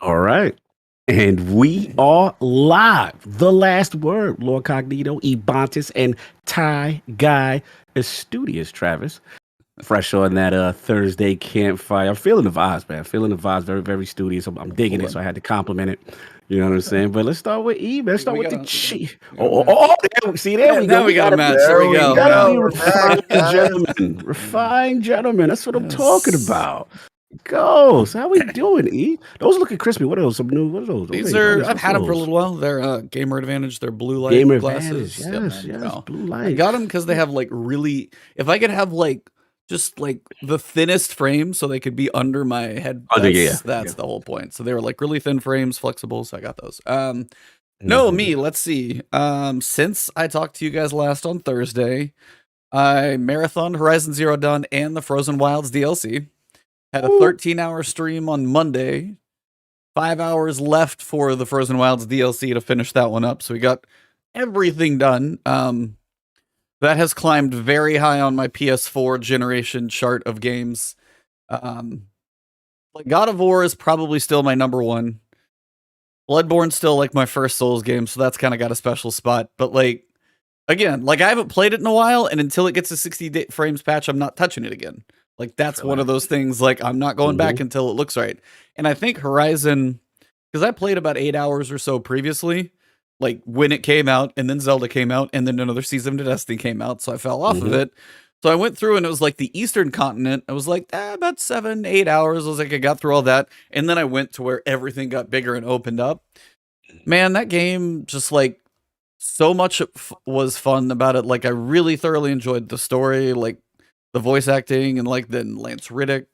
All right. And we are live. The last word, LordCognito, Ebontis, and Ty Guy is studious, Travis. Fresh on that Thursday campfire. I'm feeling the vibes, man. Feeling the vibes, very, very studious. I'm digging it, so I had to compliment it. You know what I'm saying? But let's start with E, man. Let's start with the cheat. See, there we go. Now we got a match. There we go. Gotta be refined gentlemen. Refined gentlemen. That's what I'm talking about. Goes. How we doing, E? Those looking crispy. What are those? Some new? What are those? These are. I've had them for a little while. They're Gamer Advantage. They're blue light Gamer glasses. Advantage. Yes, blue light. I got them because they have like really. If I could have like just like the thinnest frame, so they could be under my head. That's the whole point. So they were like really thin frames, flexible. So I got those. No, me. Let's see. Since I talked to you guys last on Thursday, I marathoned Horizon Zero Dawn and the Frozen Wilds DLC. Had a 13-hour stream on Monday. 5 hours left for the Frozen Wilds DLC to finish that one up. So we got everything done. That has climbed very high on my PS4 generation chart of games. Like God of War is probably still my number one. Bloodborne's still like my first Souls game, so that's kind of got a special spot. But like, again, like I haven't played it in a while, and until it gets a 60 frames patch, I'm not touching it again. Like that's one of those things, like I'm not going back until it looks right. And I think Horizon, because I played about 8 hours or so previously, like when it came out, and then Zelda came out, and then another season of Destiny came out, so I fell off of it. So I went through, and it was like the Eastern continent. I was like, about 7-8 hours. I was like, I got through all that. And then I went to where everything got bigger and opened up. Man, that game just like so much was fun about it. Like I really thoroughly enjoyed the story, like the voice acting, and like then Lance Riddick,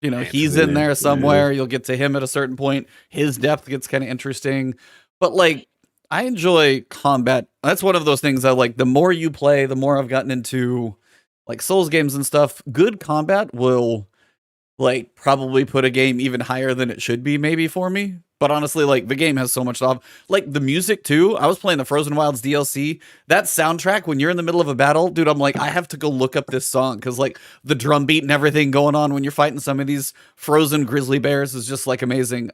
you know, he's in there somewhere. You'll get to him at a certain point. His depth gets kind of interesting. But like, I enjoy combat. That's one of those things I like. The more you play, the more I've gotten into like Souls games and stuff. Good combat will like probably put a game even higher than it should be maybe for me. But honestly, like the game has so much stuff. Like the music too. I was playing the Frozen Wilds DLC. That soundtrack when you're in the middle of a battle, dude, I'm like, I have to go look up this song because like the drum beat and everything going on when you're fighting some of these frozen grizzly bears is just like amazing.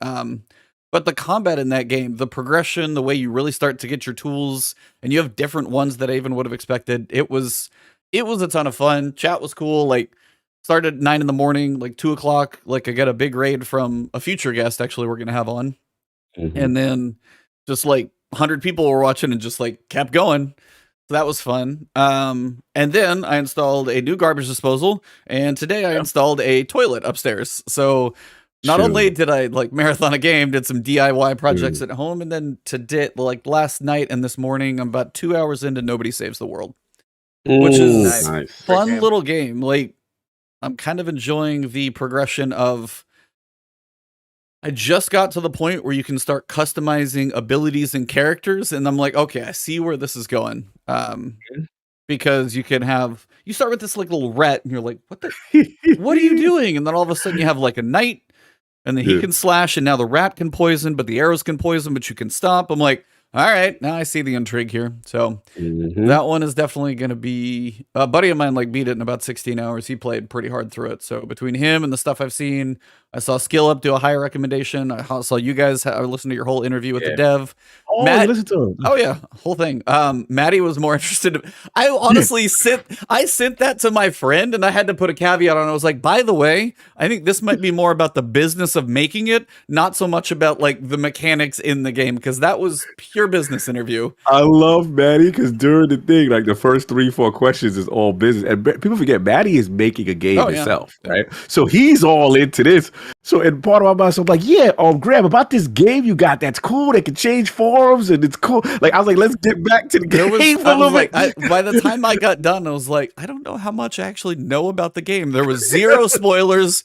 But the combat in that game, the progression, the way you really start to get your tools, and you have different ones that I even would have expected. It was a ton of fun. Chat was cool. Like started at 9 in the morning, like 2 o'clock. Like I got a big raid from a future guest actually we're gonna have on. And then just like 100 people were watching and just like kept going. So that was fun. And then I installed a new garbage disposal, and today I installed a toilet upstairs. So not only did I like marathon a game, did some DIY projects at home, and then today, like last night and this morning, I'm about 2 hours into Nobody Saves the World, which is a fun little game. Like I'm kind of enjoying the progression of. I just got to the point where you can start customizing abilities and characters, and I'm like, okay, I see where this is going. Because you start with this like little rat, and you're like, what are you doing? And then all of a sudden you have like a knight, and then he can slash, and now the rat can poison, but the arrows can poison, but you can stop. I'm like, all right, now I see the intrigue here. So that one is definitely going to be a buddy of mine. Like beat it in about 16 hours. He played pretty hard through it. So between him and the stuff I've seen, I saw Skill Up do a higher recommendation. I saw you guys. I listened to your whole interview with the dev. Oh, listen to him. Oh yeah, whole thing. Maddie was more interested. I honestly sent that to my friend, and I had to put a caveat on it. I was like, by the way, I think this might be more about the business of making it, not so much about like the mechanics in the game, because that was pure business interview. I love Maddie because during the thing, like the first 3-4 questions is all business, and people forget Maddie is making a game himself, right? So he's all into this. So in part of my mind, so I'm like, yeah, Graham, about this game you got, that's cool. They can change forms and it's cool. Like I was like, let's get back to the game. By the time I got done, I was like, I don't know how much I actually know about the game. There was zero spoilers,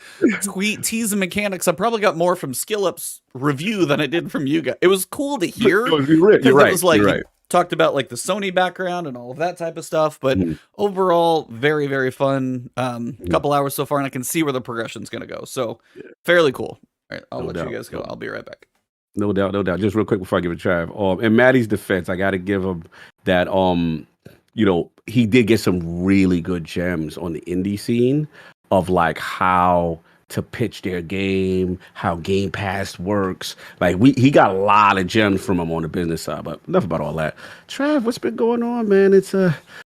tease and mechanics. I probably got more from Skill Up's review than I did from you guys. It was cool to hear. You're right. It was like he talked about like the Sony background and all of that type of stuff, but overall, very, very fun. A couple hours so far, and I can see where the progression's going to go. So fairly cool. All right, I'll let you guys go. I'll be right back. No doubt. Just real quick before I give it a Trav. In Maddie's defense, I got to give him that. You know, he did get some really good gems on the indie scene of like how to pitch their game, how Game Pass works. Like he got a lot of gems from him on the business side, but enough about all that. Trav, what's been going on, man? It's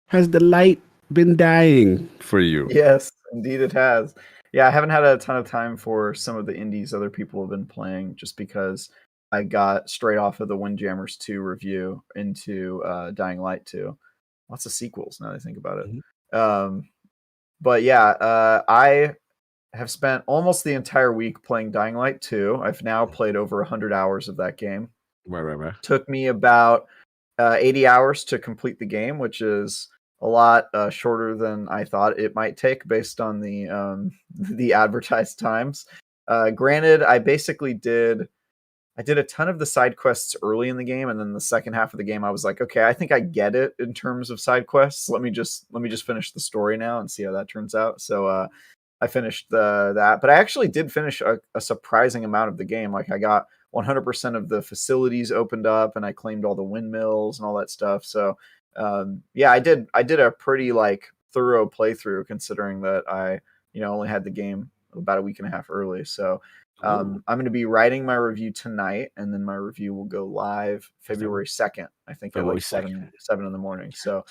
has the light been dying for you? Yes, indeed it has. Yeah, I haven't had a ton of time for some of the indies other people have been playing just because I got straight off of the Windjammers 2 review into Dying Light 2. Lots of sequels now that I think about it. Mm-hmm. But yeah, I have spent almost the entire week playing Dying Light 2. I've now played over 100 hours of that game. Right. Took me about 80 hours to complete the game, which is a lot shorter than I thought it might take based on the advertised times. Granted, I did a ton of the side quests early in the game, and then the second half of the game, I was like, okay, I think I get it in terms of side quests. Let me just finish the story now and see how that turns out. So I finished that, but I actually did finish a surprising amount of the game. Like I got 100% of the facilities opened up, and I claimed all the windmills and all that stuff. So yeah, I did a pretty like thorough playthrough considering that I only had the game about a week and a half early. So I'm going to be writing my review tonight, and then my review will go live February 2nd. I think at like 7 in the morning. So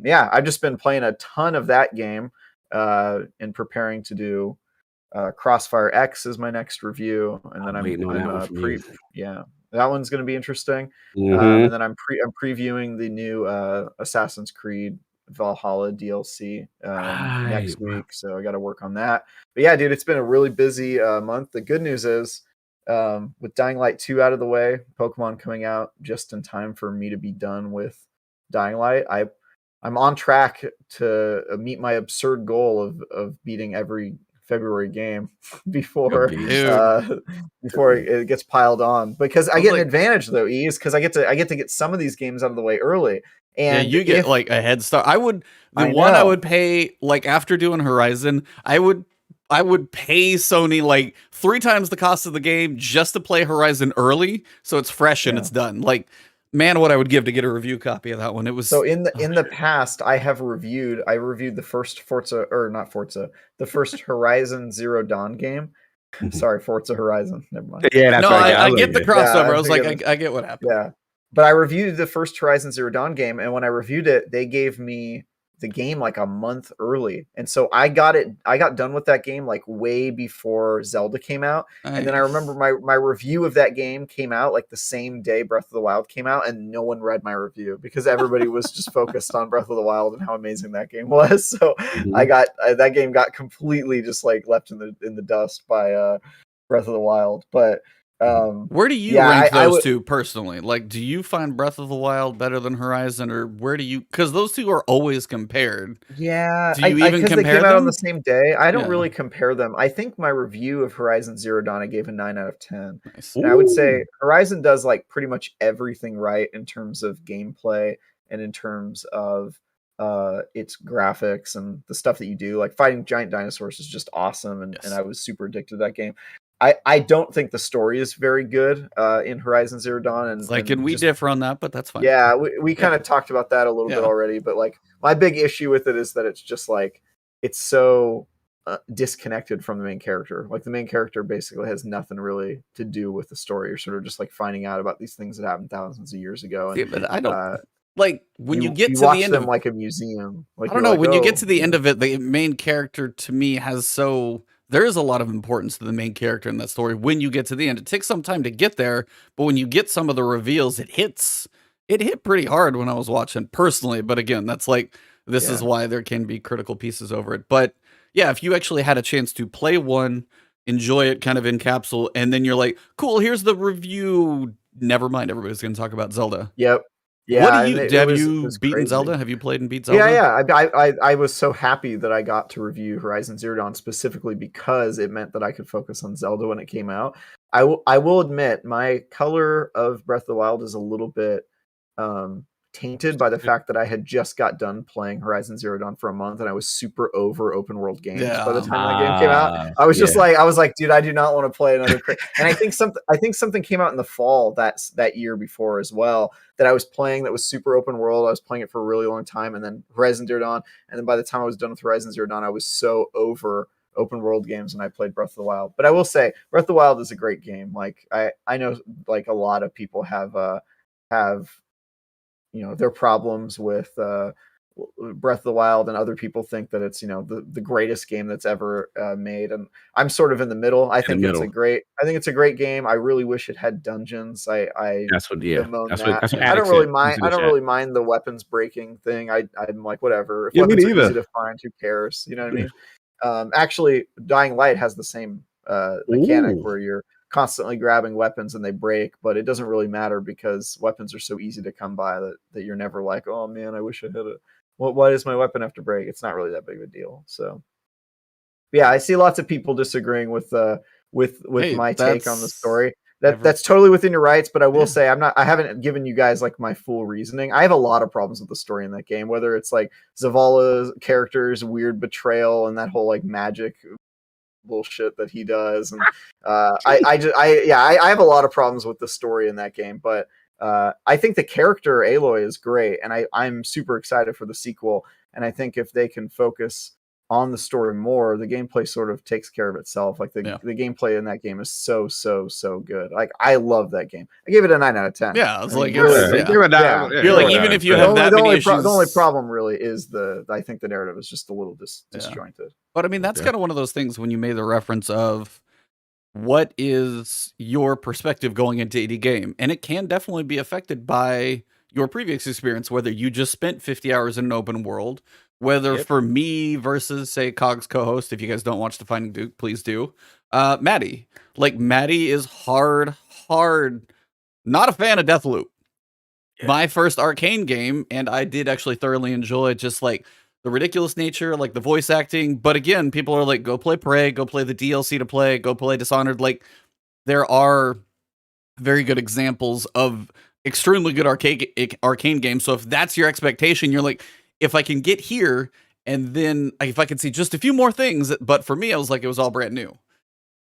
yeah, I've just been playing a ton of that game and preparing to do Crossfire X is my next review, and then that one's going to be interesting. Mm-hmm. And then I'm previewing the new Assassin's Creed Valhalla DLC next week, so I got to work on that. But yeah, dude, it's been a really busy month. The good news is with Dying Light 2 out of the way, Pokemon coming out just in time for me to be done with Dying Light, I'm on track to meet my absurd goal of beating every February game before it gets piled on, because I get an advantage though, Ease, because I get to get some of these games out of the way early. And you get like a head start. I would pay, like after doing Horizon, I would pay Sony like 3 times the cost of the game just to play Horizon early, so it's fresh and it's done. Like, man, what I would give to get a review copy of that one. It was so in the past, I reviewed the first the first Horizon Zero Dawn game. Sorry, Forza Horizon. Never mind. Yeah, no, I get the crossover. I was like, I get what happened. Yeah, but I reviewed the first Horizon Zero Dawn game, and when I reviewed it, they gave me the game like a month early, and so I got done with that game like way before Zelda came out. Nice. And then I remember my review of that game came out like the same day Breath of the Wild came out, and no one read my review because everybody was just focused on Breath of the Wild and how amazing that game was. So that game got completely just like left in the dust by Breath of the Wild. But where do you rank those two personally? Like, do you find Breath of the Wild better than Horizon, or where do you? Because those two are always compared. Yeah, do you even compare they came them out on the same day? I don't really compare them. I think my review of Horizon Zero Dawn I gave a 9 out of 10. Nice. And I would say Horizon does like pretty much everything right in terms of gameplay and in terms of its graphics and the stuff that you do. Like fighting giant dinosaurs is just awesome, and I was super addicted to that game. I don't think the story is very good in Horizon Zero Dawn. And we differ on that, but that's fine. Yeah, we kind of talked about that a little bit already. But like my big issue with it is that it's just like it's so disconnected from the main character. Like the main character basically has nothing really to do with the story. You're sort of just like finding out about these things that happened thousands of years ago. And, but I don't like when you get to watch the end them like a museum. Like, I don't know, when you get to the end of it, the main character to me there is a lot of importance to the main character in that story. When you get to the end, it takes some time to get there, but when you get some of the reveals, it hit pretty hard when I was watching personally. But again, that's like, this is why there can be critical pieces over it. But yeah, if you actually had a chance to play one, enjoy it kind of in capsule, and then you're like, cool, here's the review. Never mind, everybody's going to talk about Zelda. Yep. Yeah, what do you have you beaten crazy. Zelda? Have you played and beat Zelda? Yeah. I was so happy that I got to review Horizon Zero Dawn specifically because it meant that I could focus on Zelda when it came out. I will admit my color of Breath of the Wild is a little bit tainted by the fact that I had just got done playing Horizon Zero Dawn for a month, and I was super over open world games by the time that game came out. I was just like, dude, I do not want to play another. And I think something came out in the fall that year before as well that I was playing that was super open world. I was playing it for a really long time, and then Horizon Zero Dawn, and then by the time I was done with Horizon Zero Dawn, I was so over open world games, and I played Breath of the Wild. But I will say, Breath of the Wild is a great game. Like I know like a lot of people have their problems with Breath of the Wild, and other people think that it's the greatest game that's ever made, and I'm sort of in the middle. I think it's a great game. I really wish it had dungeons. I That's what I don't really mind the weapons breaking thing. I'm like, whatever. If weapons are easy to find, who cares? You know what I mean? Actually, Dying Light has the same mechanic where you're constantly grabbing weapons and they break, but it doesn't really matter because weapons are so easy to come by that you're never like, oh man, I wish I had a why does my weapon have to break? It's not really that big of a deal. So yeah, I see lots of people disagreeing with my take on the story. That's totally within your rights, but I will say I haven't given you guys like my full reasoning. I have a lot of problems with the story in that game, whether it's like Zavala's character's weird betrayal and that whole like magic bullshit that he does, and I have a lot of problems with the story in that game, but I think the character Aloy is great, and I'm super excited for the sequel, and I think if they can focus on the story more, the gameplay sort of takes care of itself. Like the gameplay in that game is so good. Like I love that game. I gave it a 9 out of 10. Yeah, it's like you're like even if you have that many issues, the only problem really is I think the narrative is just a little disjointed. But I mean, that's kind of one of those things when you made the reference of what is your perspective going into any game, and it can definitely be affected by your previous experience, whether you just spent 50 hours in an open world, whether for me versus say Cog's co-host, if you guys don't watch The Finding Duke, please do. Maddie, like Maddie is hard, not a fan of Deathloop. My first Arcane game, and I did actually thoroughly enjoy just like the ridiculous nature, like the voice acting. But again, people are like, go play Prey, go play the DLC to play, go play Dishonored. Like there are very good examples of extremely good arcane games. So if that's your expectation, you're like, if I can get here and then if I can see just a few more things, but for me, I was like, it was all brand new.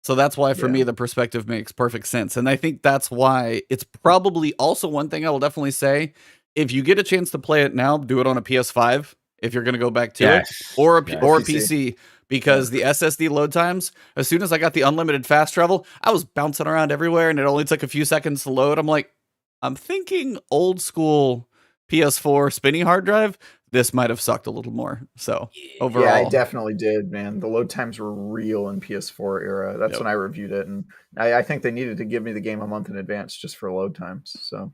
So that's why for me, the perspective makes perfect sense. And I think that's why it's probably also one thing I will definitely say, if you get a chance to play it now, do it on a PS5. If you're going to go back to it, or a PC, because the SSD load times, as soon as I got the unlimited fast travel, I was bouncing around everywhere and it only took a few seconds to load. I'm like, I'm thinking old school PS4 spinny hard drive, this might have sucked a little more. So overall. Yeah, I definitely did, man. The load times were real in PS4 era. That's when I reviewed it. And I think they needed to give me the game a month in advance just for load times. So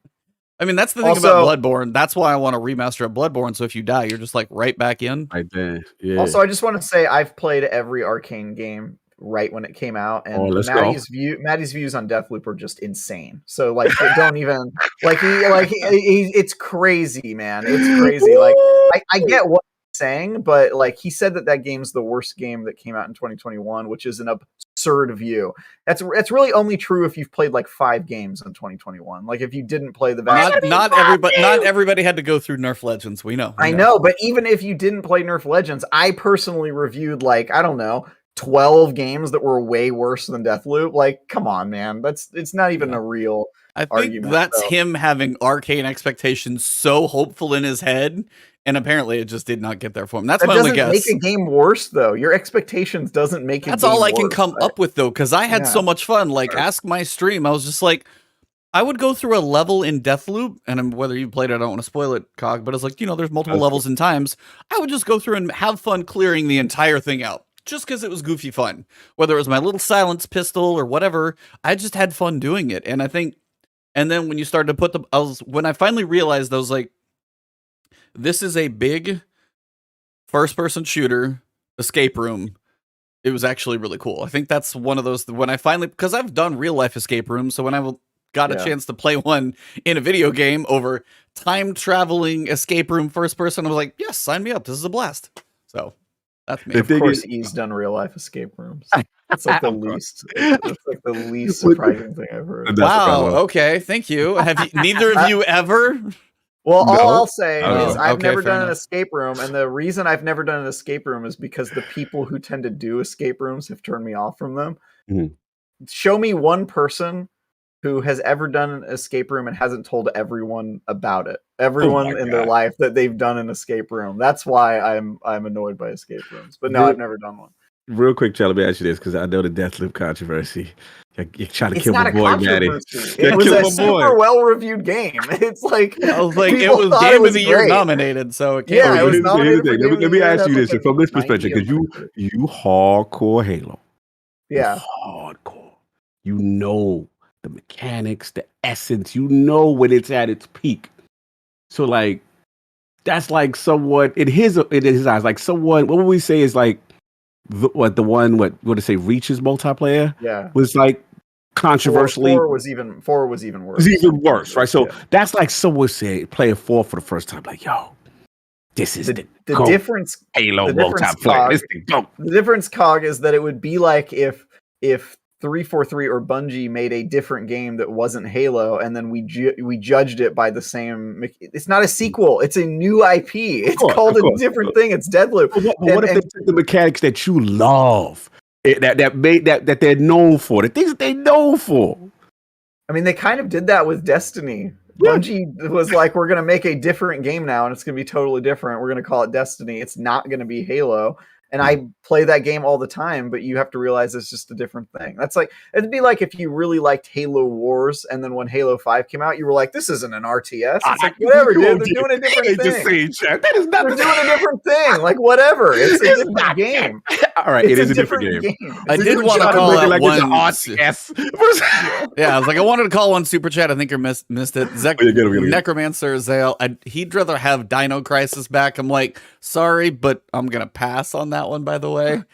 I mean, that's the thing about Bloodborne. That's why I want to remaster a Bloodborne. So if you die, you're just like right back in. Right there. Yeah. Also, I just want to say I've played every Arcane game right when it came out, and Maddie's views on Deathloop are just insane. So like, don't even it's crazy, man. It's crazy. Like I get what he's saying, but like he said that game's the worst game that came out in 2021, which is an absurd view. That's really only true if you've played like 5 games in 2021. Like if you didn't play the not everybody had to go through Nerf Legends. We know. I know, but even if you didn't play Nerf Legends, I personally reviewed like, I don't know, 12 games that were way worse than Deathloop. Like, come on, man. It's not even a real argument. That's him having Arcane expectations so hopeful in his head, and apparently it just did not get there for him. That's my only guess. Make a game worse though. Your expectations doesn't make it. That's all I can come up with though, because I had so much fun. Like, ask my stream. I was just like, I would go through a level in Deathloop, and whether you played it, I don't want to spoil it, Cog, but it's like, there's multiple levels and times. I would just go through and have fun clearing the entire thing out, just because it was goofy fun. Whether it was my little silence pistol or whatever, I just had fun doing it. And I think, and then when you started to put when I finally realized, I was like, this is a big first-person shooter escape room. It was actually really cool. I think that's one of those, when I finally, because I've done real-life escape rooms, so when I got a chance to play one in a video game over time-traveling escape room first-person, I was like, yes, sign me up. This is a blast. So that's me. Of course, he's done real-life escape rooms. It's like the least. It's like the least surprising thing I've heard. Wow. Okay. Thank you. Have you, neither of you ever? Well, all I'll say is I've never done an escape room, and the reason I've never done an escape room is because the people who tend to do escape rooms have turned me off from them. Mm-hmm. Show me one person who has ever done an escape room and hasn't told everyone about it. Everyone in their life that they've done an escape room. That's why I'm annoyed by escape rooms. But no, I've never done one. real quick, Charlie, let me ask you this because I know the Deathloop controversy. You're trying to It's kill not my a boy, Maddie. controversy. It was a super well-reviewed game. It's like I was like, it people was thought Game was of the Year great. nominated, so it can't Yeah, be. it was Here's the nominated for thing. Game of the Let me Year. ask you It this has from this 90 perspective, because on Metacritic. you hardcore Halo. Yeah. Hardcore. You know the mechanics, the essence. You know when it's at its peak. So like, that's like somewhat in his eyes, like someone. What would we say is like the one to say Reach's multiplayer? Yeah. Was like controversially. Four was even worse. It was even worse, right? So Yeah. that's like someone saying playing 4 for the first time, like, yo, this is the GOAT difference. Halo the difference, multiplayer. This the GOAT. The difference, Cog, is that it would be like if 343 or Bungie made a different game that wasn't Halo, and then we judged it by the same. It's not a sequel; it's a new IP. It's called a different thing. It's Deathloop. But what if they took the mechanics that you love, that they're known for, the things that they know for? I mean, they kind of did that with Destiny. Yeah. Bungie was like, we're going to make a different game now, and it's going to be totally different. We're going to call it Destiny. It's not going to be Halo. And I play that game all the time, but you have to realize it's just a different thing. That's like, it'd be like if you really liked Halo Wars, and then when Halo 5 came out, you were like, this isn't an RTS. It's like, whatever, dude. They're doing a different thing. That is not They're doing a different thing. Like, whatever. It's a different not game. All right, it is a different game. I did want to call that one. RTS. Yeah, I was like, I wanted to call one super chat. I think you missed it. Necromancer Zale. He'd rather have Dino Crisis back. I'm like, sorry, but I'm gonna pass on that one. By the way,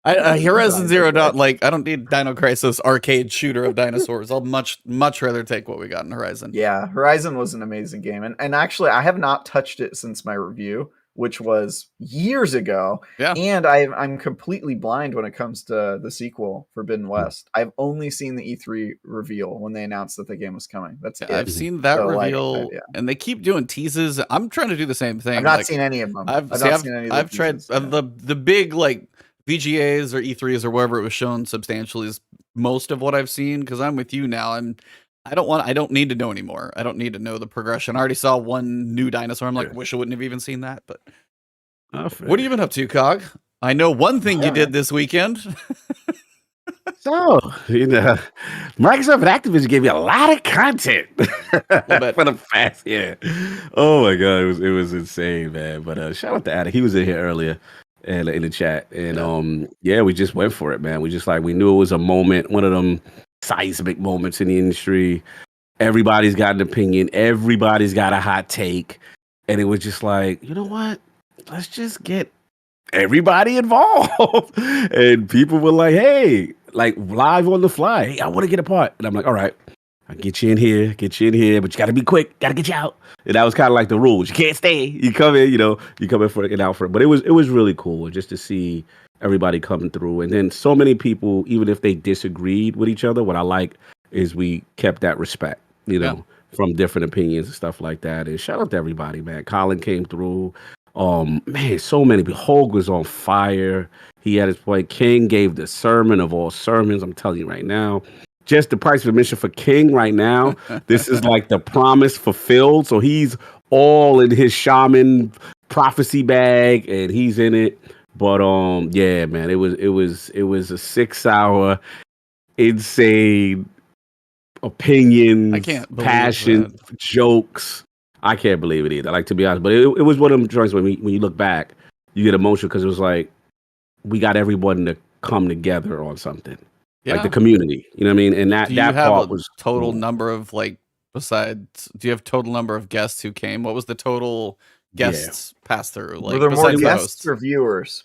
Horizon Zero Dawn. Like, I don't need Dino Crisis arcade shooter of dinosaurs. I'll much rather take what we got in Horizon. Yeah, Horizon was an amazing game, and actually, I have not touched it since my review, which was years ago. Yeah. And I'm completely blind when it comes to the sequel, Forbidden West. I've only seen the E3 reveal when they announced that the game was coming. That's it. I've seen that reveal, and they keep doing teases. I'm trying to do the same thing. I've not seen any of them. I've tried the big like VGAs or E3s or wherever it was shown substantially is most of what I've seen, because I'm with you now. I don't need to know anymore. I don't need to know the progression. I already saw one new dinosaur. I'm like, wish I wouldn't have even seen that. But what have you been up to, Cog? I know one thing you did this weekend. So, Microsoft and Activision gave you a lot of content for the past. Yeah. Oh my god, it was insane, man. But shout out to Adam. He was in here earlier and in the chat, and we just went for it, man. We knew it was a moment, one of them seismic moments in the industry. Everybody's got an opinion. Everybody's got a hot take. And it was just like, you know what? Let's just get everybody involved. And people were like, hey, like live on the fly. Hey, I want to get a part. And I'm like, all right, I'll get you in here, but you got to be quick. Got to get you out. And that was kind of like the rules. You can't stay. You come in, you come in for it and out for it. But it was really cool just to see everybody coming through. And then so many people, even if they disagreed with each other, what I like is we kept that respect, from different opinions and stuff like that. And shout out to everybody, man. Colin came through. Man, so many people. Hogue was on fire. He had his point. King gave the sermon of all sermons. I'm telling you right now. Just the price of admission for King right now. This is like the promise fulfilled. So he's all in his shaman prophecy bag, and he's in it. But yeah, man, it was a 6-hour insane opinions, passion, jokes. I can't believe it either. Like, to be honest, but it was one of them joints when you look back, you get emotional because it was like we got everyone to come together on something, like the community. You know what I mean? And that part was total number of do you have total number of guests who came? What was the total guests pass through? Like, were there more guests or viewers?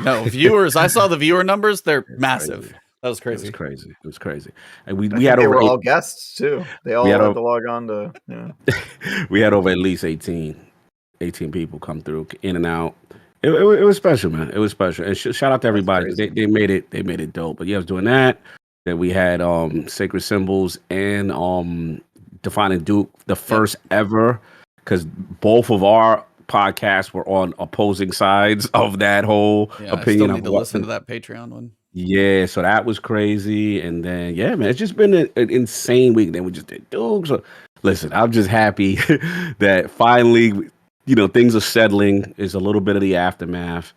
No, viewers. I saw the viewer numbers. They're massive. Crazy. That was crazy. It was crazy. And we had over all guests too. They all had to log on to. Yeah. We had over at least 18 people come through, in and out. It was special, man. It was special. And shout out to everybody. They made it dope. But yeah, I was doing that. Then we had Sacred Symbols and Defining Duke, the first ever, because both of our podcasts were on opposing sides of that whole opinion. I still need to listen to that Patreon one. Yeah, so that was crazy. And then, yeah, man, it's just been an insane week. Then we just did Duke. So listen, I'm just happy that finally, things are settling. There's a little bit of the aftermath.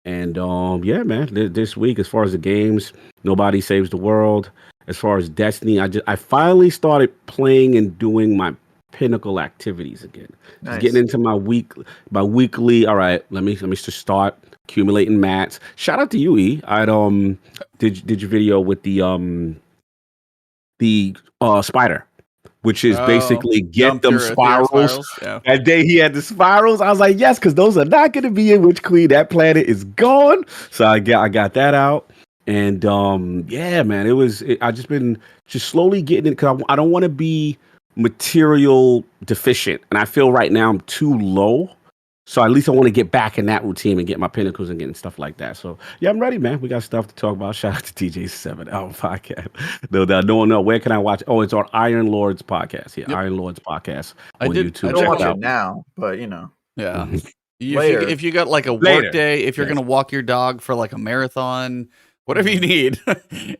And yeah, man, this week, as far as the games, Nobody Saves the World. As far as Destiny, I finally started playing and doing my Pinnacle activities again. Just Nice. getting into my weekly. All right, let me just start accumulating mats. Shout out to you, E. I did your video with the spider, which is basically get them spirals. Yeah. That day he had the spirals. I was like, yes, because those are not going to be in Witch Queen. That planet is gone. So I got that out. And yeah, man, I just been slowly getting it because I don't want to be material deficient. And I feel right now I'm too low. So at least I want to get back in that routine and get my pinnacles and getting stuff like that. So yeah, I'm ready, man. We got stuff to talk about. Shout out to TJ's 7 Hour Podcast. No, where can I watch? Oh, it's on Iron Lord's podcast. Yeah, yep. Iron Lord's podcast on YouTube. I don't watch it now, but yeah. If you got like a work day, if you're gonna walk your dog for like a marathon, whatever you need,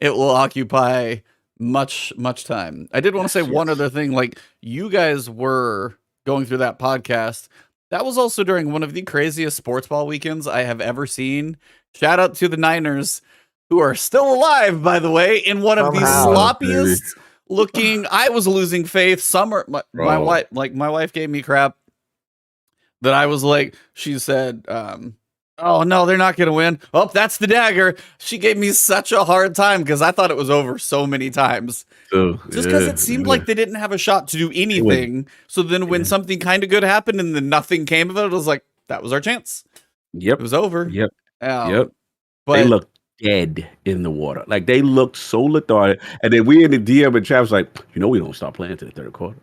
it will occupy much time. I did want to say one other thing. Like, you guys were going through that podcast. That was also during one of the craziest sports ball weekends I have ever seen. Shout out to the Niners, who are still alive, by the way, in one of the sloppiest looking. I was losing faith. My wife gave me crap that I was like, she said, oh no, they're not gonna win. Oh, that's the dagger. She gave me such a hard time because I thought it was over so many times. Just because it seemed like they didn't have a shot to do anything. So then when something kind of good happened and then nothing came of it, I was like, that was our chance. Yep. It was over. Yep. But they looked dead in the water. Like, they looked so lethargic. And then we in the DM and Travis like, we don't start playing to the third quarter.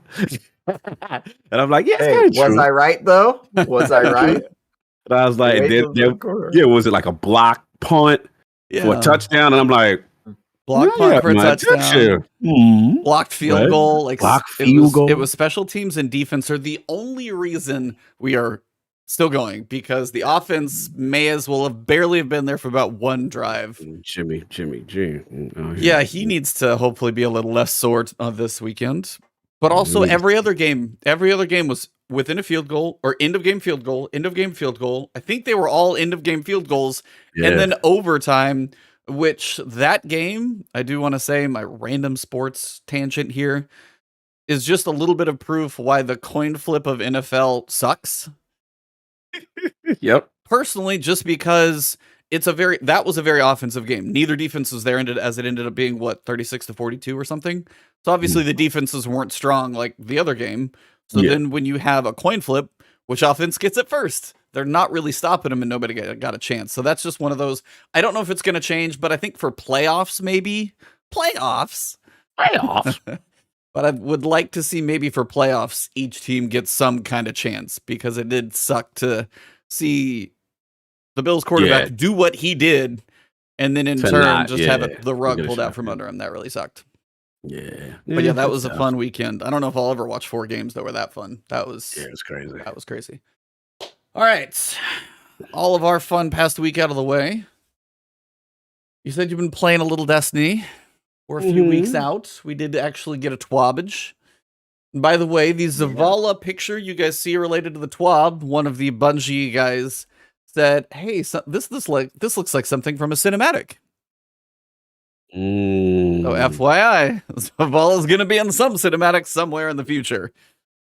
And I'm like, yeah, it's was I right though? Was I right? And I was like, was it like a block punt for a touchdown? And I'm like, block punt for a touchdown. Blocked field goal. Like, it was special teams and defense are the only reason we are still going, because the offense may as well have barely been there for about one drive. Jimmy G. Yeah, he needs to hopefully be a little less sore this weekend. But also every other game was within a field goal or end of game field goal. I think they were all end of game field goals. Yeah. And then overtime, which that game, I do want to say, my random sports tangent here, is just a little bit of proof why the coin flip of NFL sucks. Yep. Personally, just because that was a very offensive game. Neither defense was there, as it ended up being 36-42 or something. So obviously the defenses weren't strong like the other game. So then when you have a coin flip, which offense gets it first? They're not really stopping them and nobody got a chance. So that's just one of those. I don't know if it's going to change, but I think for playoffs, maybe. Playoffs. But I would like to see maybe for playoffs, each team gets some kind of chance, because it did suck to see the Bills quarterback do what he did and then in turn have the rug pulled out from under him. That really sucked. Yeah. But yeah, that was a fun weekend. I don't know if I'll ever watch 4 games that were that fun. It was crazy. That was crazy. All right. All of our fun past week out of the way. You said you've been playing a little Destiny. We're a few weeks out. We did actually get a TWABage. By the way, the Zavala picture you guys see related to the TWAB, one of the Bungie guys said, hey, this looks like something from a cinematic. So FYI, Zavala's going to be in some cinematic somewhere in the future.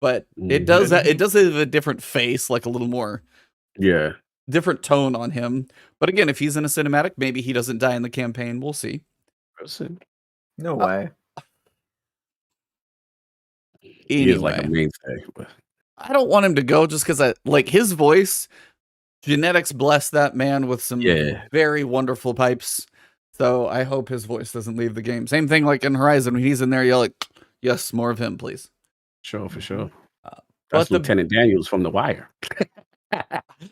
But it does have a different face, like a little more different tone on him. But again, if he's in a cinematic, maybe he doesn't die in the campaign. We'll see. No way. He is like a mainstay. But I don't want him to go just because I like his voice. Genetics bless that man with some very wonderful pipes. So I hope his voice doesn't leave the game. Same thing like in Horizon, when he's in there, you're like, yes, more of him, please. Sure, for sure. That's Lieutenant Daniels from The Wire.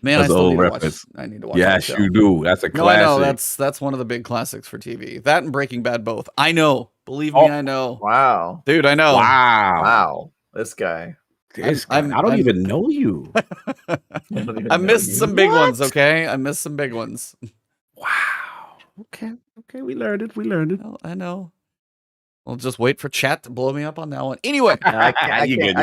Man, I still need to watch. I need to watch. Yes, you do. That's a classic. No, I know. That's one of the big classics for TV. That and Breaking Bad both. I know. Believe me, I know. Wow, dude, I know. Wow. This guy. I don't even know you. I missed some big ones. Okay, I missed some big ones. Wow. Okay. We learned it. I know. I'll just wait for chat to blow me up on that one. Anyway, I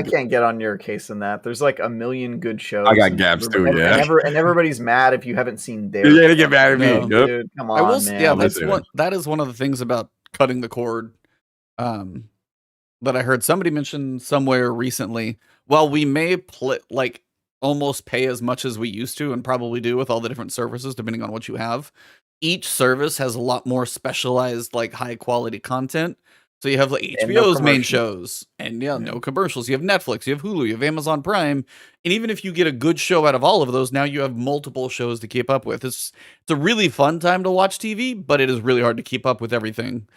can't get on your case in that. There's like a million good shows. I got gaps too, yeah. And everybody's mad if you haven't seen their. Yeah, they get mad at me. No. Dude, come on, I will. man. Yeah, that is one of the things about cutting the cord. That I heard somebody mention somewhere recently. While we may almost pay as much as we used to, and probably do with all the different services, depending on what you have, each service has a lot more specialized, like high quality content. So you have like HBO's main shows, and no commercials. You have Netflix, you have Hulu, you have Amazon Prime, and even if you get a good show out of all of those, now you have multiple shows to keep up with. It's a really fun time to watch TV, but it is really hard to keep up with everything.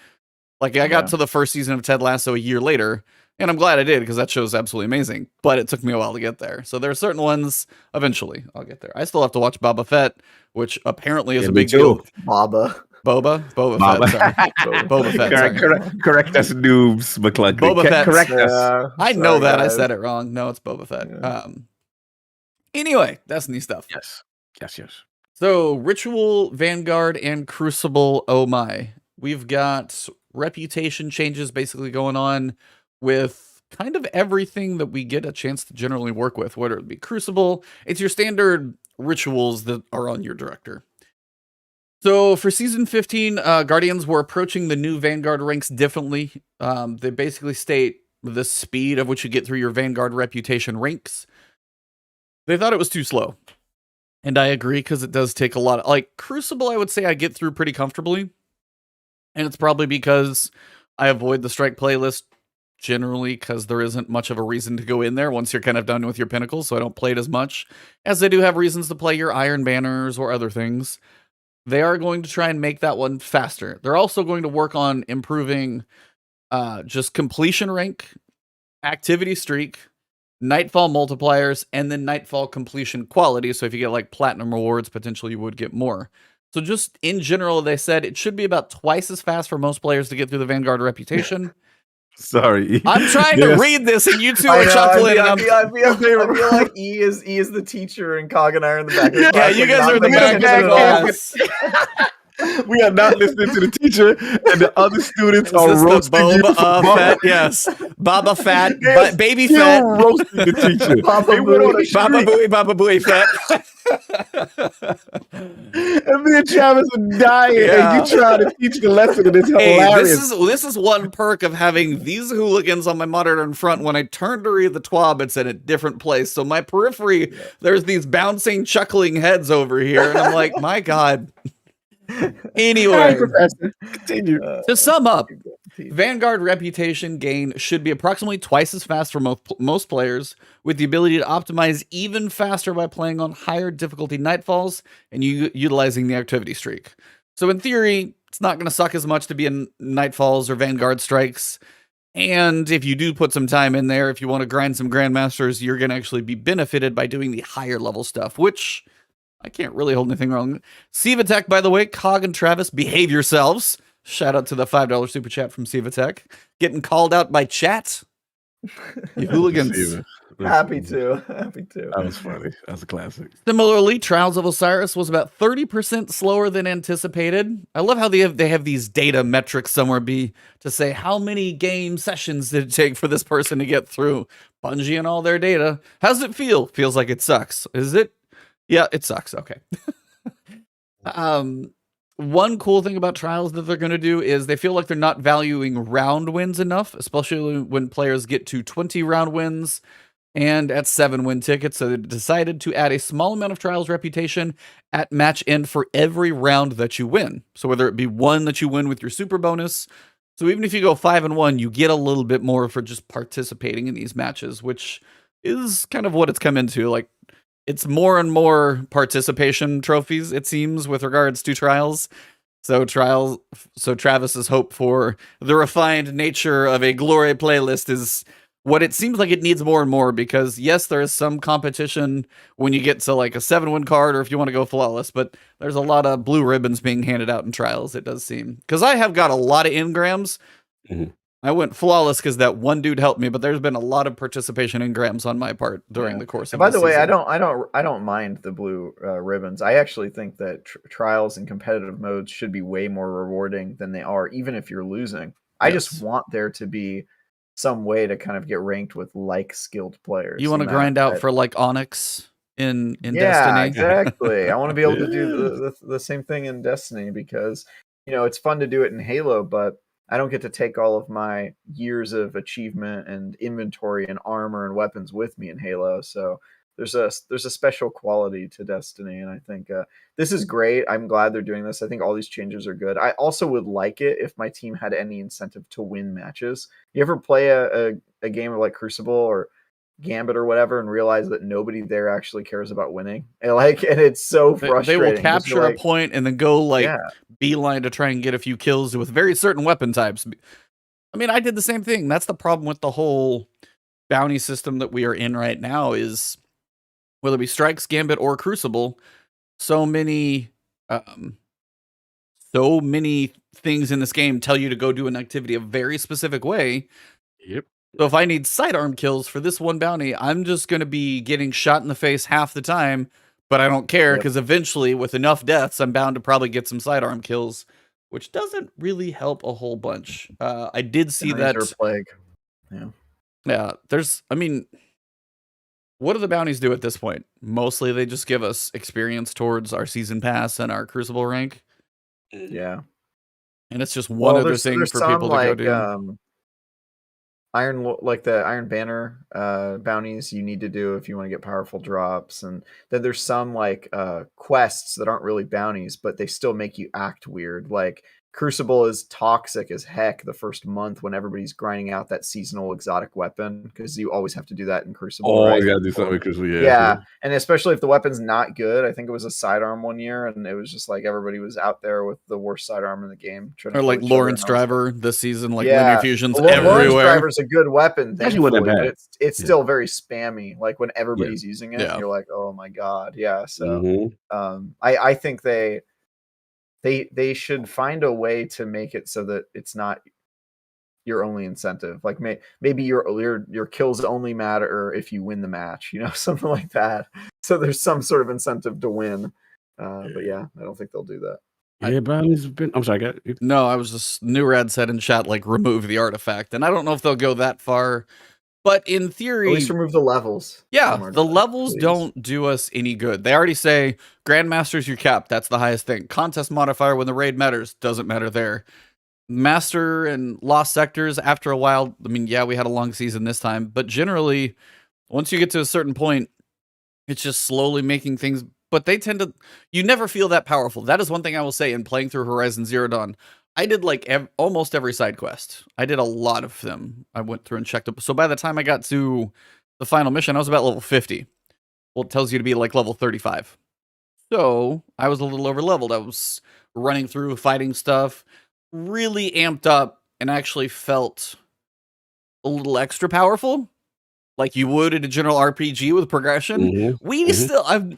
Like, I got to the first season of Ted Lasso a year later, and I'm glad I did, because that show is absolutely amazing, but it took me a while to get there. So there are certain ones, eventually, I'll get there. I still have to watch Boba Fett, which apparently is a big deal. Boba Fett, sorry. Boba Fett, correct us, noobs, McClunky. Boba Fett. Correct us. I know that. Guys. I said it wrong. No, it's Boba Fett. Yeah. Anyway, that's neat stuff. Yes. So, Ritual, Vanguard, and Crucible, oh my. We've got reputation changes basically going on with kind of everything that we get a chance to generally work with, whether it be Crucible. It's your standard rituals that are on your director. So for season 15, Guardians were approaching the new Vanguard ranks differently. They basically state the speed of which you get through your Vanguard reputation ranks. They thought it was too slow. And I agree, because it does take a lot. Like Crucible, I would say I get through pretty comfortably. And it's probably because I avoid the strike playlist generally, because there isn't much of a reason to go in there once you're kind of done with your Pinnacle, so I don't play it as much, as they do have reasons to play your Iron Banners or other things. They are going to try and make that one faster. They're also going to work on improving just completion rank, activity streak, Nightfall multipliers, and then Nightfall completion quality. So if you get like platinum rewards, potentially you would get more. So just in general, they said it should be about twice as fast for most players to get through the Vanguard reputation. Sorry. I'm trying to read this, and you two are chuckling. I feel like E is the teacher, and Cog and I are in the back. Yeah, you guys are in the back of the class. We are not listening to the teacher, and the other students are roasting you for Fett. Yes, Baba Fat, Baby Fat, roasting the teacher. Baba Booey Fat. And me and Travis are dying, and you try to teach the lesson, and it's hilarious. This is one perk of having these hooligans on my monitor in front. When I turn to read the TWAB, it's in a different place. So my periphery, there's these bouncing, chuckling heads over here, and I'm like, my God. Anyway, continue. To sum up, Vanguard reputation gain should be approximately twice as fast for most players, with the ability to optimize even faster by playing on higher difficulty Nightfalls and utilizing the activity streak. So in theory, it's not going to suck as much to be in Nightfalls or Vanguard strikes. And if you do put some time in there, if you want to grind some Grandmasters, you're going to actually be benefited by doing the higher level stuff, which I can't really hold anything wrong. Sivatech, by the way, Cog and Travis, behave yourselves. Shout out to the $5 super chat from Sivatech. Getting called out by chat. You hooligans. Happy to. That was funny. That was a classic. Similarly, Trials of Osiris was about 30% slower than anticipated. I love how they have these data metrics somewhere to say how many game sessions did it take for this person to get through. Bungie and all their data. How's it feel? Feels like it sucks. Is it? Yeah, it sucks. Okay. One cool thing about Trials that they're going to do is they feel like they're not valuing round wins enough, especially when players get to 20 round wins and at 7 win tickets. So they decided to add a small amount of Trials reputation at match end for every round that you win. So whether it be one that you win with your super bonus. So even if you go 5-1, you get a little bit more for just participating in these matches, which is kind of what it's come into. Like, it's more and more participation trophies, it seems, with regards to Trials. So Travis's hope for the refined nature of a glory playlist is what it seems like it needs more and more, because yes, there is some competition when you get to like a 7-win card, or if you want to go flawless, but there's a lot of blue ribbons being handed out in Trials, it does seem. Because I have got a lot of Engrams. Mm-hmm. I went flawless because that one dude helped me, but there's been a lot of participation in Engrams on my part during the course of By the way, season. I don't mind the blue ribbons. I actually think that Trials and competitive modes should be way more rewarding than they are, even if you're losing. I just want there to be some way to kind of get ranked with like skilled players. You want to grind out for like Onyx in Destiny? Exactly. I want to be able to do the same thing in Destiny because, you know, it's fun to do it in Halo, but I don't get to take all of my years of achievement and inventory and armor and weapons with me in Halo. So there's a special quality to Destiny, and I think this is great. I'm glad they're doing this. I think all these changes are good. I also would like it if my team had any incentive to win matches. You ever play a game of like Crucible or Gambit or whatever and realize that nobody there actually cares about winning? And it's so frustrating. They will capture a point and then go beeline to try and get a few kills with very certain weapon types. I mean, I did the same thing. That's the problem with the whole bounty system that we are in right now is whether it be Strikes, Gambit, or Crucible, so many things in this game tell you to go do an activity a very specific way. Yep. So if I need sidearm kills for this one bounty, I'm just going to be getting shot in the face half the time, but I don't care because eventually with enough deaths, I'm bound to probably get some sidearm kills, which doesn't really help a whole bunch. I did see that. Plague. Yeah. What do the bounties do at this point? Mostly they just give us experience towards our season pass and our Crucible rank. Yeah. And it's just one other thing for people to go do. The Iron Banner bounties you need to do if you want to get powerful drops. And then there's some quests that aren't really bounties, but they still make you act weird. Like Crucible is toxic as heck the first month when everybody's grinding out that seasonal exotic weapon, because you always have to do that in Crucible. Oh, you gotta do something with Crucible, yeah. And especially if the weapon's not good. I think it was a sidearm one year, and it was just like everybody was out there with the worst sidearm in the game. Or like Lawrence Driver this season, linear fusions everywhere. Lawrence Driver's a good weapon, but it's still very spammy. Like when everybody's using it, you're like, oh my god, yeah. So I think they should find a way to make it so that it's not your only incentive. Like maybe your kills only matter if you win the match, something like that. So there's some sort of incentive to win. But yeah, I don't think they'll do that. Yeah, I'm sorry. No, I was just New Rad said in chat remove the artifact, and I don't know if they'll go that far. But in theory, at least remove the levels. Yeah, the levels don't do us any good. They already say Grandmaster's your cap. That's the highest thing. Contest modifier when the raid matters doesn't matter there. Master and Lost Sectors, after a while, we had a long season this time, but generally, once you get to a certain point, it's just slowly making things. But they tend to, you never feel that powerful. That is one thing I will say in playing through Horizon Zero Dawn. I did almost every side quest. I did a lot of them. I went through and checked up. So by the time I got to the final mission, I was about level 50. Well, it tells you to be level 35. So I was a little over leveled. I was running through, fighting stuff, really amped up, and actually felt a little extra powerful, like you would in a general RPG with progression.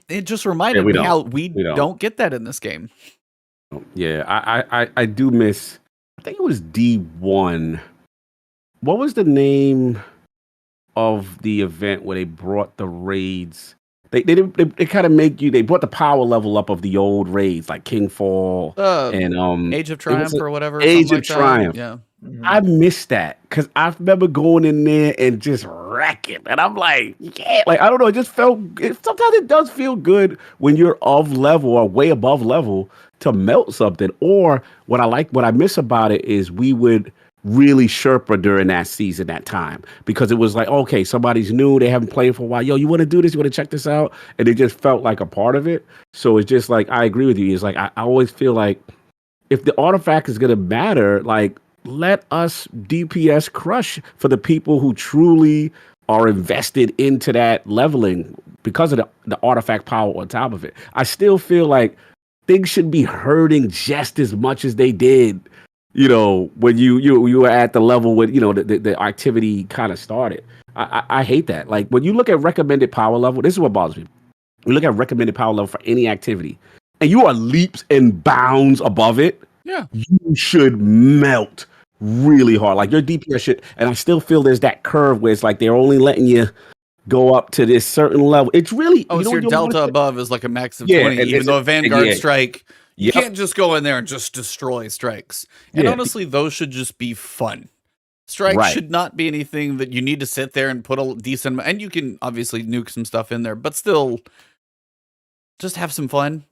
It just reminded me how we don't get that in this game. Yeah, I do miss. I think it was D1. What was the name of the event where they brought the raids? They kind of make you. They brought the power level up of the old raids like Kingfall and Age of Triumph or whatever. Age of Triumph. Yeah, I missed that because I remember going in there and just wrecking, and I'm like, I don't know. It just felt. Sometimes it does feel good when you're of level or way above level to melt something. Or what I miss about it is we would really Sherpa during that season, that time, because it was like, okay, somebody's new, they haven't played for a while. Yo, you want to do this? You want to check this out? And it just felt like a part of it. So it's just like, I agree with you. It's like, I always feel like if the artifact is going to matter, let us DPS crush for the people who truly are invested into that leveling because of the artifact power on top of it. I still feel like things should be hurting just as much as they did, when you were at the level when, the activity kind of started. I hate that. Like when you look at recommended power level, this is what bothers me. We look at recommended power level for any activity and you are leaps and bounds above it. Yeah. You should melt really hard. Like your DPS should, and I still feel there's that curve where it's like they're only letting you go up to this certain level. It's really your delta above is like a max of 20, even though a Vanguard strike You can't just go in there and just destroy strikes. And honestly, those should just be fun. Strikes should not be anything that you need to sit there and put a decent, and you can obviously nuke some stuff in there, but still just have some fun.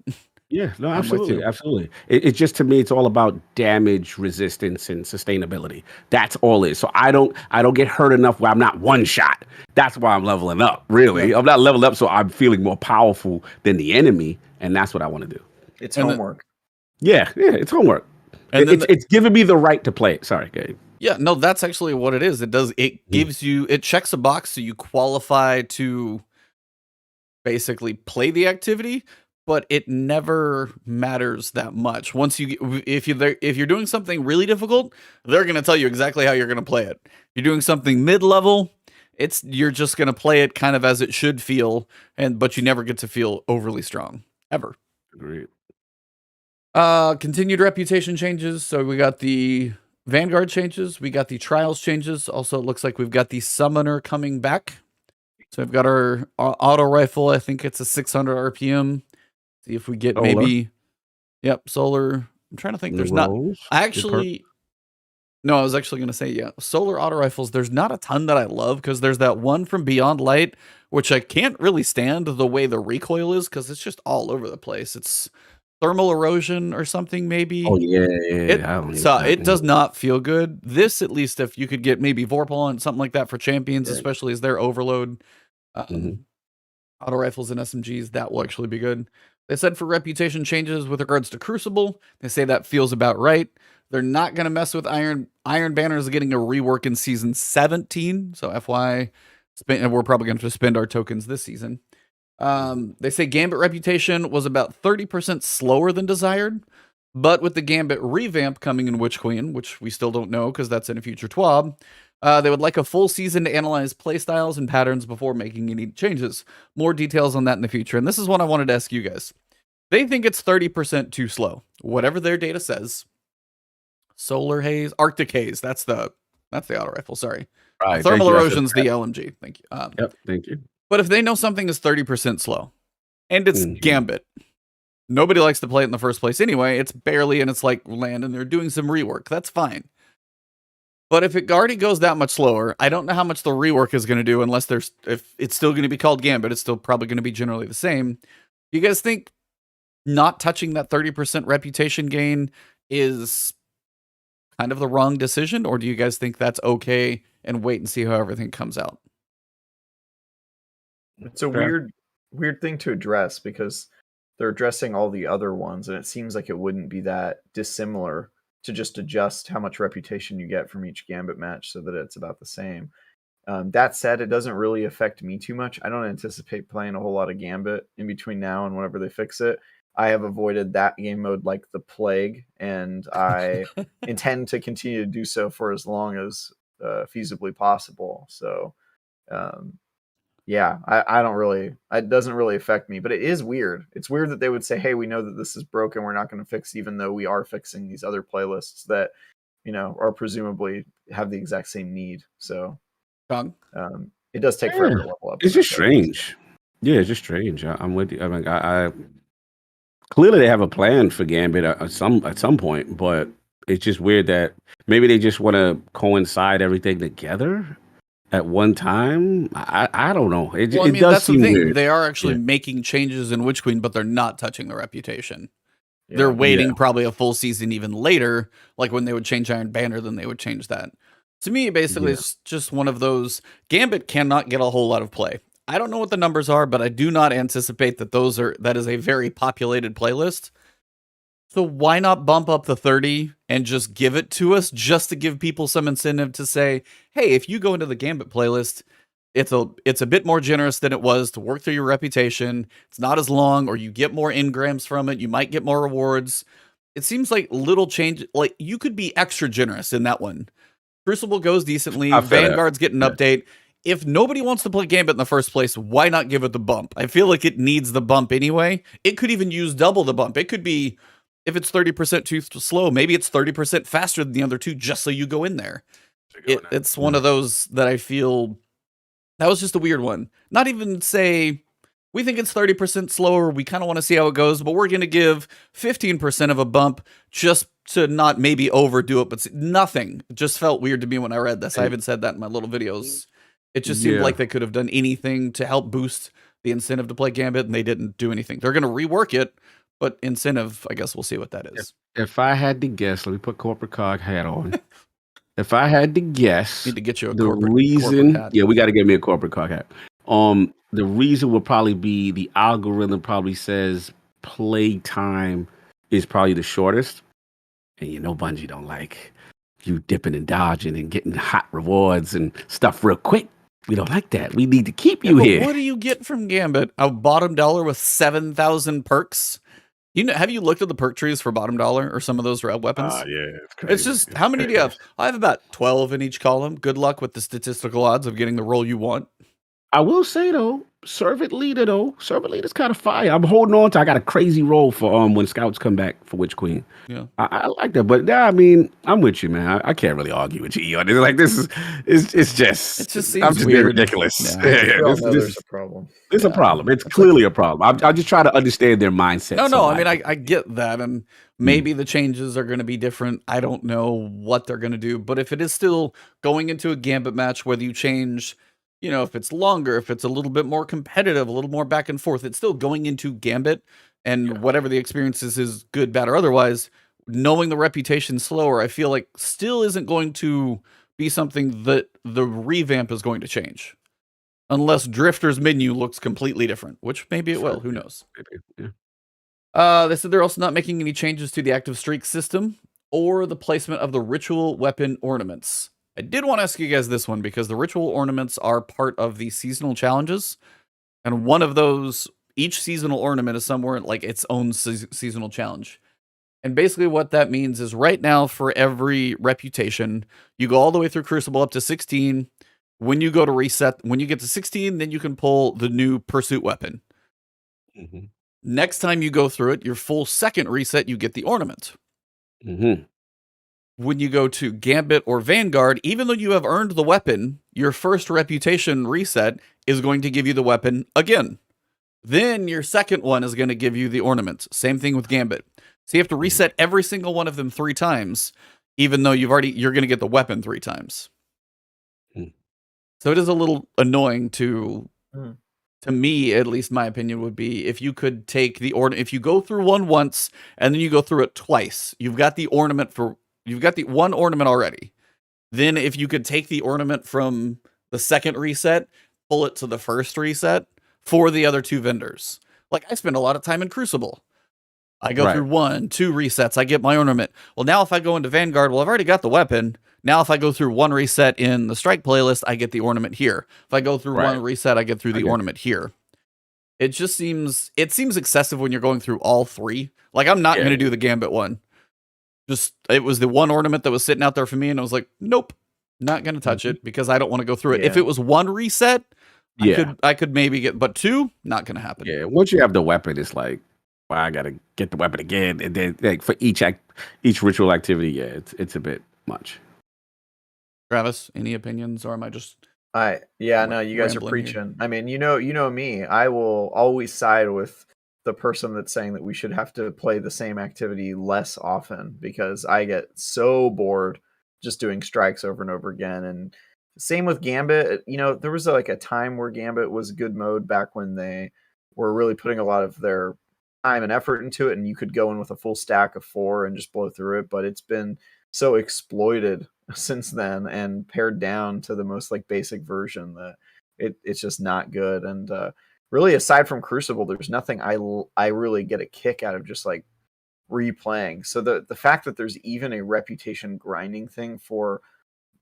Yeah, no, absolutely, absolutely. It just, to me, it's all about damage resistance and sustainability. That's all it is. So I don't get hurt enough where I'm not one shot. That's why I'm leveling up. Really, I'm not leveling up so I'm feeling more powerful than the enemy, and that's what I want to do. It's homework. It's homework. And it's giving me the right to play it. Sorry, Gabe. Yeah, no, that's actually what it is. It does. It gives you. It checks a box so you qualify to basically play the activity, but it never matters that much. Once if you're doing something really difficult, they're going to tell you exactly how you're going to play it. If you're doing something mid-level, you're just going to play it kind of as it should feel, but you never get to feel overly strong ever. Agreed. Continued reputation changes. So we got the Vanguard changes. We got the Trials changes. Also, it looks like we've got the Summoner coming back. So we've got our auto rifle. I think it's a 600 RPM. See if we get solar. Maybe. Yep, solar. I'm trying to think. There's not. I was actually going to say, solar auto rifles. There's not a ton that I love because there's that one from Beyond Light, which I can't really stand the way the recoil is because it's just all over the place. It's thermal erosion or something, maybe. Oh yeah. It does not feel good. This, at least, if you could get maybe Vorpal and something like that for champions, especially as their overload, auto rifles and SMGs, that will actually be good. They said for reputation changes with regards to Crucible, they say that feels about right. They're not going to mess with Iron Banner is getting a rework in season 17, so FY, we're probably going to spend our tokens this season. They say Gambit reputation was about 30% slower than desired, but with the Gambit revamp coming in Witch Queen, which we still don't know because that's in a future TWAB, they would like a full season to analyze playstyles and patterns before making any changes. More details on that in the future. And this is what I wanted to ask you guys. They think it's 30% too slow. Whatever their data says. Solar Haze, Arctic Haze, that's the auto rifle, sorry. Right, Thermal erosion's the LMG. Thank you. Thank you. But if they know something is 30% slow, and it's Gambit, nobody likes to play it in the first place anyway. It's barely, and it's like land, and they're doing some rework. That's fine. But if it already goes that much slower, I don't know how much the rework is going to do unless if it's still going to be called Gambit, it's still probably going to be generally the same. You guys think not touching that 30% reputation gain is kind of the wrong decision, or do you guys think that's okay and wait and see how everything comes out? It's a weird thing to address because they're addressing all the other ones, and it seems like it wouldn't be that dissimilar to just adjust how much reputation you get from each Gambit match so that it's about the same. That said, it doesn't really affect me too much. I don't anticipate playing a whole lot of Gambit in between now and whenever they fix it. I have avoided that game mode like the plague, and I intend to continue to do so for as long as feasibly possible. So, I don't really, it doesn't really affect me, but it is weird. It's weird that they would say, hey, we know that this is broken, we're not going to fix, even though we are fixing these other playlists that, are presumably have the exact same need. So, it does take forever to level up. It's just strange. Yeah, it's just strange. I'm with you. I mean, I clearly they have a plan for Gambit at some point, but it's just weird that maybe they just want to coincide everything together at one time. I don't know. It does that's seem the thing. weird. They are actually making changes in Witch Queen, but they're not touching the reputation. Yeah. They're waiting probably a full season even later, like when they would change Iron Banner, then they would change that. To me, basically, it's just one of those. Gambit cannot get a whole lot of play. I don't know what the numbers are, but I do not anticipate that that is a very populated playlist. So why not bump up the 30 and just give it to us, just to give people some incentive to say, hey, if you go into the Gambit playlist, it's a bit more generous than it was to work through your reputation. It's not as long, or you get more engrams from it. You might get more rewards. It seems like little change. Like, you could be extra generous in that one. Crucible goes decently. Vanguard's getting an update. If nobody wants to play Gambit in the first place, why not give it the bump? I feel like it needs the bump anyway. It could even use double the bump. It could be, if it's 30% too slow, maybe it's 30% faster than the other two, just so you go in there. It's one of those that I feel, that was just a weird one. Not even say we think it's 30% slower. We kind of want to see how it goes, but we're going to give 15% of a bump just to not maybe overdo it, but nothing. It just felt weird to me when I read this. I haven't said that in my little videos. It just seemed like they could have done anything to help boost the incentive to play Gambit, and they didn't do anything. They're going to rework it, but incentive, I guess we'll see what that is. If I had to guess, let me put corporate cog hat on. If I had to guess, Need to get you a the corporate reason, hat. we got to get me a corporate cog hat. The reason will probably be the algorithm probably says play time is probably the shortest, and Bungie don't like you dipping and dodging and getting hot rewards and stuff real quick. We don't like that. We need to keep you here. What do you get from Gambit? A bottom dollar with 7,000 perks. Have you looked at the perk trees for bottom dollar or some of those weapons? Yeah, it's crazy. It's just, how many do you have? I have about 12 in each column. Good luck with the statistical odds of getting the roll you want. I will say though, Servant Leader's kind of fire. I'm holding on to. I got a crazy roll for when scouts come back for Witch Queen. Yeah, I like that, but I mean, I'm with you, man. I can't really argue with you on this. Like this is, it's just, it just seems I'm just weird. Ridiculous. Yeah, there's a problem. It's a problem. It's clearly a problem. I just try to understand their mindset. No. I mean, I get that, and maybe the changes are going to be different. I don't know what they're going to do, but if it is still going into a Gambit match, whether you change, if it's longer, if it's a little bit more competitive, a little more back and forth, it's still going into Gambit, and whatever the experience is good, bad, or otherwise, knowing the reputation slower, I feel like still isn't going to be something that the revamp is going to change. Unless Drifter's menu looks completely different, which maybe it will. Who knows? They said they're also not making any changes to the active streak system or the placement of the ritual weapon ornaments. I did want to ask you guys this one because the ritual ornaments are part of the seasonal challenges. And one of those, each seasonal ornament is somewhere like its own seasonal challenge. And basically what that means is right now for every reputation, you go all the way through Crucible up to 16. When you go to reset, when you get to 16, then you can pull the new pursuit weapon. Mm-hmm. Next time you go through it, your full second reset, you get the ornament. Mm-hmm. When you go to Gambit or Vanguard, even though you have earned the weapon, your first reputation reset is going to give you the weapon again. Then your second one is going to give you the ornament. Same thing with Gambit. So you have to reset every single one of them 3 times, even though you're going to get the weapon 3 times. So it is a little annoying to me, at least my opinion would be, if you could take the if you go through one once and then you go through it twice, you've got the one ornament already. Then if you could take the ornament from the second reset, pull it to the first reset for the other 2 vendors. Like I spend a lot of time in Crucible. I go through 1, 2 resets, I get my ornament. Well, now if I go into Vanguard, I've already got the weapon. Now if I go through 1 reset in the strike playlist, I get the ornament here. If I go through 1 reset, I get through the ornament here. It just seems excessive when you're going through all 3. Like I'm not going to do the Gambit one. Just it was the one ornament that was sitting out there for me, and I was like, nope, not going to touch it because I don't want to go through it. If it was 1 reset, I could maybe get, but 2, not going to happen. Yeah, once you have the weapon, it's like, well, I got to get the weapon again, and then like for each ritual activity, it's a bit much. Travis, any opinions, or am I just? No, you guys are preaching. Here? I mean, you know me. I will always side with the person that's saying that we should have to play the same activity less often because I get so bored just doing strikes over and over again. And same with Gambit. There was like a time where Gambit was good mode back when they were really putting a lot of their time and effort into it, and you could go in with a full stack of 4 and just blow through it. But it's been so exploited since then and pared down to the most like basic version that it's just not good. And really, aside from Crucible, there's nothing I really get a kick out of just like replaying. So the fact that there's even a reputation grinding thing for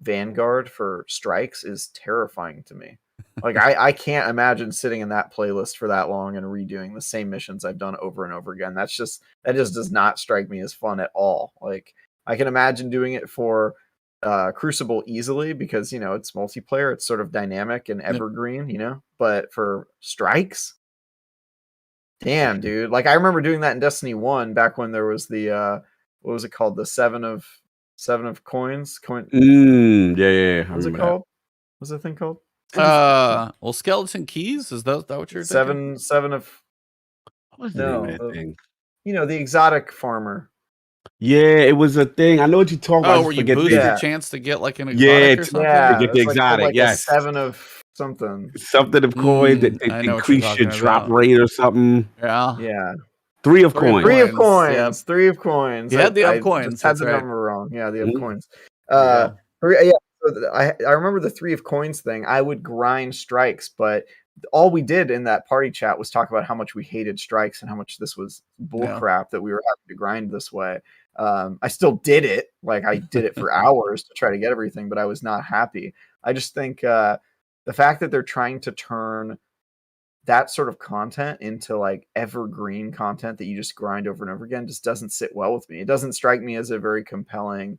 Vanguard for strikes is terrifying to me. Like I can't imagine sitting in that playlist for that long and redoing the same missions I've done over and over again. That just does not strike me as fun at all. Like I can imagine doing it for Crucible easily because it's multiplayer, it's sort of dynamic and evergreen, but for strikes, damn dude. Like I remember doing that in Destiny 1 back when there was the what was it called, the 7 of coins yeah, what was it called? What's the thing called? Well, skeleton keys, is that what you're thinking? Seven of What was the name of that thing? the exotic farmer. Yeah, it was a thing. I know what you're talking about. I Oh, just where you forget boost the- your chance to get like an Yeah, exotic or to something? Yeah, get the it's exotic, a yes. 7 of something. something of coins that I know what increase you're your talking drop about. rate or something. Yeah. Yeah. 3 of 3 of coins. Three of Coins, coins. yep. 3 of coins. You had the of I coins, just had that's the right. number wrong. Yeah, the of Mhm. coins. There you go. Yeah. So I remember the 3 of coins thing. I would grind strikes, but all we did in that party chat was talk about how much we hated strikes and how much this was bullcrap that we were having to grind this way. I still did it. Like I did it for hours to try to get everything, but I was not happy. I just think the fact that they're trying to turn that sort of content into like evergreen content that you just grind over and over again just doesn't sit well with me. It doesn't strike me as a very compelling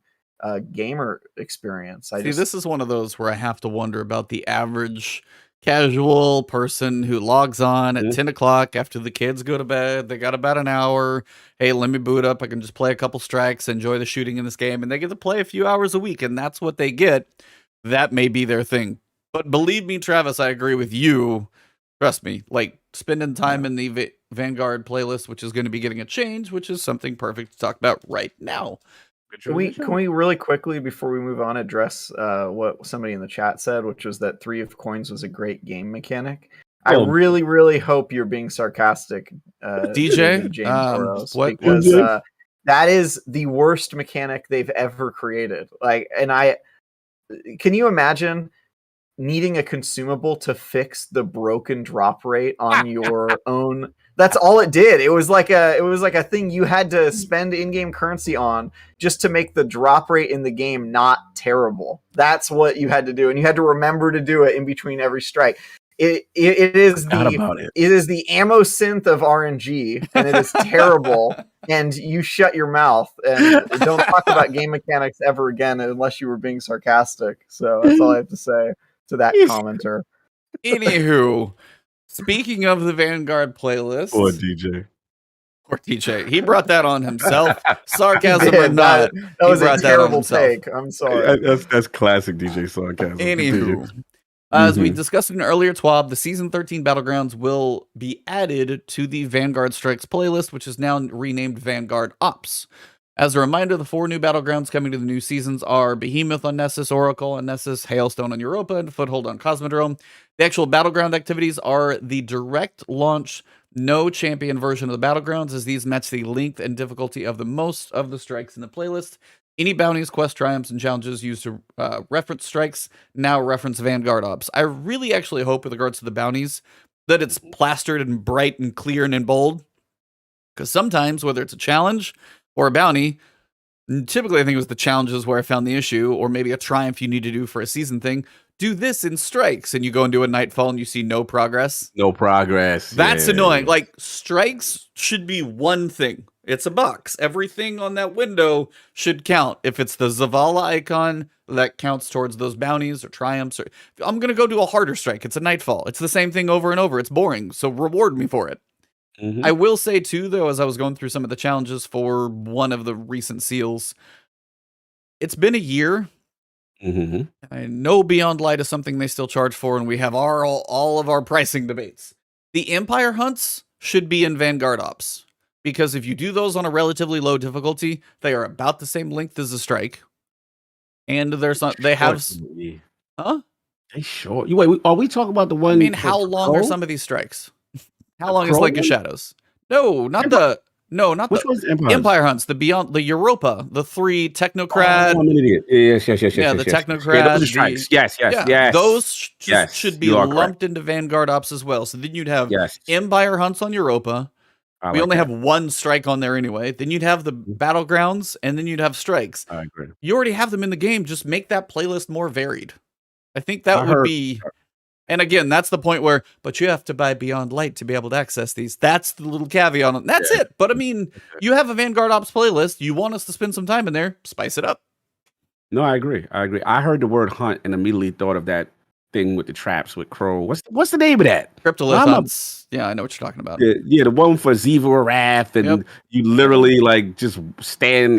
gamer experience. This is one of those where I have to wonder about the average casual person who logs on at 10 o'clock after the kids go to bed. They got about an hour. Hey, let me boot up. I can just play a couple strikes, enjoy the shooting in this game, and they get to play a few hours a week, and that's what they get. That may be their thing. But believe me, Travis, I agree with you. Trust me, like spending time in the Vanguard playlist, which is going to be getting a change, which is something perfect to talk about right now. Can we really quickly, before we move on, address what somebody in the chat said, which was that 3 of coins was a great game mechanic? I really, really hope you're being sarcastic, DJ James Boros, what? because that is the worst mechanic they've ever created. Like, and can you imagine needing a consumable to fix the broken drop rate on your own? That's all it did. It was like a thing you had to spend in-game currency on just to make the drop rate in the game not terrible. That's what you had to do, and you had to remember to do it in between every strike. It is the ammo synth of RNG, and it is terrible. And you shut your mouth and don't talk about game mechanics ever again unless you were being sarcastic. So that's all I have to say to that commenter. Anywho, speaking of the Vanguard playlist, Poor DJ. He brought that on himself. Sarcasm or not, that was a terrible take. I'm sorry. That's classic DJ sarcasm. Anywho, as we discussed in an earlier TWAB, the Season 13 Battlegrounds will be added to the Vanguard Strikes playlist, which is now renamed Vanguard Ops. As a reminder, the 4 new Battlegrounds coming to the new seasons are Behemoth on Nessus, Oracle on Nessus, Hailstone on Europa, and Foothold on Cosmodrome. The actual Battleground activities are the direct launch, no champion version of the Battlegrounds, as these match the length and difficulty of the most of the strikes in the playlist. Any bounties, quest triumphs, and challenges used to reference strikes now reference Vanguard Ops. I really actually hope with regards to the bounties that it's plastered and bright and clear and in bold. Because sometimes, whether it's a challenge or a bounty, typically I think it was the challenges where I found the issue, or maybe a triumph you need to do for a season thing. Do this in strikes, and you go and do a Nightfall and you see no progress. No progress. That's annoying. Like, strikes should be one thing. It's a box. Everything on that window should count. If it's the Zavala icon, that counts towards those bounties or triumphs. Or I'm going to go do a harder strike. It's a Nightfall. It's the same thing over and over. It's boring, so reward me for it. I will say, too, though, as I was going through some of the challenges for one of the recent seals, it's been a year. I know Beyond Light is something they still charge for, and we have all of our pricing debates. The Empire hunts should be in Vanguard Ops, because if you do those on a relatively low difficulty, they are about the same length as a strike. And there's not, they have, huh? They short. Wait, are we talking about the one? I mean, how long are some of these strikes? How long is Lake of Shadows? No, not the Which one's Empire hunts, the Beyond, the Europa, the 3 Technocrat. Yes. Yeah, the Technocrat. Yes. Those should be lumped into Vanguard Ops as well. So then you'd have Empire hunts on Europa. We only have one strike on there anyway. Then you'd have the Battlegrounds, and then you'd have strikes. I agree. You already have them in the game. Just make that playlist more varied. I think that would be... And again, that's the point where, but you have to buy Beyond Light to be able to access these. That's the little caveat on that's it. But I mean, you have a Vanguard Ops playlist. You want us to spend some time in there, spice it up. No, I agree. I heard the word hunt and immediately thought of that thing with the traps with Crow. What's the name of that? Cryptolith hunts. Yeah, I know what you're talking about. Yeah, the one for Ziva Wrath, and you literally like just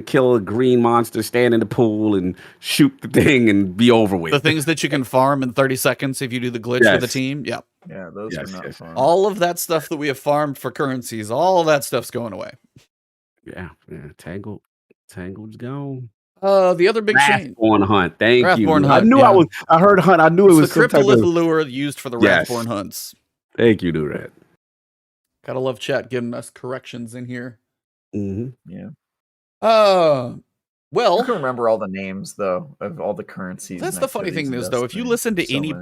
kill a green monster, stand in the pool, and shoot the thing, and be over with. The things that you can farm in 30 seconds if you do the glitch with the team. Yeah. Yeah, those are not fun. All of that stuff that we have farmed for currencies, all of that stuff's going away. Yeah. Tangled's gone. The other big change. Wrathborn hunt. Thank you. Hunt, I heard hunt. I knew it was the cryptolith lure used for the Wrathborn hunts. Thank you, Durant. Gotta love chat giving us corrections in here. Yeah. Well, I can remember all the names though of all the currencies. That's the funny thing is though, if you listen to any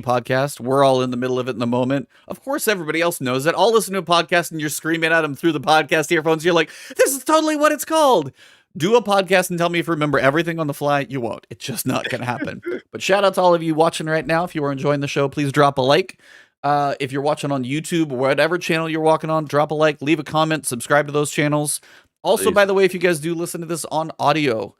podcast, we're all in the middle of it in the moment. Of course, everybody else knows it. I'll listen to a podcast and you're screaming at them through the podcast earphones. You're like, "This is totally what it's called." Do a podcast and tell me if you remember everything on the fly. You won't. It's just not going to happen. But shout out to all of you watching right now. If you are enjoying the show, please drop a like. If you're watching on YouTube, whatever channel you're walking on, drop a like, leave a comment, subscribe to those channels. Also, by the way, if you guys do listen to this on audio,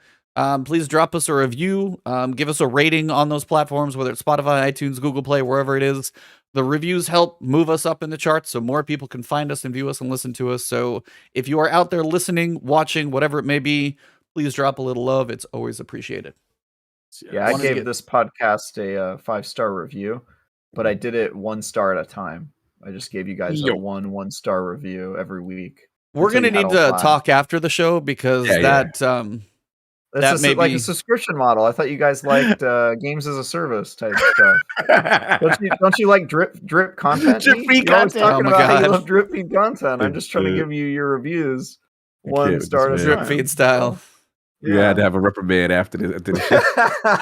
please drop us a review. Give us a rating on those platforms, whether it's Spotify, iTunes, Google Play, wherever it is. The reviews help move us up in the charts so more people can find us and view us and listen to us. So if you are out there listening, watching, whatever it may be, please drop a little love. It's always appreciated. Yeah, I gave this podcast a 5-star review, but I did it 1 star at a time. I just gave you guys a 1-star review every week. We're going to need to talk after the show because that may like be a subscription model. I thought you guys liked games as a service type stuff. Don't you like drip content? Drip feed content. Talking about how you love drip feed content. I'm just trying to give you your reviews 1 star at a drip time. feed style. You had to have a reprimand after the show.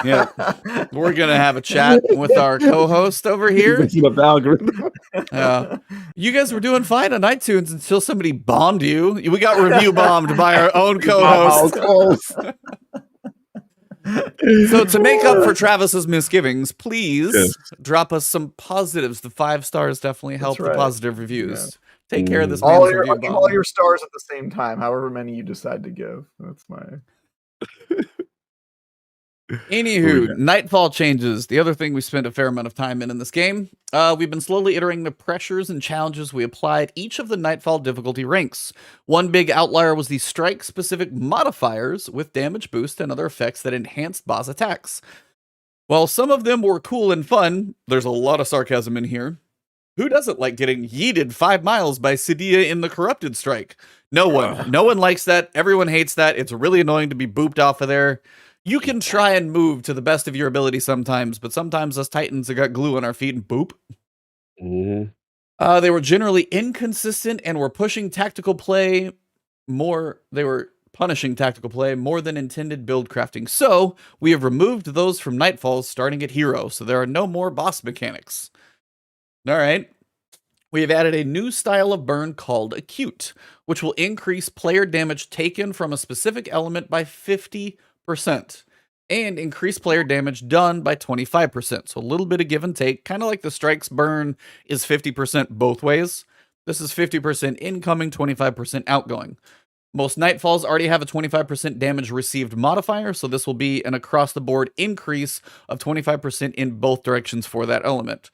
Yeah, we're gonna have a chat with our co-host over here. You guys were doing fine on iTunes until somebody bombed you. We got review bombed by our own co-host. So to make up for Travis's misgivings, please drop us some positives. The 5 stars definitely help the positive reviews. Take care of this. All your stars at the same time, however many you decide to give. That's my. Anywho, Nightfall changes. The other thing we spent a fair amount of time in this game. We've been slowly iterating the pressures and challenges we applied each of the Nightfall difficulty ranks. One big outlier was the strike-specific modifiers with damage boost and other effects that enhanced boss attacks. While some of them were cool and fun, there's a lot of sarcasm in here. Who doesn't like getting yeeted 5 miles by Cydia in the Corrupted Strike? No one. No one likes that. Everyone hates that. It's really annoying to be booped off of there. You can try and move to the best of your ability sometimes, but sometimes us Titans have got glue on our feet and boop. They were generally inconsistent and were pushing tactical play more. They were punishing tactical play more than intended build crafting. So we have removed those from Nightfalls starting at Hero, so there are no more boss mechanics. All right. We have added a new style of burn called Acute, which will increase player damage taken from a specific element by 50% and increase player damage done by 25%. So a little bit of give and take, kind of like the strikes burn is 50% both ways. This is 50% incoming, 25% outgoing. Most Nightfalls already have a 25% damage received modifier, so this will be an across-the-board increase of 25% in both directions for that element.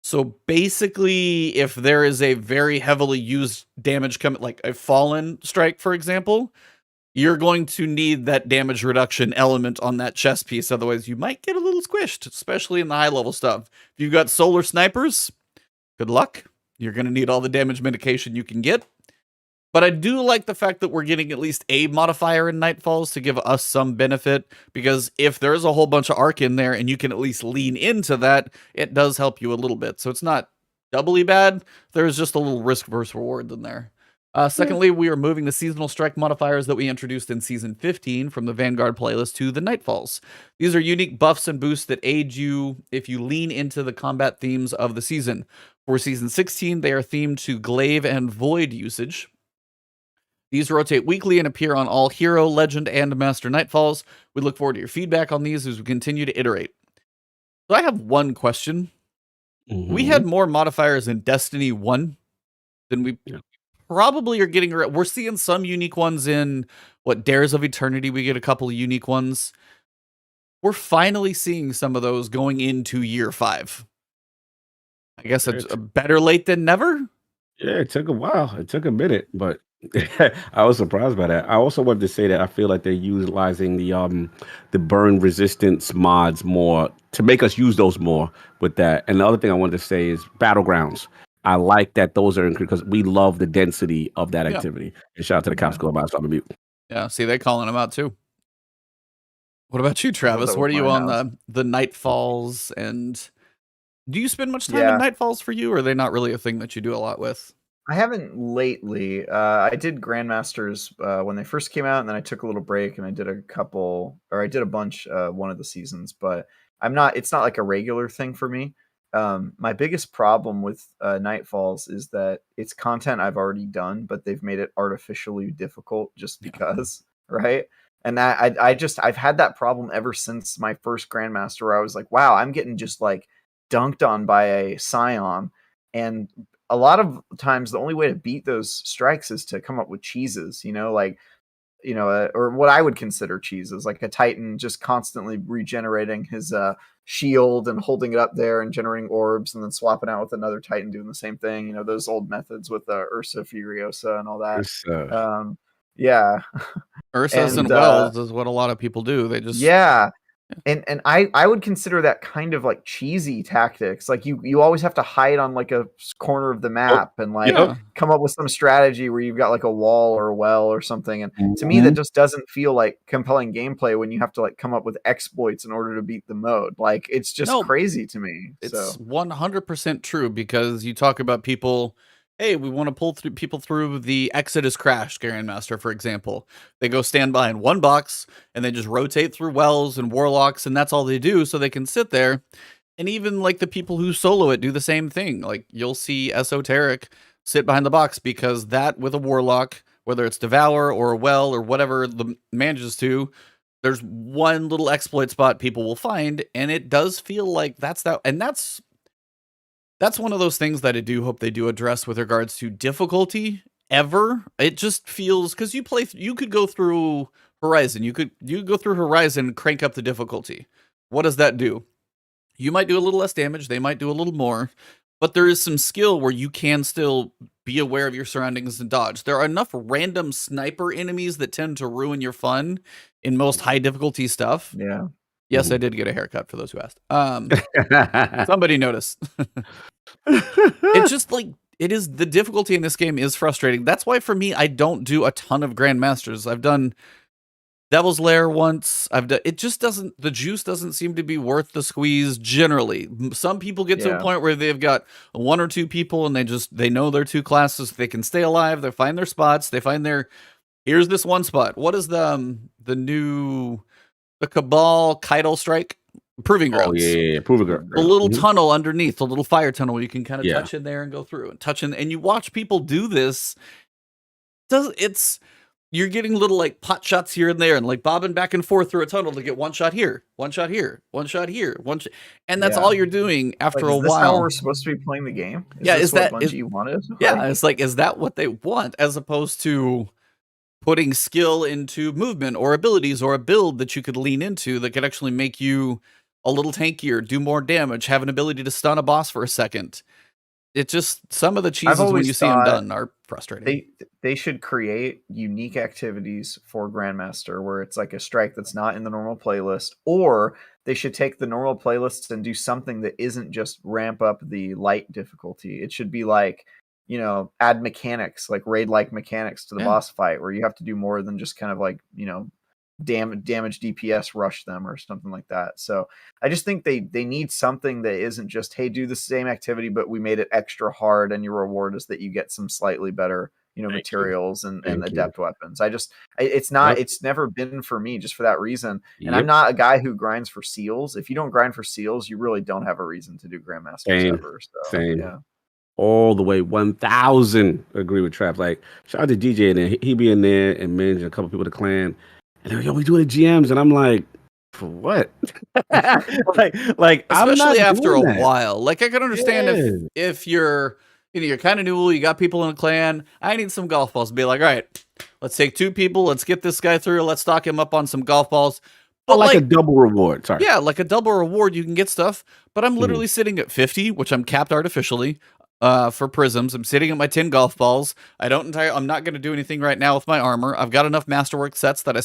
So basically, if there is a very heavily used damage coming, like a fallen strike, for example, you're going to need that damage reduction element on that chest piece. Otherwise, you might get a little squished, especially in the high-level stuff. If you've got solar snipers, good luck. You're going to need all the damage mitigation you can get. But I do like the fact that we're getting at least a modifier in Nightfalls to give us some benefit, because if there's a whole bunch of arc in there and you can at least lean into that, it does help you a little bit. So it's not doubly bad. There's just a little risk versus reward in there. Secondly, we are moving the seasonal strike modifiers that we introduced in Season 15 from the Vanguard playlist to the Nightfalls. These are unique buffs and boosts that aid you if you lean into the combat themes of the season. For Season 16, they are themed to Glaive and Void usage. These rotate weekly and appear on all Hero, Legend, and Master Nightfalls. We look forward to your feedback on these as we continue to iterate. So I have one question. We had more modifiers in Destiny 1 than we probably are getting. We're seeing some unique ones in, Dares of Eternity. We get a couple of unique ones. we're finally seeing some of those going into year 5. I guess it's better late than never. Yeah, it took a while. It took a minute, but I was surprised by that. I also wanted to say that I feel like they're utilizing the burn resistance mods more to make us use those more with that. And the other thing I wanted to say is Battlegrounds. I like that those are increased because we love the density of that activity. And shout out to the cops going by, so I'm a mute. Yeah, see, they calling them out too. What about you, Travis? Where are you on the Nightfalls? And do you spend much time in Nightfalls for you, or are they not really a thing that you do a lot with? I haven't lately. I did Grandmasters when they first came out, and then I took a little break and I did a bunch one of the seasons, but it's not like a regular thing for me. My biggest problem with Nightfalls is that it's content I've already done, but they've made it artificially difficult just because, right? And that I've had that problem ever since my first Grandmaster, where I was like, wow, I'm getting just like dunked on by a Scion. And a lot of times the only way to beat those strikes is to come up with cheeses, or what I would consider cheeses, like a Titan just constantly regenerating his shield and holding it up there and generating orbs and then swapping out with another Titan doing the same thing. Those old methods with Ursa Furiosa and all that. Yeah. Ursas and Wells is what a lot of people do. They just And I would consider that kind of like cheesy tactics. Like you always have to hide on like a corner of the map and come up with some strategy where you've got like a wall or a well or something. And to me, that just doesn't feel like compelling gameplay when you have to like come up with exploits in order to beat the mode. Like it's just crazy to me. It's 100% true, because you talk about people. Hey, we want to pull people through the Exodus Crash Grandmaster, for example. They go stand by in one box, and they just rotate through Wells and Warlocks, and that's all they do, so they can sit there. And even like the people who solo it do the same thing. Like you'll see Esoteric sit behind the box, because that with a Warlock, whether it's Devour or a Well or whatever the manages to, there's one little exploit spot people will find, and it does feel like that's that. And that's one of those things that I do hope they do address with regards to difficulty ever. It just feels, because you could go through Horizon. You go through Horizon and crank up the difficulty. What does that do? You might do a little less damage. They might do a little more. But there is some skill where you can still be aware of your surroundings and dodge. There are enough random sniper enemies that tend to ruin your fun in most high difficulty stuff. Yeah. Yes, I did get a haircut, for those who asked. Somebody noticed. It's just like, it is, the difficulty in this game is frustrating. That's why for me, I don't do a ton of Grandmasters. I've done Devil's Lair once. It just doesn't, the juice doesn't seem to be worth the squeeze generally. Some people get to a point where they've got 1 or 2 people and they know their 2 classes. They can stay alive. They find their spots. They find here's this one spot. What is the Cabal Caiatl strike? Proving Grounds. Oh, yeah. Proving Grounds. A little tunnel underneath, a little fire tunnel you can kind of touch in there and go through and touch in. And you watch people do this. You're getting little like pot shots here and there and like bobbing back and forth through a tunnel to get one shot here, one shot here, one shot here, and that's all you're doing after a while. Is this how we're supposed to be playing the game? Is that what Bungie wanted? Yeah, it's like, is that what they want, as opposed to putting skill into movement or abilities or a build that you could lean into that could actually make you a little tankier, do more damage, have an ability to stun a boss for a second. It just, some of the cheeses when you see them done are frustrating. They should create unique activities for Grandmaster where it's like a strike that's not in the normal playlist, or they should take the normal playlists and do something that isn't just ramp up the light difficulty. It should be like, add mechanics, like raid-like mechanics to the boss fight, where you have to do more than just kind of like, damage DPS rush them or something like that. So I just think they need something that isn't just, hey, do the same activity, but we made it extra hard, and your reward is that you get some slightly better, materials and adept weapons. It's never been for me, just for that reason. And I'm not a guy who grinds for seals. If you don't grind for seals, you really don't have a reason to do Grandmasters ever. So, Same. Yeah. All the way 1,000 agree with Trap. Like, shout out to DJ in there. He be in there and managing a couple people of the clan. And they're like, yo, we doing the GMs. And I'm like, for what? like especially after a while. Like, I can understand if you're, you're kind of new, you got people in a clan. I need some golf balls. Be like, all right, let's take 2 people. Let's get this guy through. Let's stock him up on some golf balls. But like a double reward. Sorry. Yeah, like a double reward, you can get stuff, but I'm literally sitting at 50, which I'm capped artificially for prisms. I'm sitting at my 10 golf balls. I'm not going to do anything right now with my armor. I've got enough masterwork sets that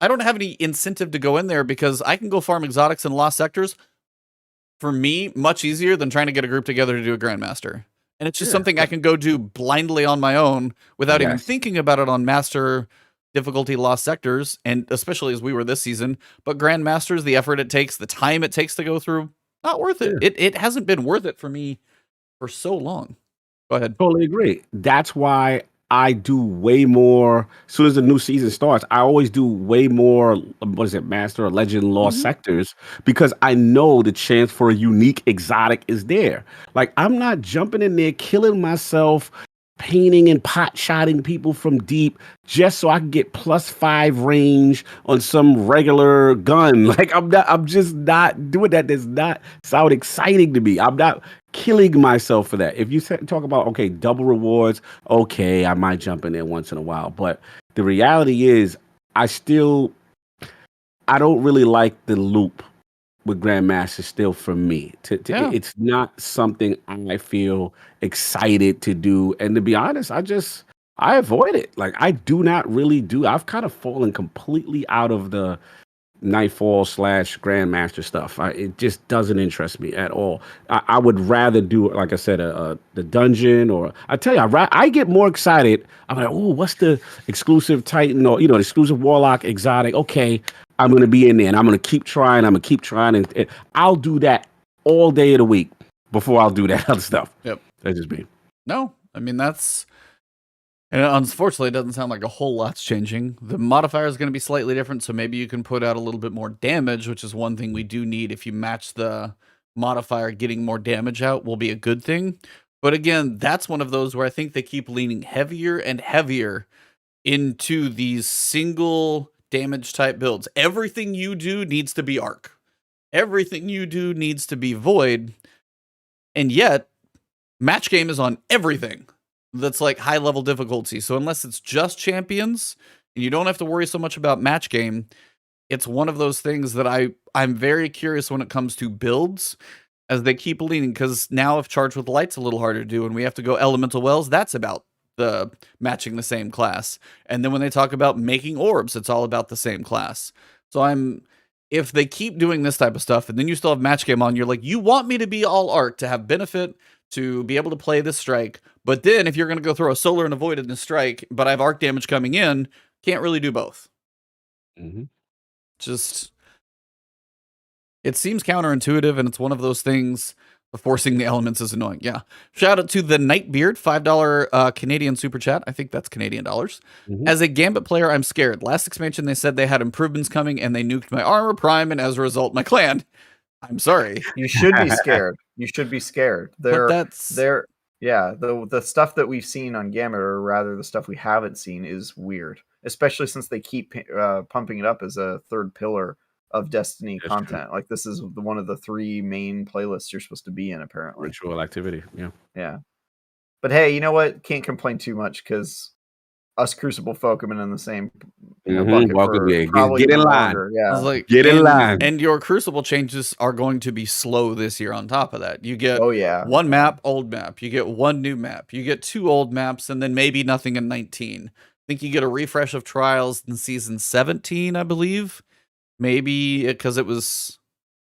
I don't have any incentive to go in there because I can go farm exotics in lost sectors. For me, much easier than trying to get a group together to do a grandmaster. And it's just something I can go do blindly on my own without even thinking about it on master difficulty lost sectors, and especially as we were this season. But grandmasters, the effort it takes, the time it takes to go through, not worth it. It hasn't been worth it for me for so long. Go ahead. Totally agree. That's why I do way more. As soon as the new season starts, I always do way more. What is it, Master or Legend Lost Sectors? Because I know the chance for a unique exotic is there. Like, I'm not jumping in there, killing myself, painting and pot shotting people from deep just so I can get +5 range on some regular gun. Like, I'm just not doing that. Does not sound exciting to me. I'm not killing myself for that. If you talk about, okay, double rewards, okay, I might jump in there once in a while. But the reality is I don't really like the loop with Grandmaster still for me. It's not something I feel excited to do. And to be honest, I avoid it. Like, I do not really do. I've kind of fallen completely out of the Nightfall / Grandmaster stuff. It just doesn't interest me at all. I would rather do, like I said, the dungeon, or I tell you, I get more excited. I'm like, oh, what's the exclusive Titan, or the exclusive Warlock exotic? Okay, I'm gonna be in there, and I'm gonna keep trying. And I'll do that all day of the week before I'll do that other stuff. Yep, that's just me. No, I mean and unfortunately, it doesn't sound like a whole lot's changing. The modifier is going to be slightly different, so maybe you can put out a little bit more damage, which is one thing we do need. If you match the modifier, getting more damage out will be a good thing. But again, that's one of those where I think they keep leaning heavier and heavier into these single damage type builds. Everything you do needs to be arc. Everything you do needs to be void. And yet, match game is on everything that's like high level difficulty. So unless it's just champions and you don't have to worry so much about match game, it's one of those things that I'm very curious when it comes to builds as they keep leaning, because now if Charged with Light's a little harder to do and we have to go Elemental Wells, that's about the matching the same class. And then when they talk about making orbs, it's all about the same class. So if they keep doing this type of stuff and then you still have match game on, you're like, you want me to be all arc to have benefit, to be able to play this strike, but then if you're going to go throw a solar and a void in the strike, but I have arc damage coming in, can't really do both. Just, it seems counterintuitive, and it's one of those things. Forcing the elements is annoying. Yeah. Shout out to the Nightbeard, $5 Canadian super chat. I think that's Canadian dollars. As a Gambit player, I'm scared. Last expansion, they said they had improvements coming, and they nuked my armor prime, and as a result, my clan. I'm sorry. You should be scared. You should be scared. The stuff that we've seen on Gambit, or rather the stuff we haven't seen, is weird. Especially since they keep pumping it up as a third pillar of Destiny content. Like, this is one of the 3 main playlists you're supposed to be in, apparently. Ritual activity, yeah. But hey, you know what? Can't complain too much, because us Crucible folk have been in the same bucket for get in line. Longer. Yeah, like, get in line. And your Crucible changes are going to be slow this year. On top of that, you get one map, old map. You get one new map. You get 2 old maps, and then maybe nothing in 19. I think you get a refresh of Trials in season 17, I believe. Maybe because it was,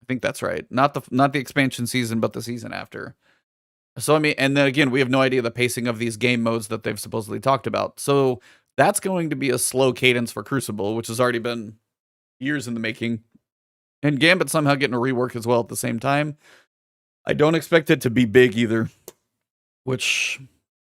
I think that's right. Not the expansion season, but the season after. So, I mean, and then again, we have no idea the pacing of these game modes that they've supposedly talked about. So that's going to be a slow cadence for Crucible, which has already been years in the making. And Gambit somehow getting a rework as well at the same time. I don't expect it to be big either, which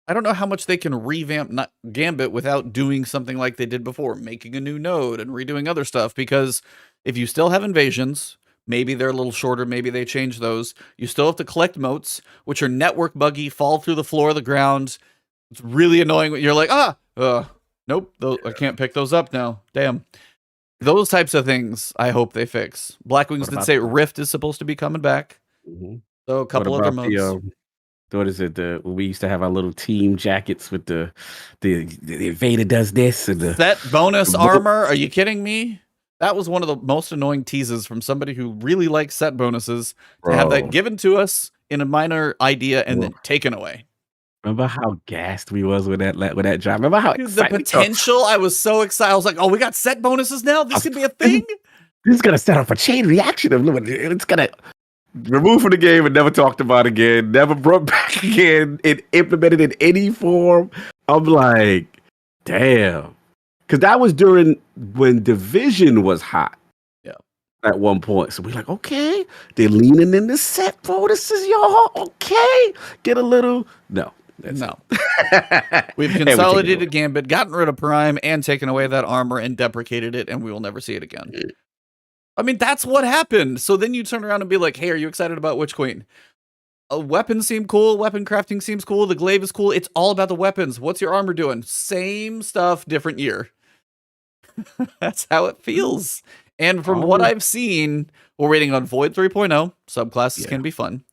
I don't know how much they can revamp Gambit without doing something like they did before, making a new node and redoing other stuff. Because if you still have invasions, maybe they're a little shorter, maybe they change those. You still have to collect motes, which are network buggy, fall through the floor of the ground. It's really annoying. You're like, nope, I can't pick those up now. Damn. Those types of things, I hope they fix. Blackwings did say Rift is supposed to be coming back. So a couple other modes. What is it? We used to have our little team jackets with the Vader does this and the set bonus armor. Are you kidding me? That was one of the most annoying teases from somebody who really likes set bonuses to have Bro. that given to us in a minor idea and then taken away. Remember how gassed we was with that drop? Remember how Dude, the excited potential? I was so excited. I was like, oh, we got set bonuses now? This could be a thing? This is gonna set off a chain reaction of it's gonna remove from the game and never talked about again, never brought back again, it implemented in any form. I'm like, damn. Because that was during when Division was hot. Yeah. At one point. So we're like, okay, they're leaning in the set bonuses, y'all. Okay. Get a little. No. No. We've consolidated Gambit, gotten rid of Prime, and taken away that armor and deprecated it, and we will never see it again. I mean, that's what happened. So then you turn around and be like, hey, are you excited about Witch Queen? Weapons seem cool. Weapon crafting seems cool. The glaive is cool. It's all about the weapons. What's your armor doing? Same stuff, different year. That's how it feels. And from what I've seen, we're waiting on Void 3.0. Subclasses can be fun.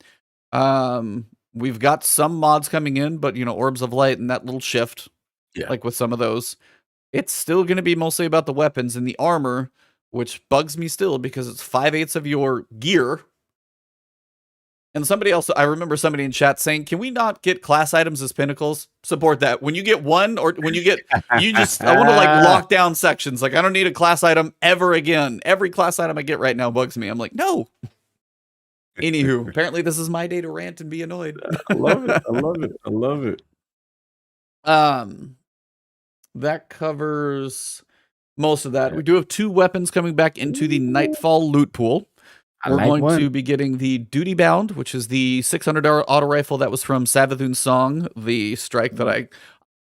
We've got some mods coming in, but, you know, Orbs of Light and that little shift, like with some of those. It's still going to be mostly about the weapons and the armor, which bugs me still because it's 5/8 of your gear. And somebody else, I remember somebody in chat saying, can we not get class items as pinnacles? Support that. When you get one or when you get, I want to like lock down sections. Like, I don't need a class item ever again. Every class item I get right now bugs me. I'm like, no. Anywho, apparently this is my day to rant and be annoyed. I love it. I love it. I love it. That covers most of that. We do have 2 weapons coming back into the Nightfall loot pool. We're going to be getting the Duty Bound, which is the 600 auto rifle that was from Savathun's song, the strike that I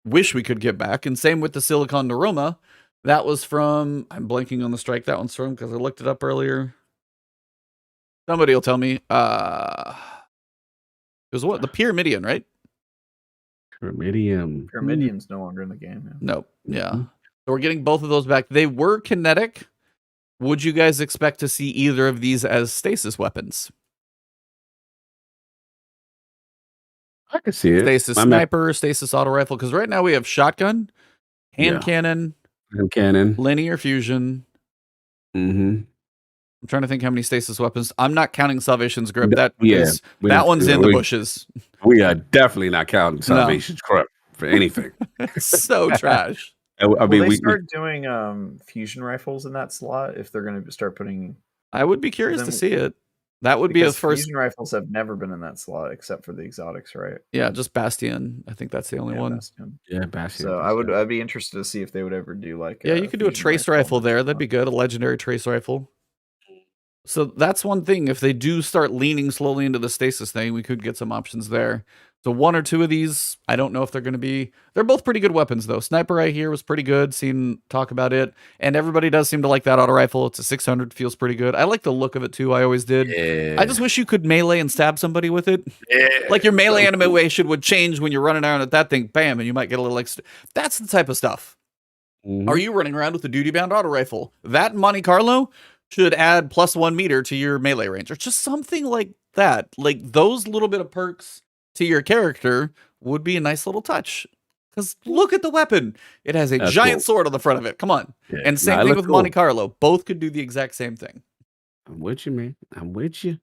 wish we could get back. And same with the Silicon Neuroma. That was from, I'm blanking on the strike that one's from because I looked it up earlier. Somebody will tell me. It was what? The Pyramidion, right? Pyramidian's no longer in the game. Yeah. Nope. Yeah. So we're getting both of those back. They were kinetic. Would you guys expect to see either of these as stasis weapons? I could see it. Stasis sniper, stasis auto rifle. Because right now we have shotgun, hand cannon, linear fusion. I'm trying to think how many stasis weapons. I'm not counting Salvation's Grip. That one's in the bushes. We are definitely not counting Salvation's Grip for anything. So trash. I mean, we start doing fusion rifles in that slot if they're going to start putting. I would be curious to see it. That would be a first. Fusion rifles have never been in that slot except for the exotics, right? Yeah, just Bastion. I think that's the only one. Bastion. Yeah, Bastion. So I'd be interested to see if they would ever do like. Yeah, you could do a trace rifle there. That'd be good. A legendary trace rifle. So that's one thing. If they do start leaning slowly into the stasis thing, we could get some options there. So 1 or 2 of these, I don't know if they're going to be. They're both pretty good weapons, though. Sniper right here was pretty good. Seen talk about it. And everybody does seem to like that auto rifle. It's a 600. Feels pretty good. I like the look of it, too. I always did. Yeah. I just wish you could melee and stab somebody with it. Yeah. Like your melee animation would change when you're running around at that thing. Bam. And you might get a little extra. That's the type of stuff. Are you running around with the duty bound auto rifle? That in Monte Carlo should add +1 meter to your melee range. Or just something like that. Like those little bit of perks to your character would be a nice little touch. Because look at the weapon. It has a giant sword on the front of it. Come on. Yeah. And same thing with Monte Carlo. Both could do the exact same thing. I'm with you, man. I'm with you.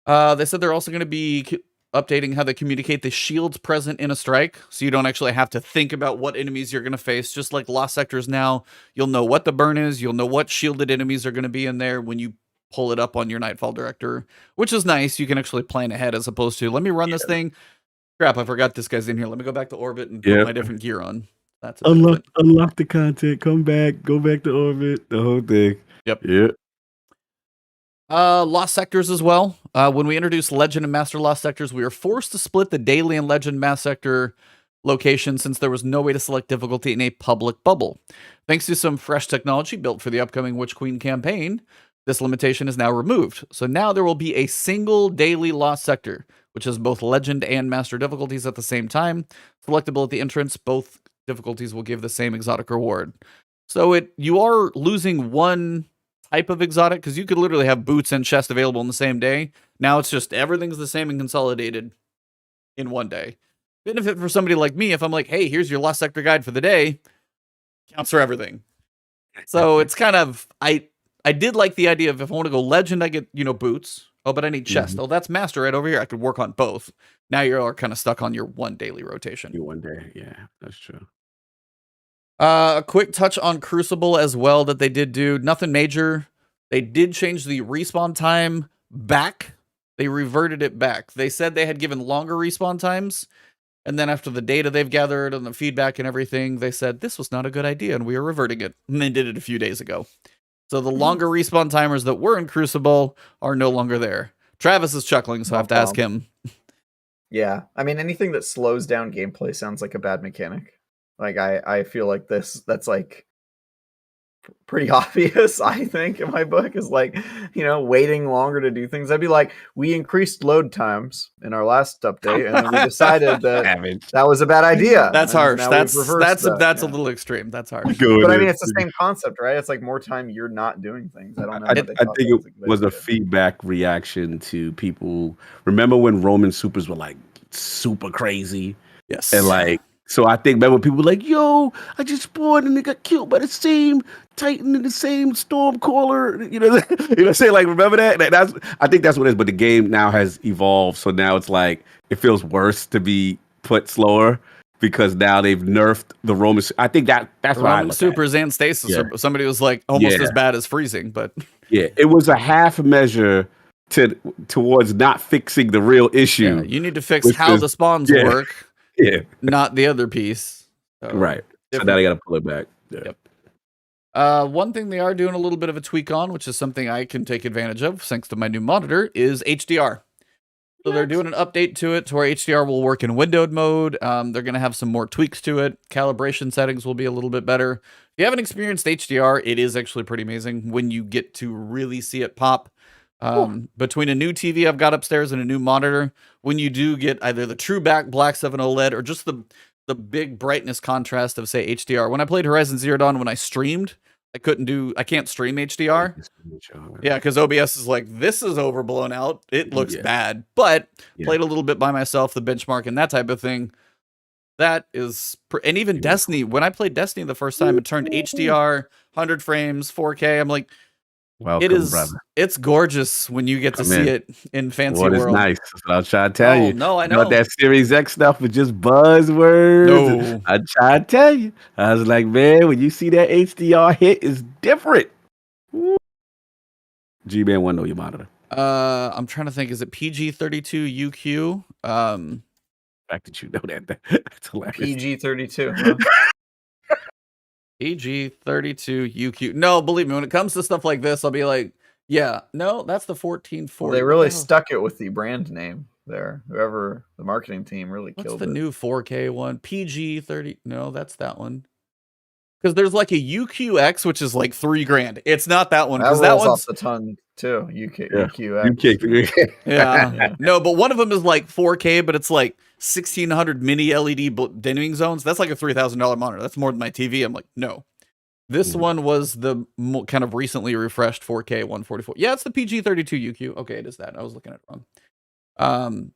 They said they're also going to be updating how they communicate the shields present in a strike. So you don't actually have to think about what enemies you're going to face. Just like Lost Sectors now, you'll know what the burn is. You'll know what shielded enemies are going to be in there when you pull it up on your Nightfall director, which is nice. You can actually plan ahead as opposed to, let me run this thing. Crap, I forgot this guy's in here. Let me go back to orbit and put my different gear on. That's unlock the content. Come back. Go back to orbit. The whole thing. Yep. Yeah. Lost Sectors as well. When we introduced Legend and Master Lost Sectors, we were forced to split the daily and Legend Mass Sector location since there was no way to select difficulty in a public bubble. Thanks to some fresh technology built for the upcoming Witch Queen campaign, this limitation is now removed. So now there will be a single daily Lost Sector, which has both Legend and Master difficulties at the same time. Selectable at the entrance, both difficulties will give the same exotic reward. So you are losing one type of exotic, because you could literally have boots and chest available in the same day. Now it's just everything's the same and consolidated in one day. Benefit for somebody like me, if I'm like, hey, here's your Lost Sector guide for the day, counts for everything. So it's kind of, I did like the idea of if I want to go legend, I get, you know, boots. Oh, but I need chest. Oh, that's master right over here. I could work on both. Now you're kind of stuck on your one daily rotation. You one day, yeah, that's true. A quick touch on Crucible as well that they did do. Nothing major. They did change the respawn time back. They reverted it back. They said they had given longer respawn times. And then after the data they've gathered and the feedback and everything, they said this was not a good idea and we are reverting it. And they did it a few days ago. So the longer respawn timers that were in Crucible are no longer there. Travis is chuckling, so I have to ask him. Yeah, I mean, anything that slows down gameplay sounds like a bad mechanic. Like, I feel like that's like pretty obvious, I think, in my book, is like, you know, waiting longer to do things. I'd be like, we increased load times in our last update, and then we decided that that was a bad idea. That's harsh. That's a little extreme. That's harsh. But I mean, it's the same concept, right? It's like more time you're not doing things. I don't know. I think it was a feedback reaction to people. Remember when Roman supers were like super crazy? Yes. And like, so I think remember people were like, yo, I just spawned and they got killed by the same Titan and the same Stormcaller. You know what I'm saying? Like, remember that? I think that's what it is. But the game now has evolved. So now it's like, it feels worse to be put slower because now they've nerfed the Roman. I think that's why Roman supers and Stasis. Yeah. Somebody was like almost as bad as freezing, but yeah, it was a half measure towards not fixing the real issue. Yeah, you need to fix how the spawns work. Yeah, not the other piece. So, right. So now they got to pull it back. Yeah. Yep. One thing they are doing a little bit of a tweak on, which is something I can take advantage of thanks to my new monitor, is HDR. So they're doing an update to it to where HDR will work in windowed mode. They're going to have some more tweaks to it. Calibration settings will be a little bit better. If you haven't experienced HDR, it is actually pretty amazing when you get to really see it pop. Between a new TV I've got upstairs and a new monitor, when you do get either the true black 7 OLED or just the big brightness contrast of, say, HDR. When I played Horizon Zero Dawn, when I streamed, I can't stream HDR. Yeah, because OBS is like, this is overblown out. It looks bad. But played a little bit by myself, the benchmark and that type of thing. That is, and even Destiny, when I played Destiny the first time, it turned HDR, 100 frames, 4K. I'm like, welcome, brother. It's gorgeous when you get to see it in fancy world. It's nice. That's what I was trying to tell you. No, I know. That Series X stuff was just buzzwords. No. I tried to tell you. I was like, man, when you see that HDR hit, it's different. G-Man, want to know your monitor. I'm trying to think. Is it PG32 UQ? The fact that you know that's hilarious. PG32. Huh? PG32 UQ. No, believe me, when it comes to stuff like this, I'll be like, yeah, no, that's the 1440. They really stuck it with the brand name there. Whoever the marketing team really killed it. What's the new 4K one? PG30. No, that's that one. Because there's like a UQX, which is like $3,000. It's not that one. That one's off the ton too. UQX. Yeah. No, but one of them is like 4K, but it's like 1600 mini LED dimming zones. That's like a $3,000 monitor. That's more than my TV. I'm like, no. This one was the kind of recently refreshed 4K 144. Yeah, it's the PG32 UQ. Okay, it is that. I was looking at it wrong.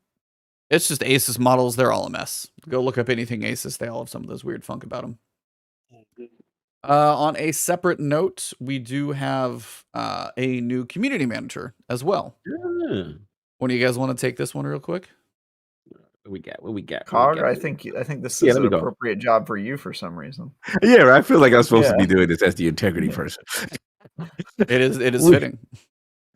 It's just Asus models. They're all a mess. Go look up anything Asus. They all have some of those weird funk about them. On a separate note, we do have a new community manager as well. Yeah. One of you guys want to take this one real quick? What we got? Cog, I think this is an appropriate job for you for some reason. Yeah, I feel like I'm supposed to be doing this as the integrity person. It is fitting.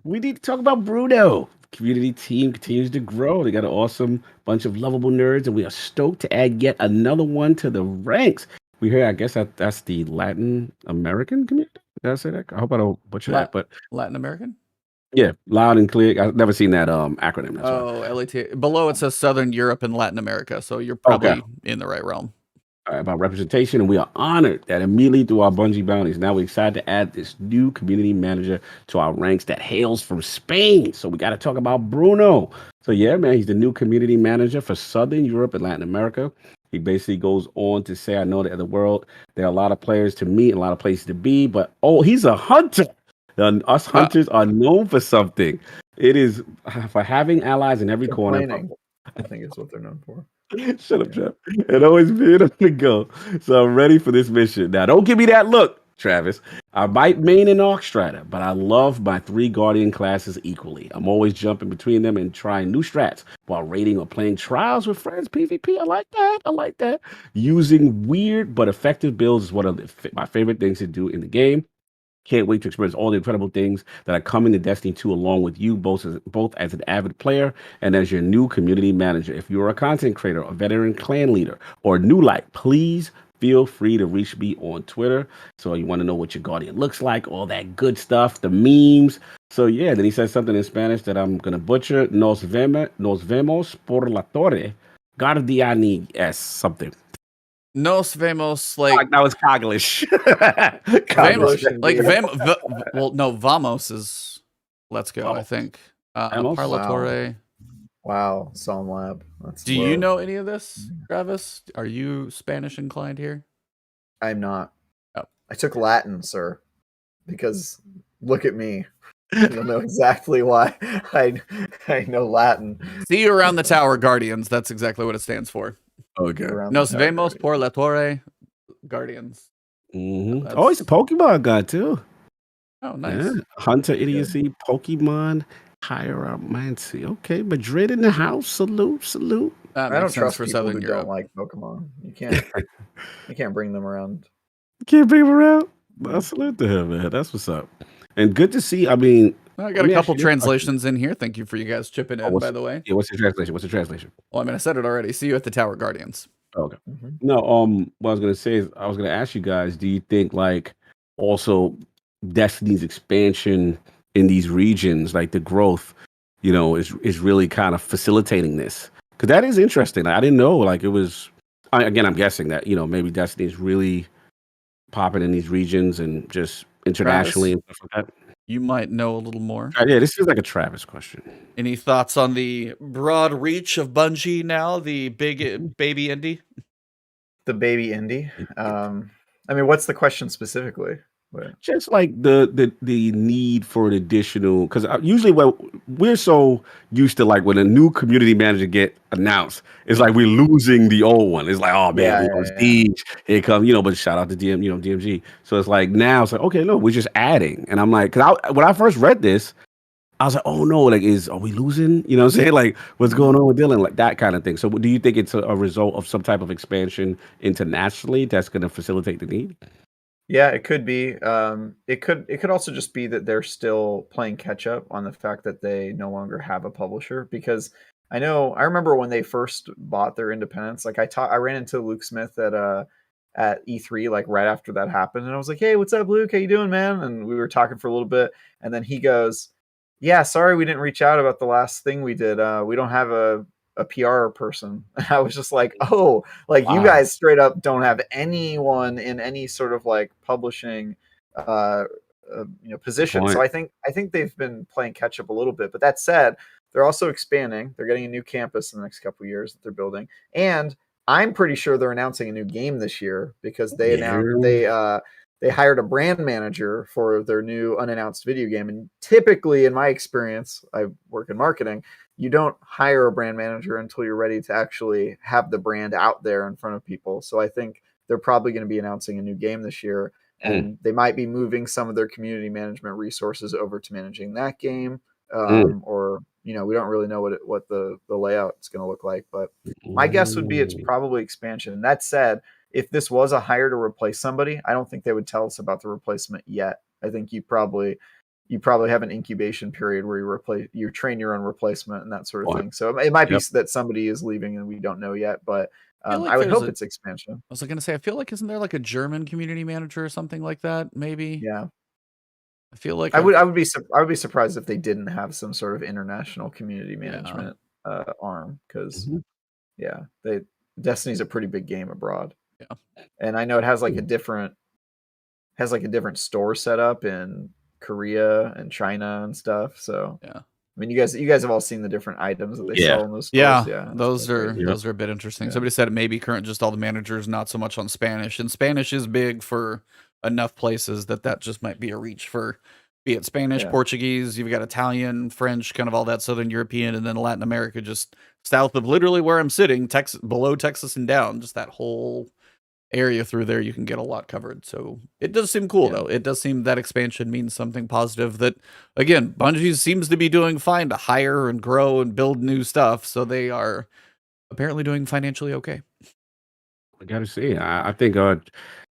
We need to talk about Bruno. The community team continues to grow. They got an awesome bunch of lovable nerds, and we are stoked to add yet another one to the ranks. We hear, I guess that's the Latin American community. Did I say that? I hope I don't butcher that. But Latin American? Yeah, loud and clear. I've never seen that acronym. LAT. Below it says Southern Europe and Latin America, so you're probably in the right realm. All right, about representation, and we are honored that immediately through our Bungie bounties, now we're excited to add this new community manager to our ranks that hails from Spain. So we got to talk about Bruno. So yeah, man, he's the new community manager for Southern Europe and Latin America. He basically goes on to say, I know that in the world, there are a lot of players to meet and a lot of places to be, but he's a hunter. Us hunters are known for something. It is for having allies in every corner. I think it's what they're known for. Shut up, Jeff. And always being on the go. So I'm ready for this mission. Now, don't give me that look. Travis. I might main an Arc Strider, but I love my 3 Guardian classes equally. I'm always jumping between them and trying new strats while raiding or playing trials with friends PvP. I like that. I like that. Using weird but effective builds is one of my favorite things to do in the game. Can't wait to experience all the incredible things that are coming to Destiny 2 along with you, both as an avid player and as your new community manager. If you're a content creator, a veteran clan leader, or a new light, please feel free to reach me on Twitter. So you want to know what your Guardian looks like, all that good stuff, the memes. So yeah, then he says something in Spanish that I'm going to butcher. Nos vemos por la torre. Guardiani S something. Nos vemos, like that was Coglish. vamos, well, no, vamos is let's go. I think. Vamos? Parlatore. Wow, Psalm Lab. Do you know any of this, Travis? Are you Spanish inclined here? I'm not. Oh. I took Latin, sir, because look at me. You'll know exactly why I know Latin. See you around the tower, Guardians. That's exactly what it stands for. Okay. Nos vemos por la torre, Guardians. Mm-hmm. Oh, he's a Pokemon guy too. Oh, nice. Yeah. Hunter Idiocy, Pokemon, Hieromancy. Okay, Madrid in the house. Salute. I don't trust for people Southern who Europe. don't like Pokemon. You can't bring them around. You can't bring him around. I salute to him, man. That's what's up. And good to see. I mean, I got a couple translations in here. Thank you for you guys chipping in, by the way. Yeah, what's the translation? Well, I mean, I said it already. See you at the Tower, Guardians. Okay. Mm-hmm. No, what I was gonna say is I was gonna ask you guys, do you think like also Destiny's expansion in these regions, like the growth, is really kind of facilitating this? Because that is interesting. I didn't know, like it was. Again, I'm guessing that maybe Destiny is really popping in these regions and just internationally and stuff like that. You might know a little more. Yeah, this feels like a Travis question. Any thoughts on the broad reach of Bungie now, the big baby indie? The baby indie. I mean, what's the question specifically? Just like the need for an additional, because usually we're so used to, like when a new community manager get announced, it's like we're losing the old one. It's like, oh man, Siege, here comes, but shout out to DMG. So it's like now it's like, okay, no, we're just adding, and I'm like, because when I first read this, I was like, oh no, like are we losing? You know what I'm saying? Like what's going on with Dylan? Like that kind of thing. So do you think it's a result of some type of expansion internationally that's going to facilitate the need? Yeah, it could be. It could also just be that they're still playing catch up on the fact that they no longer have a publisher. Because I remember when they first bought their independence. Like I ran into Luke Smith at E3 like right after that happened, and I was like, "Hey, what's up, Luke? How you doing, man?" And we were talking for a little bit, and then he goes, "Yeah, sorry we didn't reach out about the last thing we did. We don't have a PR person." And I was just like, oh, like wow. You guys straight up don't have anyone in any sort of like publishing position. So I think they've been playing catch up a little bit. But that said, they're also expanding. They're getting a new campus in the next couple of years that they're building, and I'm pretty sure they're announcing a new game this year because they hired a brand manager for their new unannounced video game. And typically, in my experience, I work in marketing, you don't hire a brand manager until you're ready to actually have the brand out there in front of people. So I think they're probably going to be announcing a new game this year, and they might be moving some of their community management resources over to managing that game. Or, we don't really know what the layout is going to look like, but my guess would be it's probably expansion. That said, if this was a hire to replace somebody, I don't think they would tell us about the replacement yet. I think you probably have an incubation period where you train your own replacement and that sort of thing. So it might be that somebody is leaving and we don't know yet, but I would hope it's expansion. I was going to say, I feel like, isn't there like a German community manager or something like that? Maybe. Yeah. I feel like I would be surprised if they didn't have some sort of international community management arm, because Destiny's a pretty big game abroad. Yeah. And I know it has like a different store setup in Korea and China and stuff. So I mean, you guys have all seen the different items that they sell in those stores. Yeah, those are a bit interesting. Yeah. Somebody said it may be current, just all the managers, not so much on Spanish. And Spanish is big for enough places that just might be a reach for, be it Spanish, Portuguese, you've got Italian, French, kind of all that Southern European, and then Latin America, just south of literally where I'm sitting, below Texas and down, just that whole area through there, you can get a lot covered. So it does seem cool, though. It does seem that expansion means something positive that, again, Bungie seems to be doing fine to hire and grow and build new stuff. So they are apparently doing financially okay. I gotta see. I think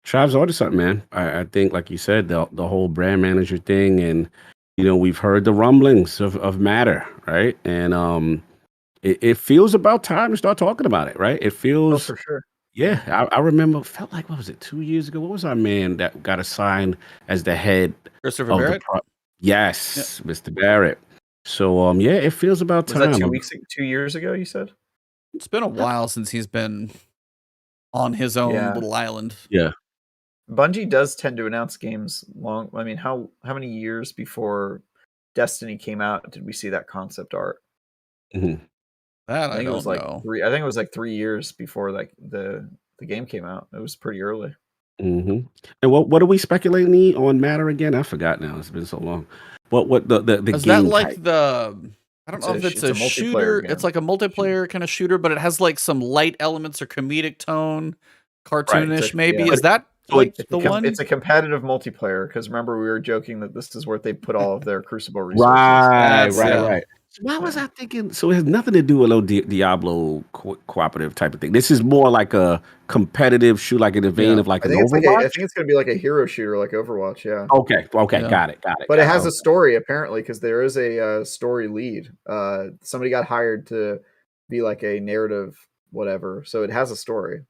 Trav's onto something, man. I think, like you said, the whole brand manager thing, and we've heard the rumblings of Matter, right? And it feels about time to start talking about it, right? It feels for sure. Yeah, I remember. Felt like, what was it, 2 years ago? What was our man that got assigned as the head Christopher of Barrett? Yes, Mr. Barrett. So yeah, it feels about Was time. that 2 years ago? You said It's been a while since he's been on his own Yeah. little island. Yeah. Bungie does tend to announce games long. I mean, how many years before Destiny came out did we see that concept art? Mhm. That I think it don't was like know. 3. I think it was like 3 years before like the game came out. It was pretty early. hmm And what are we speculating on Matter again? I forgot now. It's been so long. What the Is game that like type? the? I don't It's know a if sh- it's it's a a multiplayer shooter. game. It's like a multiplayer kind of shooter, but it has like some light elements or comedic tone, cartoonish maybe. yeah. Is that So like It's the a, one? it's a competitive multiplayer because remember we were joking that this is where they put all of their Crucible resources. Right, That's- right, yeah. right. So why was I thinking? So it has nothing to do with a little Diablo cooperative type of thing. This is more like a competitive shoot, like in the vein Yeah. of like I an think it's Overwatch. I think it's going to be like a hero shooter, like Overwatch. Yeah. Okay, Yeah. got it. But it has a story apparently because there is a story lead. Somebody got hired to be like a narrative whatever, so it has a story.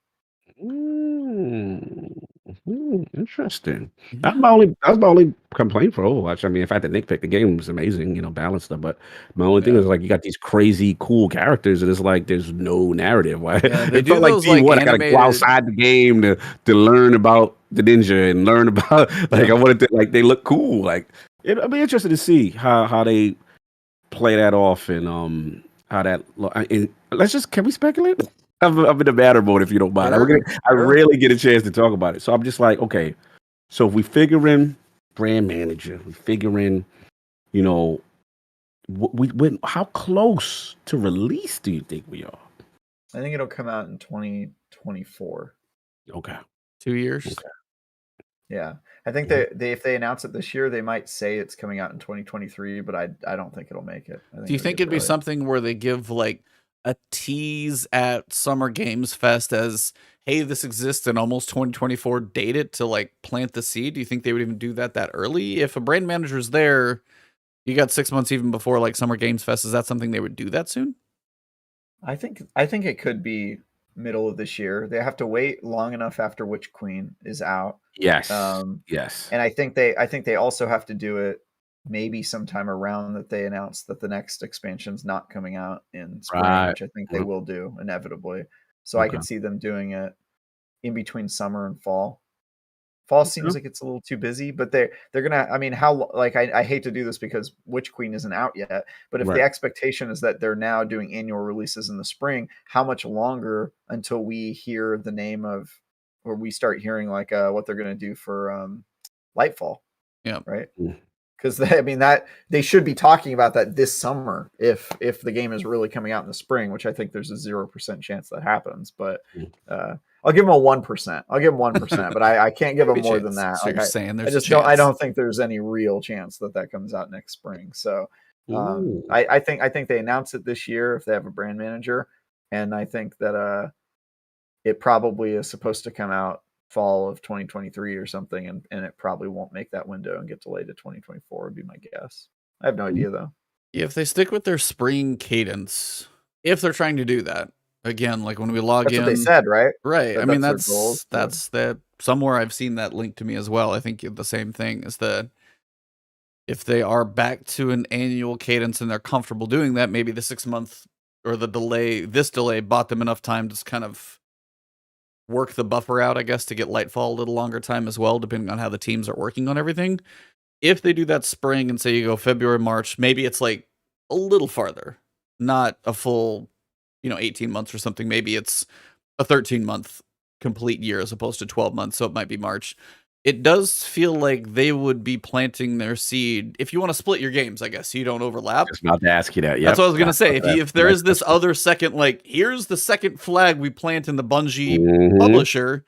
Interesting. That's my only complaint for Overwatch. I mean, if I had to nitpick, the game was amazing, balanced stuff. But my only thing is like you got these crazy cool characters, and it's like there's no narrative. Why? Yeah, they It do felt like those, Team like, One. I gotta go animated- outside the game to learn about the ninja and learn about like I wanted to like they look cool. Like I'll be interested to see how they play that off and how that. And can we speculate? I'm in the matter mode if you don't mind. I rarely get a chance to talk about it. So I'm just like, okay, so if we figure in brand manager, we figure in, how close to release do you think we are? I think it'll come out in 2024. Okay. 2 years. Okay. Yeah, I think they if they announce it this year, they might say it's coming out in 2023, but I don't think it'll make it. Do you think it'd be something where they give like a tease at Summer Games Fest as, hey, this exists and almost 2024 date it to like plant the seed? Do you think they would even do that early? If a brand manager's there, you got 6 months even before like Summer Games Fest. Is that something they would do that soon? I think it could be middle of this year. They have to wait long enough after Witch Queen is out. Yes. Yes. And I think they also have to do it maybe sometime around that they announce that the next expansion's not coming out in spring, which I think they will do inevitably. So I could see them doing it in between summer and fall. Fall seems like it's a little too busy, but they're gonna. I mean, how like I hate to do this because Witch Queen isn't out yet. But if the expectation is that they're now doing annual releases in the spring, how much longer until we hear the name of, or we start hearing like what they're gonna do for Nightfall? Yeah, right. Because I mean that they should be talking about that this summer if the game is really coming out in the spring, which I think there's a 0% chance that happens. But I'll give them a 1%. I'll give them 1%, but I can't give them more than that. So like you're saying there's I don't think there's any real chance that comes out next spring. So I think they announce it this year if they have a brand manager, and I think that it probably is supposed to come out fall of 2023 or something, and it probably won't make that window and get delayed to 2024 would be my guess. I have no idea though. If they stick with their spring cadence, if they're trying to do that again, like when we log That's in, what they said, right? Right. I mean, that's their goal. that's that somewhere I've seen that linked to me as well. I think the same thing is that if they are back to an annual cadence and they're comfortable doing that, maybe the 6 month or this delay bought them enough time to kind of work the buffer out, I guess, to get Nightfall a little longer time as well, depending on how the teams are working on everything. If they do that spring and say you go February, March, maybe it's like a little farther, not a full, 18 months or something. Maybe it's a 13-month complete year as opposed to 12 months. So it might be March. It does feel like they would be planting their seed. If you want to split your games, I guess, so you don't overlap. Just about to ask you that. That's what I was going to say. If there is this other second, like, here's the second flag we plant in the Bungie publisher,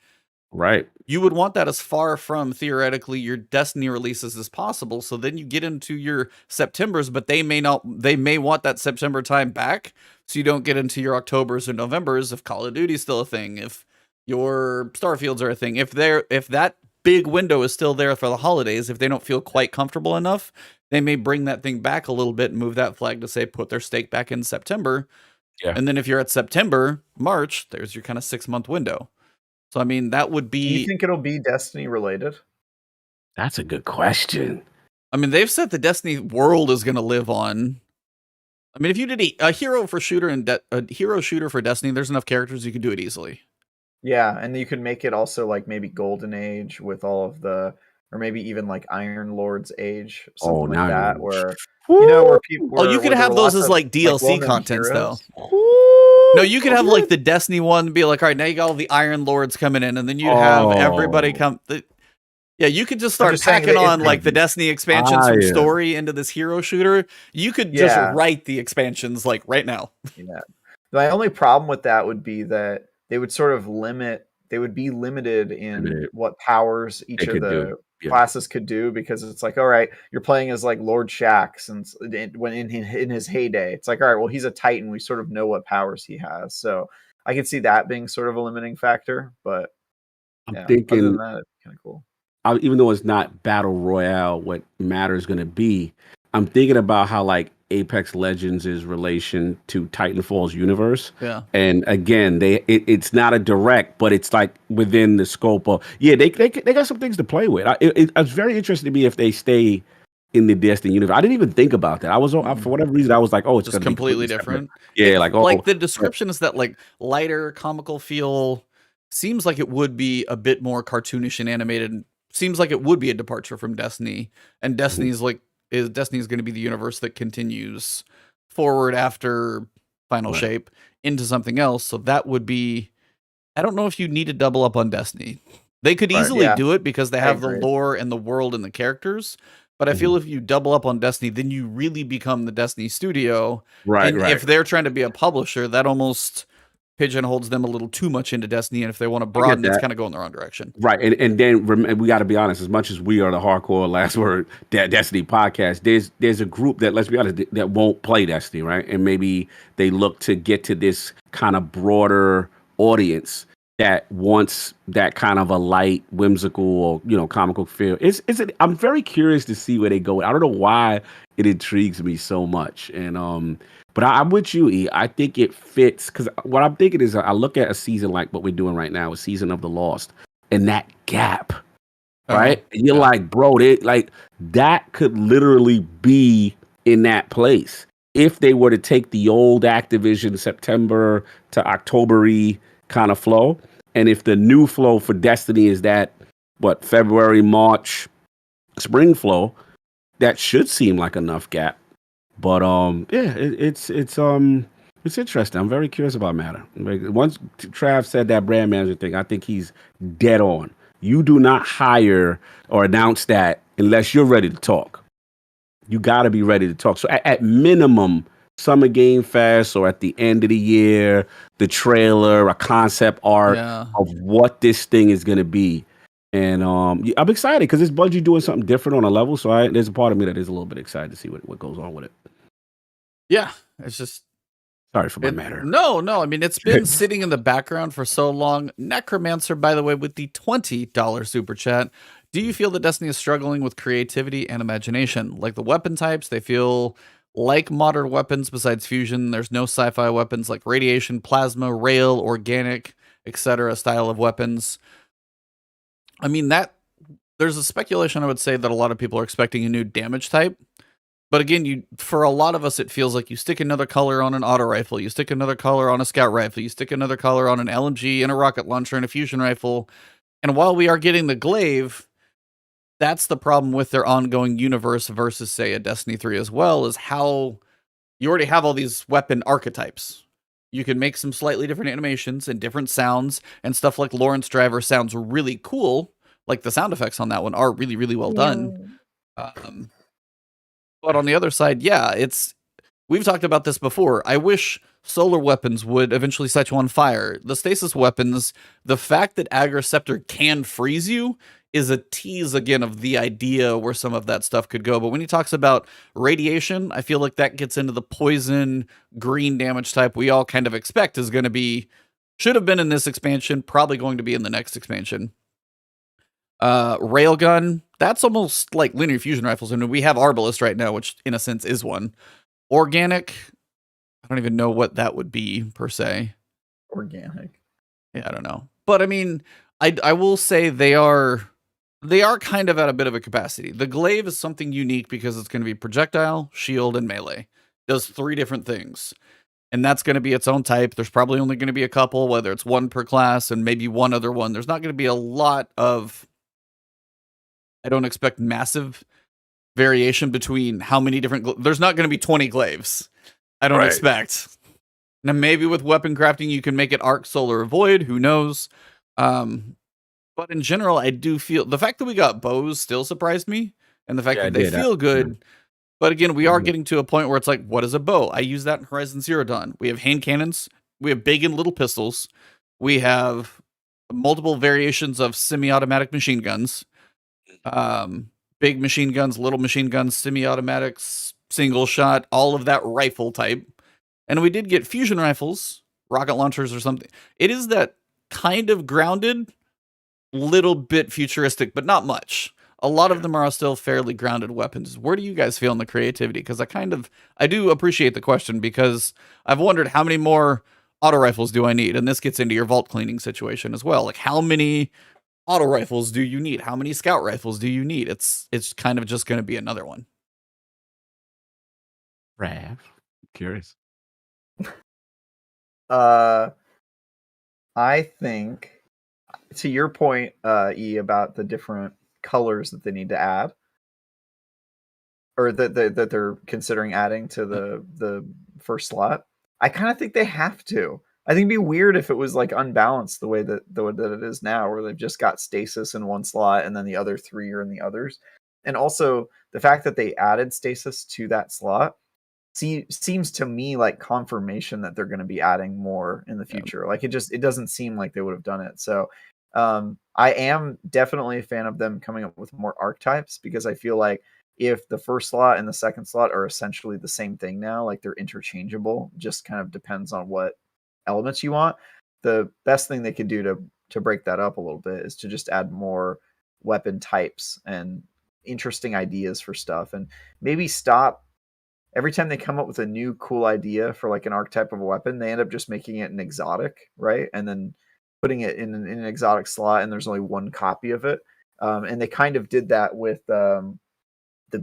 Right. You would want that as far from theoretically your Destiny releases as possible. So then you get into your Septembers, but they may want that September time back. So you don't get into your Octobers or Novembers if Call of Duty's still a thing, if your Starfields are a thing, if that big window is still there for the holidays, if they don't feel quite comfortable enough, they may bring that thing back a little bit and move that flag to say put their stake back in September. Yeah. And then if you're at September, March, there's your kind of 6-month window. So I mean, that would be. Do you think it'll be Destiny related? That's a good question. I mean, they've said the Destiny world is going to live on. I mean, if you did a hero shooter for Destiny, there's enough characters you could do it easily. Yeah, and you could make it also like maybe Golden Age with all of the, or maybe even like Iron Lord's Age, something like that, where where people. You could have those as like DLC contents though. No, you could have like the Destiny one and be like, all right, now you got all the Iron Lords coming in, and then you'd have everybody come. Yeah, you could just start packing on like the Destiny expansions from story into this hero shooter. You could just write the expansions like right now. Yeah. My only problem with that would be that they would sort of they would be limited in what powers each of the classes could do, because it's like, all right, you're playing as like Lord Shaxx, and when in his heyday, it's like, all right, well, he's a Titan, we sort of know what powers he has, so I could see that being sort of a limiting factor. But I'm thinking, other than that, it's kind of cool. Even though it's not battle royale, what matters going to be, I'm thinking about how like Apex Legends is relation to Titanfall's universe. Yeah. And again, it's not a direct, but it's like within the scope of, they got some things to play with. It's very interesting to me if they stay in the Destiny universe. I didn't even think about that. I was for whatever reason I was like, oh, it's just completely different. Yeah, like the description is that like lighter comical feel, seems like it would be a bit more cartoonish and animated. Seems like it would be a departure from Destiny, and Destiny's Destiny's going to be the universe that continues forward after Final Shape into something else. So that would be, I don't know if you need to double up on Destiny. They could easily do it because they have the lore and the world and the characters. But I feel if you double up on Destiny, then you really become the Destiny studio. Right. If they're trying to be a publisher, that almost pigeonholes them a little too much into Destiny, and if they want to broaden, it's kind of going the wrong direction. Right, and then we got to be honest. As much as we are the hardcore Last Word Destiny podcast, there's a group that, let's be honest, that won't play Destiny, right? And maybe they look to get to this kind of broader audience that wants that kind of a light, whimsical, or comical feel. I'm very curious to see where they go. I don't know why it intrigues me so much, and but I'm with you, E. I think it fits, because what I'm thinking is I look at a season like what we're doing right now, a season of the Lost, and that gap, right? And you're like, bro, that could literally be in that place if they were to take the old Activision September to October-y kind of flow, and if the new flow for Destiny is that February, March, spring flow, that should seem like enough gap. But it's interesting. I'm very curious about Matter. Once Trav said that brand manager thing, I think he's dead on. You do not hire or announce that unless you're ready to talk. You got to be ready to talk. So at minimum, Summer Game Fest or at the end of the year, the trailer, a concept art of what this thing is going to be. And I'm excited because it's Bungie doing something different on a level. So there's a part of me that is a little bit excited to see what goes on with it. Yeah, it's just... Sorry for my matter. No. I mean, it's been sitting in the background for so long. Necromancer, by the way, with the $20 super chat. Do you feel that Destiny is struggling with creativity and imagination? Like the weapon types, they feel like modern weapons besides fusion. There's no sci-fi weapons like radiation, plasma, rail, organic, etc. style of weapons. I mean, there's a speculation, I would say, that a lot of people are expecting a new damage type. But again, for a lot of us, it feels like you stick another color on an auto rifle, you stick another color on a scout rifle, you stick another color on an LMG and a rocket launcher and a fusion rifle. And while we are getting the glaive, that's the problem with their ongoing universe versus, say, a Destiny 3 as well, is how you already have all these weapon archetypes. You can make some slightly different animations and different sounds, and stuff like Lawrence Driver sounds really cool. Like the sound effects on that one are really, really well done. But on the other side, we've talked about this before. I wish solar weapons would eventually set you on fire. The stasis weapons, the fact that Aggro Scepter can freeze you is a tease again of the idea where some of that stuff could go. But when he talks about radiation, I feel like that gets into the poison green damage type we all kind of expect is going to be, should have been in this expansion, probably going to be in the next expansion. Railgun, that's almost like linear fusion rifles. I mean, we have Arbalist right now, which in a sense is one. Organic, I don't even know what that would be per se. Organic. Yeah, I don't know. But I mean, I will say they are kind of at a bit of a capacity. The glaive is something unique because it's going to be projectile, shield, and melee. Does 3 different things. And that's going to be its own type. There's probably only going to be a couple, whether it's 1 per class and maybe one other one. There's not going to be a lot of, I don't expect massive variation between how many different, there's not going to be 20 glaives. I don't expect. Now, maybe with weapon crafting, you can make it arc, solar, or void. Who knows? But in general, I do feel the fact that we got bows still surprised me, and the fact that they feel good. Yeah. But again, we are getting to a point where it's like, what is a bow? I use that in Horizon Zero Dawn. We have hand cannons. We have big and little pistols. We have multiple variations of semi-automatic machine guns. Big machine guns, little machine guns, semi-automatics, single shot, all of that rifle type. And we did get fusion rifles, rocket launchers or something. It is that kind of grounded, little bit futuristic, but not much. A lot of them are still fairly grounded weapons. Where do you guys feel in the creativity? Because I do appreciate the question, because I've wondered how many more auto rifles do I need? And this gets into your vault cleaning situation as well. Like, how many auto rifles do you need? How many scout rifles do you need? It's kind of just going to be another one. Rav, curious. I think, to your point, E, about the different colors that they need to add, or that they're considering adding to the first slot, I kind of think they have to. I think it'd be weird if it was like unbalanced the way that it is now, where they've just got stasis in one slot and then the other 3 are in the others. And also the fact that they added stasis to that slot seems to me like confirmation that they're going to be adding more in the future. Yeah. Like it doesn't seem like they would have done it. So I am definitely a fan of them coming up with more archetypes, because I feel like if the first slot and the second slot are essentially the same thing now, like they're interchangeable, just kind of depends on what elements you want. The best thing they could do to break that up a little bit is to just add more weapon types and interesting ideas for stuff, and maybe stop every time they come up with a new cool idea for like an archetype of a weapon, they end up just making it an exotic, right? And then putting it in an exotic slot, and there's only one copy of it. And they kind of did that with the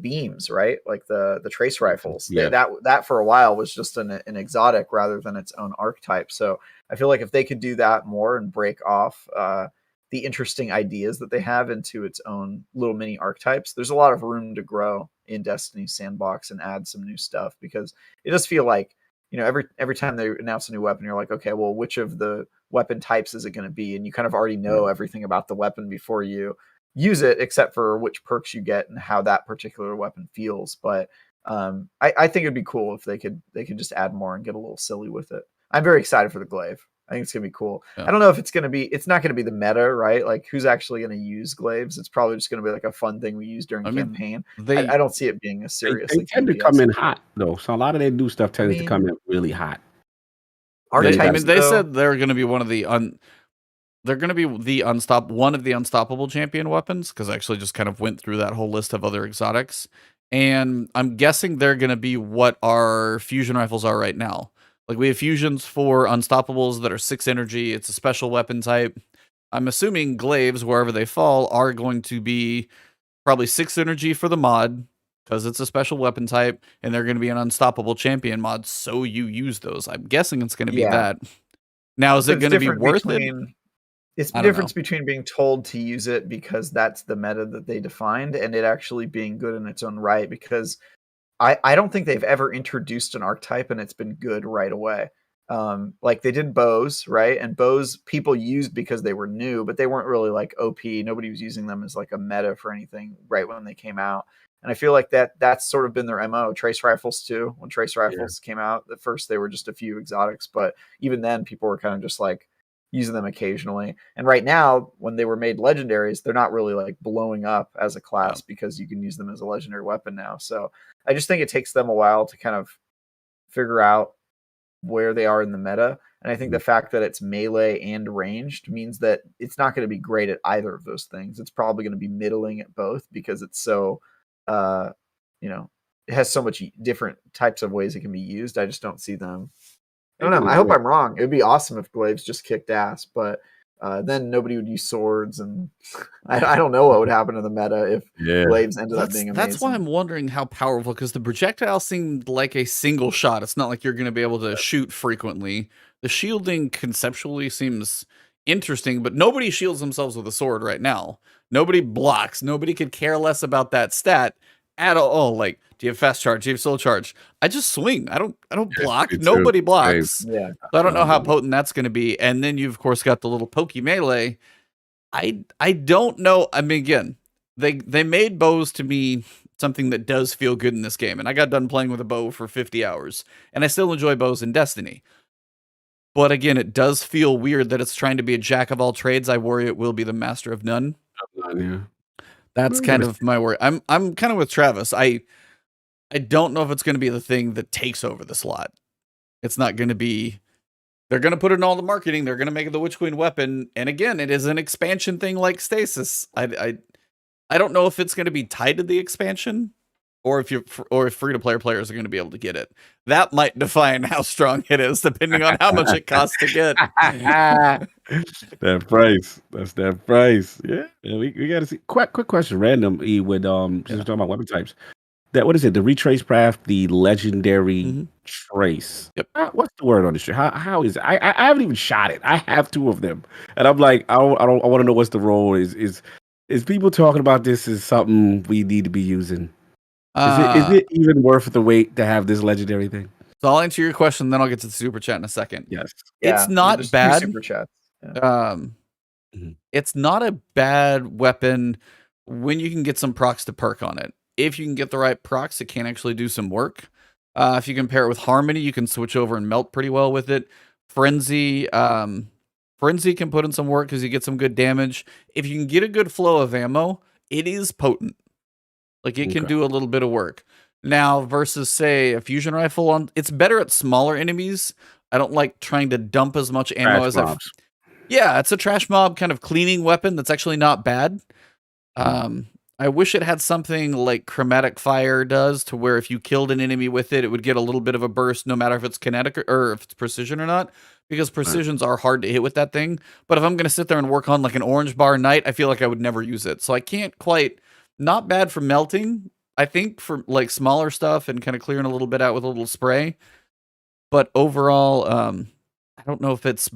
beams, right? Like the trace rifles. Yeah. That for a while was just an exotic rather than its own archetype. So I feel like if they could do that more and break off the interesting ideas that they have into its own little mini archetypes, there's a lot of room to grow in Destiny's sandbox and add some new stuff, because it does feel like, you know, every time they announce a new weapon, you're like, okay, well, which of the weapon types is it going to be? And you kind of already know everything about the weapon before you use it, except for which perks you get and how that particular weapon feels. But I think it'd be cool if they could just add more and get a little silly with it. I'm very excited for the glaive. I think it's gonna be cool. Yeah. I don't know if it's not gonna be the meta, right? Like, who's actually gonna use glaives? It's probably just gonna be like a fun thing we use during campaign. I don't see it being a serious. They tend to come in hot though, so a lot of their new stuff tends to come in really hot. They said they're gonna be one of the they're going to be one of the unstoppable champion weapons, because I actually just kind of went through that whole list of other exotics, and I'm guessing they're going to be what our fusion rifles are right now. Like, we have fusions for unstoppables that are 6 energy. It's a special weapon type. I'm assuming glaives, wherever they fall, are going to be probably 6 energy for the mod, because it's a special weapon type, and they're going to be an unstoppable champion mod, so you use those. I'm guessing it's going to be that. Now, is it going to be worth it? It's the difference between being told to use it because that's the meta that they defined, and it actually being good in its own right, because I don't think they've ever introduced an archetype and it's been good right away. Like, they did bows, right? And bows people used because they were new, but they weren't really like OP. Nobody was using them as like a meta for anything right when they came out. And I feel like that's sort of been their MO. Trace rifles too. When trace rifles came out, at first they were just a few exotics, but even then people were kind of just like using them occasionally. And right now, when they were made legendaries, they're not really like blowing up as a class because you can use them as a legendary weapon now. So I just think it takes them a while to kind of figure out where they are in the meta. And I think the fact that it's melee and ranged means that it's not going to be great at either of those things. It's probably going to be middling at both because it's so, you know, it has so much different types of ways it can be used. I just don't see them. I don't know. I hope I'm wrong. It would be awesome if Glaives just kicked ass, but then nobody would use swords, and I don't know what would happen to the meta if Glaives ended up being amazing. That's why I'm wondering how powerful, because the projectile seemed like a single shot. It's not like you're going to be able to shoot frequently. The shielding conceptually seems interesting, but nobody shields themselves with a sword right now. Nobody blocks. Nobody could care less about that stat at all. Like, do you have fast charge? Do you have slow charge? I just swing. I don't block. Nobody blocks. Yeah. So I don't know how potent that's going to be. And then you've of course got the little pokey melee. I don't know. I mean, again, they made bows to me something that does feel good in this game. And I got done playing with a bow for 50 hours. And I still enjoy bows in Destiny. But again, it does feel weird that it's trying to be a jack of all trades. I worry it will be the master of none. Yeah. That's kind of my worry. I'm kind of with Travis. I don't know if it's going to be the thing that takes over the slot. It's not going to be. They're going to put it in all the marketing. They're going to make it the Witch Queen weapon. And again, it is an expansion thing like Stasis. I don't know if it's going to be tied to the expansion, or if free-to-play players are going to be able to get it. That might define how strong it is, depending on how much it costs to get. That price. That's that price. Yeah, we got to see. Quick question, random. With since we're talking about weapon types, that what is it? The retrace craft, the legendary trace. Yep. What's the word on this shit? How is it? I haven't even shot it. I have 2 of them, and I'm like, I want to know what's the role. Is people talking about this as something we need to be using? Is it even worth the wait to have this legendary thing? So I'll answer your question, then I'll get to the super chat in a second. Yes. It's not bad. Super chats. Yeah. It's not a bad weapon when you can get some procs to perk on it. If you can get the right procs, it can actually do some work. If you compare it with Harmony, you can switch over and melt pretty well with it. Frenzy can put in some work because you get some good damage. If you can get a good flow of ammo, it is potent. Like, it can do a little bit of work. Now, versus, say, a fusion rifle, it's better at smaller enemies. I don't like trying to dump as much ammo as yeah, it's a trash mob kind of cleaning weapon that's actually not bad. I wish it had something like chromatic fire does, to where if you killed an enemy with it, it would get a little bit of a burst, no matter if it's kinetic or if it's precision or not, because precisions are hard to hit with that thing. But if I'm going to sit there and work on like an orange bar knight, I feel like I would never use it. So I can't quite. Not bad for melting, I think, for like smaller stuff and kind of clearing a little bit out with a little spray. But overall, I don't know if it's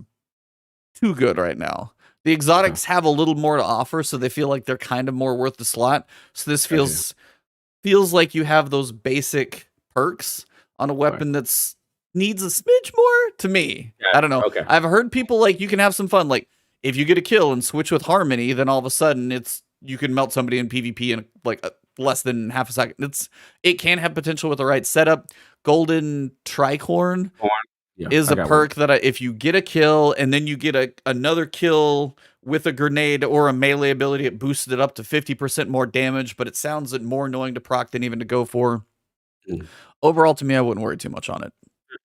too good right now. The exotics have a little more to offer, so they feel like they're kind of more worth the slot. So this feels like you have those basic perks on a weapon that's needs a smidge more to me. Yeah, I don't know. Okay. I've heard people like, you can have some fun. Like, if you get a kill and switch with Harmony, then all of a sudden you can melt somebody in PvP in like less than half a second. It can have potential with the right setup. Golden Tricorn is a perk that if you get a kill and then you get another kill with a grenade or a melee ability, it boosted it up to 50% more damage, but it sounds more annoying to proc than even to go for. Overall, to me, I wouldn't worry too much on it.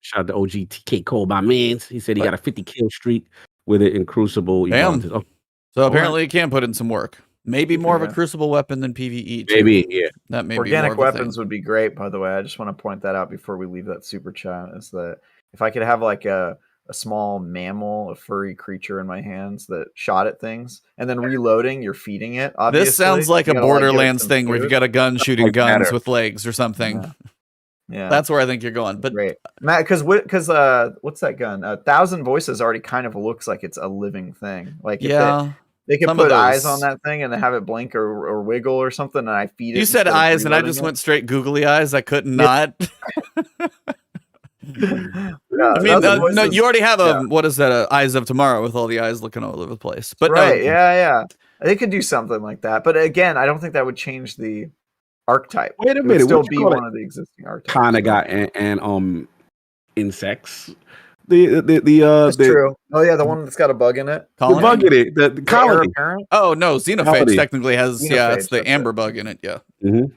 Shout out to OG TK Cole, my man. He said he got a 50 kill streak with it in Crucible. So apparently it can put in some work. Maybe more of a Crucible weapon than PvE. Too. Maybe, yeah. That may Organic be more weapons would be great, by the way. I just want to point that out before we leave that super chat. Is that if I could have like a small mammal, a furry creature in my hands that shot at things, and then reloading, you're feeding it. Obviously, this sounds like a Borderlands thing where you got a gun shooting guns with legs or something. Yeah, that's where I think you're going. But great, Matt, because what's that gun? 1,000 Voices already kind of looks like it's a living thing. Like they can put eyes on that thing and have it blink or wiggle or something, and I feed it. You said eyes, and I just went straight googly eyes. I couldn't not. I mean, no, you already have what is that? Eyes of Tomorrow with all the eyes looking all over the place. But right, yeah, they could do something like that. But again, I don't think that would change the archetype. Wait a It would minute, still what you be call one it? of the existing archetypes. Kind of got and insects. That's The true. Oh yeah, the one that's got a bug in it. the Colony? bug in it, the The heir colony. apparent. Oh no, Xenophage Colony. technically has it's Xenophage, the that's amber it. bug in it, yeah. Mhm.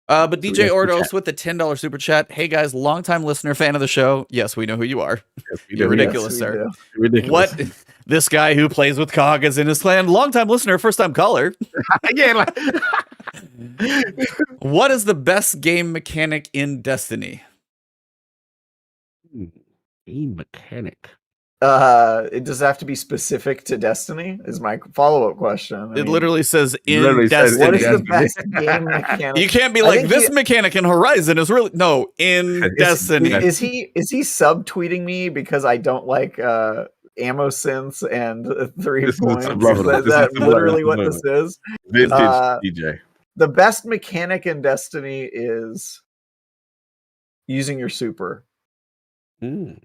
But So DJ yes, super Ordos chat. with the $10 super chat. Hey guys, longtime listener, fan of the show. Yes, we know who you are. Yes, we You're do, yes. ridiculous, we sir. do. Ridiculous. What? This guy who plays with Cog is in his clan. Longtime listener, first time caller. Yeah, like What is the best game mechanic in Destiny? game mechanic. It does have to be specific to Destiny. Is my follow-up question. I It mean, literally says in literally says Destiny. what is the Destiny. best game mechanic? You can't be I like think this he- mechanic in Horizon is really no in Destiny. Yes. Is he subtweeting me because I don't like ammo synths and 3 This is points? Is subliminal. that, This that is literally subliminal. what this is? Vintage Uh, DJ. The best mechanic in Destiny is using your super. Mm.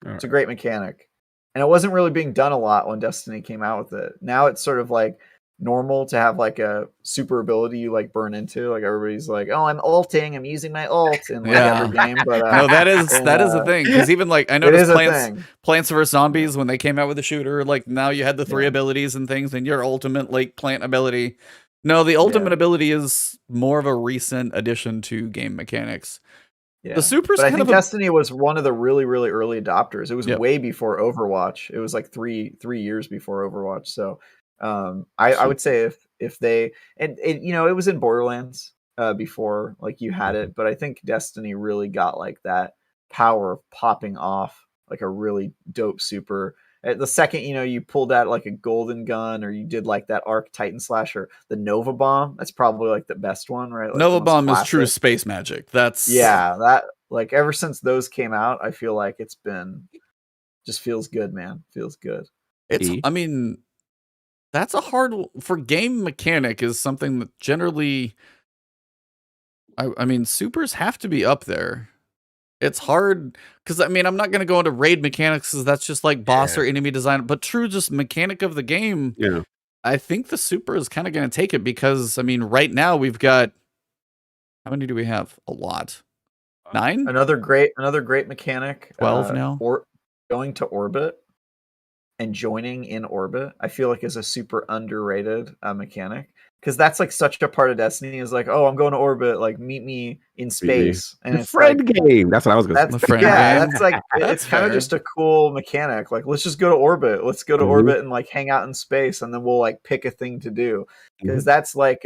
It's a great mechanic. And it wasn't really being done a lot when Destiny came out with it. Now it's sort of like normal to have like a super ability you like burn into. Like everybody's like, "Oh, I'm ulting. I'm using my ult in like Yeah. every game." But No, that is and, a thing. Because even like I it noticed is a thing. Plants vs Zombies when they came out with the shooter, like now you had the 3 Yeah. abilities and things, and your ultimate like plant ability. No, the ultimate ability is more of a recent addition to game mechanics. Yeah. The super's But I kind think of a, Destiny was one of the really, really early adopters. It was Yep. way before Overwatch. It was like three years before Overwatch. So I would say if they and it, you know, it was in Borderlands before like you had it, but I think Destiny really got like that power of popping off like a really dope super. The second, you know, you pulled out like a golden gun or you did like that Arc Titan Slasher, the Nova Bomb, that's probably like the best one, right? Like Nova the most Bomb is true classic. space magic. That's Yeah, that like ever since those came out, I feel like it's been just feels good, man. Feels good. It's E. I mean that's a hard for game mechanic is something that generally I mean supers have to be up there. It's hard because I mean I'm not gonna go into raid mechanics because that's just like boss or enemy design, but true just mechanic of the game. Yeah. I think the super is kind of gonna take it because I mean right now we've got how many do we have? A lot. 9? Another great mechanic. 12 now? Or going to orbit and joining in orbit, I feel like is a super underrated mechanic. Because that's like such a part of Destiny is like, oh, I'm going to orbit, like meet me in space. And The it's friend like, game. That's what I was gonna that's The friend yeah, game. that's like That's it's kind of fair. just a cool mechanic. Like, let's just go to orbit. Let's go to Mhm. orbit and like hang out in space, and then we'll like pick a thing to do. Because Mhm. that's like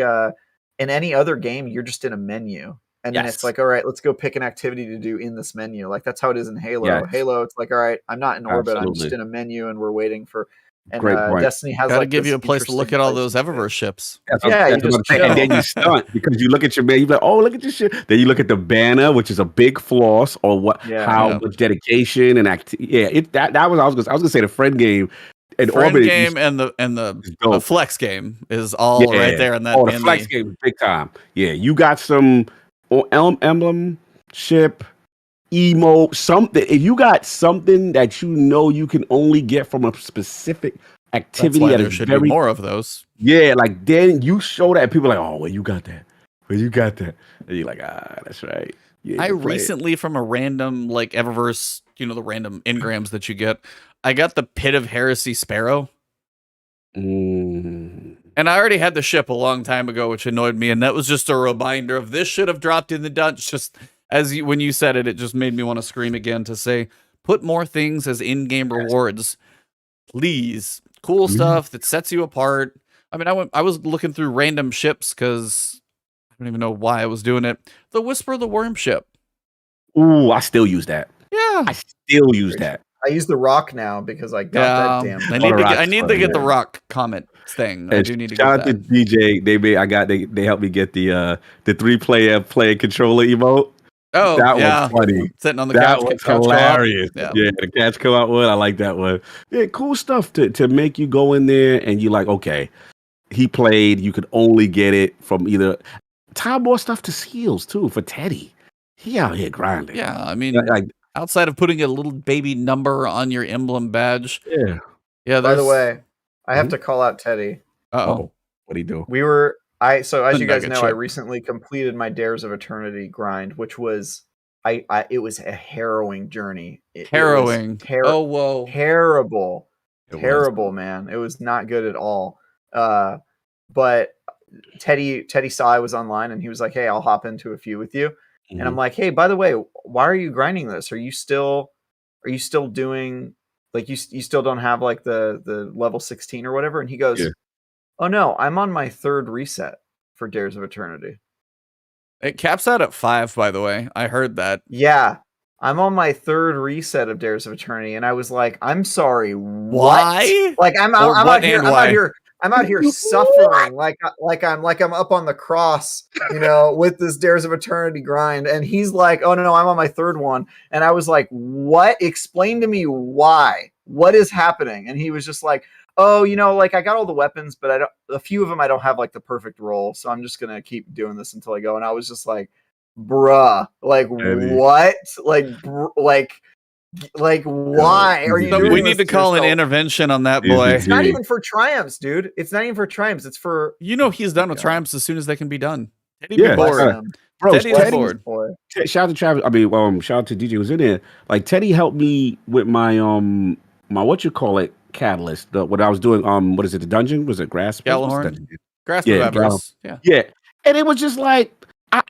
in any other game, you're just in a menu. And then Yes. it's like, all right, let's go pick an activity to do in this menu. Like that's how it is in Halo. Yes. Halo, it's like, all right, I'm not in orbit. I'm just Absolutely. in a menu, and we're waiting for. And Great point. Destiny has Gotta like give this you a place to look interesting at all place those to fit. Eververse ships. That's Yeah, that's you what I'm just saying. And then chill. you stunt because you look at your man, you're like, oh, look at this shit. Then you look at the banner, which is a big floss, or what Yeah. how Yeah. much dedication and that was I was gonna say the friend game and Friend orbit game and is the dope. flex game is all right Yeah. there in that. Oh, the in flex game is big time. Yeah, you got some emblem ship emote something. If you got something that you know you can only get from a specific That's activity why that there is should very be more of those. yeah, like then you show that and people are like, oh, where you got that? Where you got that? And you're like, ah, that's right. Yeah, I you play it. recently, from a random like Eververse, you know, the random engrams that you get, I got the Pit of Heresy Sparrow, Mm. and I already had the ship a long time ago, which annoyed me, and that was just a reminder of this should have dropped in the dungeon. Just as you, when you said it, it just made me want to scream again to say, put more things as in-game rewards, please. Cool stuff that sets you apart. I mean, I was looking through random ships because I don't even know why I was doing it. The Whisper of the Worm ship. Ooh, I still use that. Yeah. I still use that. I use the rock now because I got that damn. I need to get, I Rock's need to fun, get the yeah. rock comment thing. I And do need to shout get out to that. DJ. They helped me get the 3-player play controller emote. Oh, that yeah. was funny. Sitting on the That couch. was couch co-op. hilarious. Yeah. Yeah, the catch come out one. I like that one. Yeah, cool stuff to make you go in there and you like, okay, he played. You could only get it from either tie more stuff to seals too for Teddy. He out here grinding. Yeah, I mean, like outside of putting a little baby number on your emblem badge. yeah. Yeah. By the there's- way, I have to call out Teddy. Uh-oh. Oh, what do you do? So as you guys Nugget know, I chip. recently completed my Dares of Eternity grind, which was it was a harrowing journey. Harrowing. Oh, whoa. Terrible. It was. Terrible, man. It was not good at all. But Teddy saw I was online and he was like, "Hey, I'll hop into a few with you." And I'm like, "Hey, by the way, why are you grinding this? Are you still doing like you still don't have like the level 16 or whatever?" And he goes, Yeah. "Oh no, I'm on my 3rd reset for Dares of Eternity." It caps out at 5, by the way. I heard that. Yeah. I'm on my 3rd reset of Dares of Eternity, and I was like, "I'm sorry, what?" Why? Like I'm Or out what here, and I'm why? out here suffering like I'm up on the cross, you know, with this Dares of Eternity grind, and he's like, "Oh no, I'm on my 3rd one," and I was like, "What? Explain to me why? What is happening?" And he was just like, "Oh, you know, like I got all the weapons, but a few of them I don't have like the perfect roll, so I'm just gonna keep doing this until I go." And I was just like, "Bruh, like Eddie. what? Like why are you doing We this need to to call an yourself?" intervention on that Easy boy. It's not Gee. even for triumphs, dude. It's not even for triumphs. It's for You know he's done with God. triumphs as soon as they can be done. Teddy Yeah, be bless bored. him. Bro, Teddy is Bless Teddy, this bored. boy. shout out to Travis. I mean, shout out to DJ who's in there. Like Teddy helped me with my my what you call it catalyst. What I was doing. What is it? The dungeon? Was it Grass? What's the Gallahorn? dungeon? Grasp Yeah, of Avarice. Yeah. Yeah, and it was just like,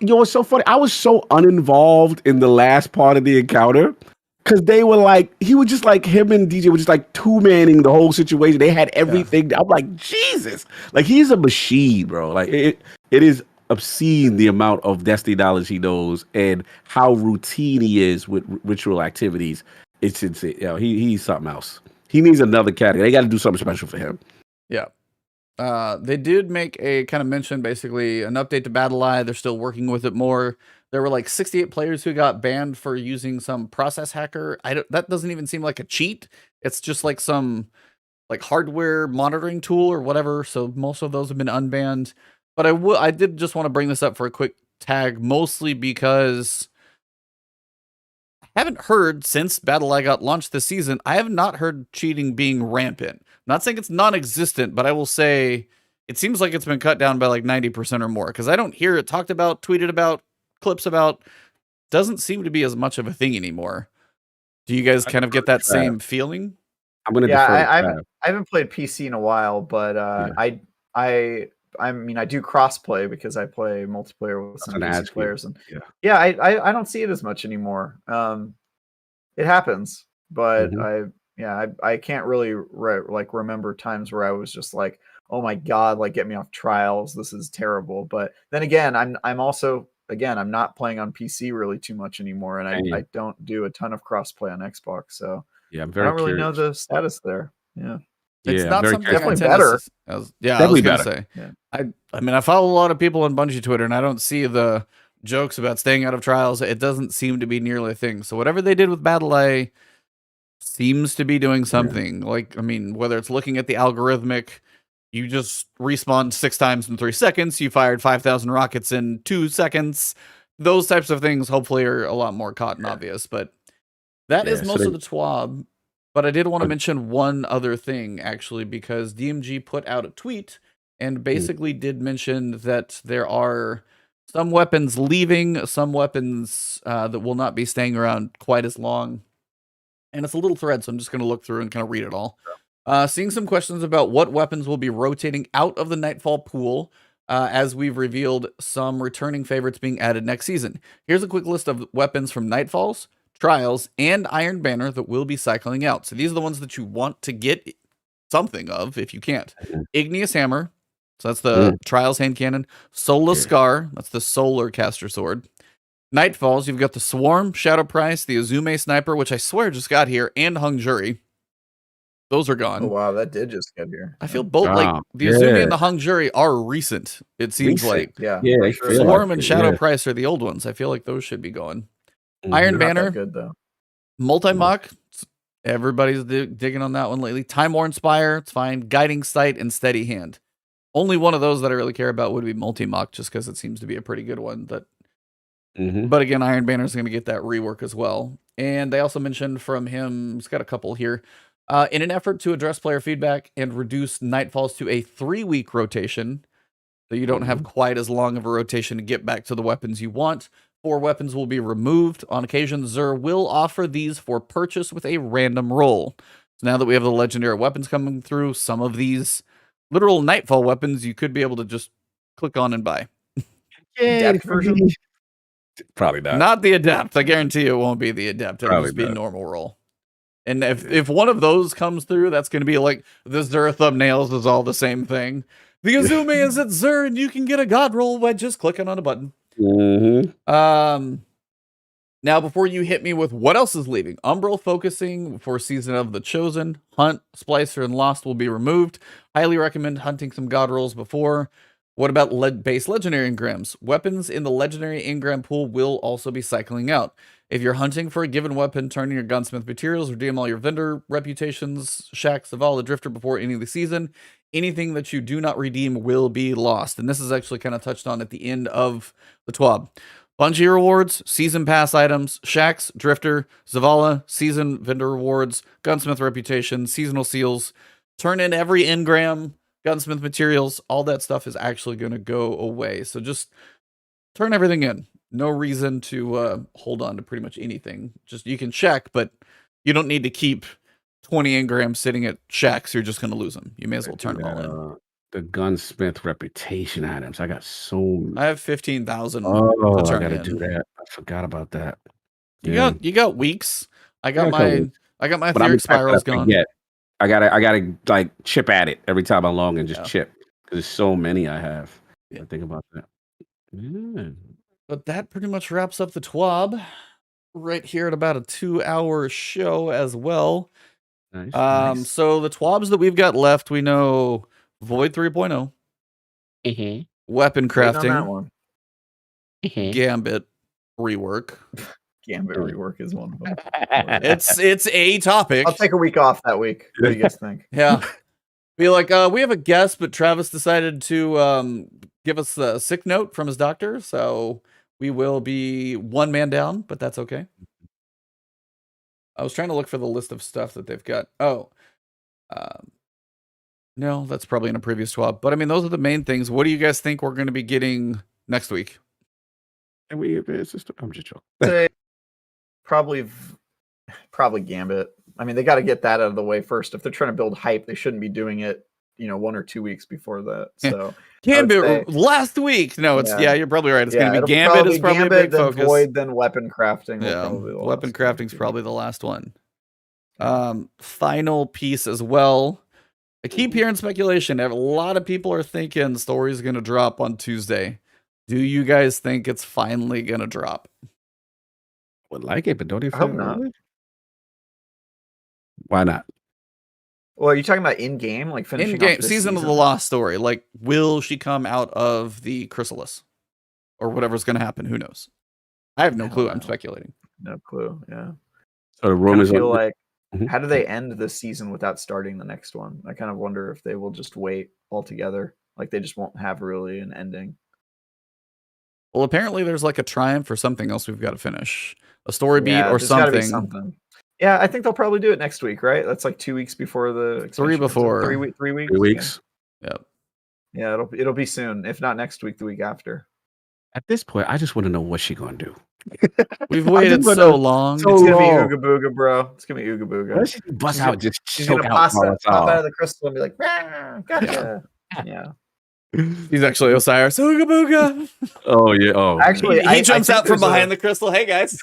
it's so funny. I was so uninvolved in the last part of the encounter because they were like, he was just like him and DJ were just like 2-manning the whole situation. They had everything. I'm like, Jesus, like he's a machine, bro. Like it is obscene the amount of Destiny knowledge he knows and how routine he is with ritual activities. It's insane. You know, he's something else. He needs another category. They got to do something special for him. Yeah. They did make a kind of mention, basically, an update to BattleEye. They're still working with it more. There were like 68 players who got banned for using some process hacker. That doesn't even seem like a cheat. It's just like some like hardware monitoring tool or whatever. So most of those have been unbanned. But I did just want to bring this up for a quick tag, mostly because I haven't heard since BattleEye got launched this season. I have not heard cheating being rampant. I'm not saying it's non-existent, but I will say it seems like it's been cut down by like 90% or more because I don't hear it talked about, tweeted about, clips about. Doesn't seem to be as much of a thing anymore. Do you guys kind of get that same feeling? I'm gonna Yeah, defer. I haven't played PC in a while, but Yeah. I mean I do crossplay because I play multiplayer with some PC players, and Yeah. I don't see it as much anymore. It happens, but I can't really remember times where I was just like, "Oh my god, like get me off trials. This is terrible." But then again, I'm also I'm not playing on PC really too much anymore, and I don't do a ton of crossplay on Xbox, so Yeah, I'm I very don't really know curious. the status there. Yeah. It's Yeah, I'm not very something curious. Definitely I better. I was Definitely gonna better. say. Yeah. I mean, I follow a lot of people on Bungie Twitter, and I don't see the jokes about staying out of trials. It doesn't seem to be nearly a thing. So whatever they did with BattleEye seems to be doing something. Like, I mean, whether it's looking at the algorithmic, you just respawned 6 times in 3 seconds, you fired 5,000 rockets in 2 seconds. Those types of things hopefully are a lot more caught and obvious. But that is Yeah, so most they- of the TWAB. But I did want to mention one other thing, actually, because DMG put out a tweet and basically did mention that there are some weapons leaving, some weapons that will not be staying around quite as long. And it's a little thread, so I'm just going to look through and kind of read it all. Seeing some questions about what weapons will be rotating out of the Nightfall pool, as we've revealed some returning favorites being added next season. Here's a quick list of weapons from Nightfalls, Trials, and Iron Banner that will be cycling out. So these are the ones that you want to get something of if you can't. Igneous Hammer, so that's the Trials hand cannon. Solar Scar, that's the Solar caster sword. Nightfalls, you've got the Swarm, Shadow Price, the Azume Sniper, which I swear just got here, and Hung Jury. Those are gone. Oh wow, that did just get here. I feel both like the Azumi and the Hung Jury are recent. It seems like they sure. feel Swarm like and it, Shadow Price are the old ones. I feel like those should be going. Mhm. Iron Not Banner, that good though. Multi-Mock. Everybody's digging on that one lately. Time War Inspire, it's fine. Guiding Sight and Steady Hand. Only one of those that I really care about would be Multi-Mock, just because it seems to be a pretty good one. But again, Iron Banner is going to get that rework as well. And they also mentioned from him, he's got a couple here. In an effort to address player feedback and reduce Nightfalls to a 3-week rotation, So you don't have quite as long of a rotation to get back to the weapons you want. 4 weapons will be removed. On occasion, Xur will offer these for purchase with a random roll. So now that we have the legendary weapons coming through, some of these literal Nightfall weapons you could be able to just click on and buy. Adept version? Probably not. Not the Adept. I guarantee you it won't be the Adept. It'll Probably just be not. normal roll. And if one of those comes through, that's going to be like the Xur thumbnails is all the same thing. The Azumi is at Xur, and you can get a god roll by just clicking on a button. Now, before you hit me with what else is leaving, Umbral focusing for Season of the Chosen, Hunt, Splicer, and Lost will be removed. Highly recommend hunting some god rolls before. What about base legendary engrams? Weapons in the legendary engram pool will also be cycling out. If you're hunting for a given weapon, turn in your gunsmith materials, redeem all your vendor reputations, Shack, Zavala, Drifter before ending the season. Anything that you do not redeem will be lost. And this is actually kind of touched on at the end of the TWAB. Bungie rewards, season pass items, Shacks, Drifter, Zavala, season vendor rewards, gunsmith reputation, seasonal seals. Turn in every engram, gunsmith materials, all that stuff is actually going to go away. So just turn everything in. No reason to hold on to pretty much anything. Just you can check, but you don't need to keep 20 engrams sitting at Shacks. You're just going to lose them. You may as well turn them all in. The gunsmith reputation items. I got so. I have 15,000. Oh, to turn I gotta in. do that. I forgot about that. You got weeks. I got my etheric spirals gone. I gotta like chip at it every time I log and just chip because there's so many I have. I think about that. Yeah. But that pretty much wraps up the TWAB right here at about a 2-hour show as well. Nice. So the TWABs that we've got left, we know Void 3.0, weapon crafting, that one. Gambit rework. Gambit rework is one of them. It's a topic. I'll take a week off that week. What do you guys think? Yeah. Be like, we have a guest, but Travis decided to give us a sick note from his doctor, so we will be one man down, but that's okay. I was trying to look for the list of stuff that they've got. No, that's probably in a previous swap. But I mean, those are the main things. What do you guys think we're going to be getting next week? And I'm just joking. Say probably Gambit. I mean, they got to get that out of the way first. If they're trying to build hype, they shouldn't be doing it, 1 or 2 weeks before that. So Gambit last week. No, it's you're probably right. It's going to be Gambit is probably Gambit, a big then focus. Void, then weapon crafting. Yeah, weapon crafting is probably the last one. Final piece as well. I keep hearing speculation. A lot of people are thinking the story's going to drop on Tuesday. Do you guys think it's finally going to drop? Would like it, but don't you I hope not. Why not? Well, are you talking about in-game? Like finishing in-game, off this season of the Lost story. Like, will she come out of the chrysalis? Or whatever's going to happen. Who knows? I have no clue. I'm speculating. No clue, yeah. So the rumors feel like, how do they end this season without starting the next one? I kind of wonder if they will just wait altogether. Like, they just won't have really an ending. Well, apparently there's like a triumph or something else we've got to finish. A story beat or there's gotta be something. something. Yeah, I think they'll probably do it next week, right? That's like 2 weeks before the Three before. 3 weeks. 3 weeks. 3 weeks. Yep. Yeah, it'll be soon. If not next week, the week after. At this point, I just want to know what she's gonna do. We've waited so long. It's gonna be Ooga Booga, bro. It's gonna be Ooga Booga. She bust out, just she's choke gonna out pop out of the crystal and be like, gotcha. Yeah. He's actually Osiris. Ooga Booga. Oh yeah. Oh, actually, he jumps out from behind the crystal. Hey guys,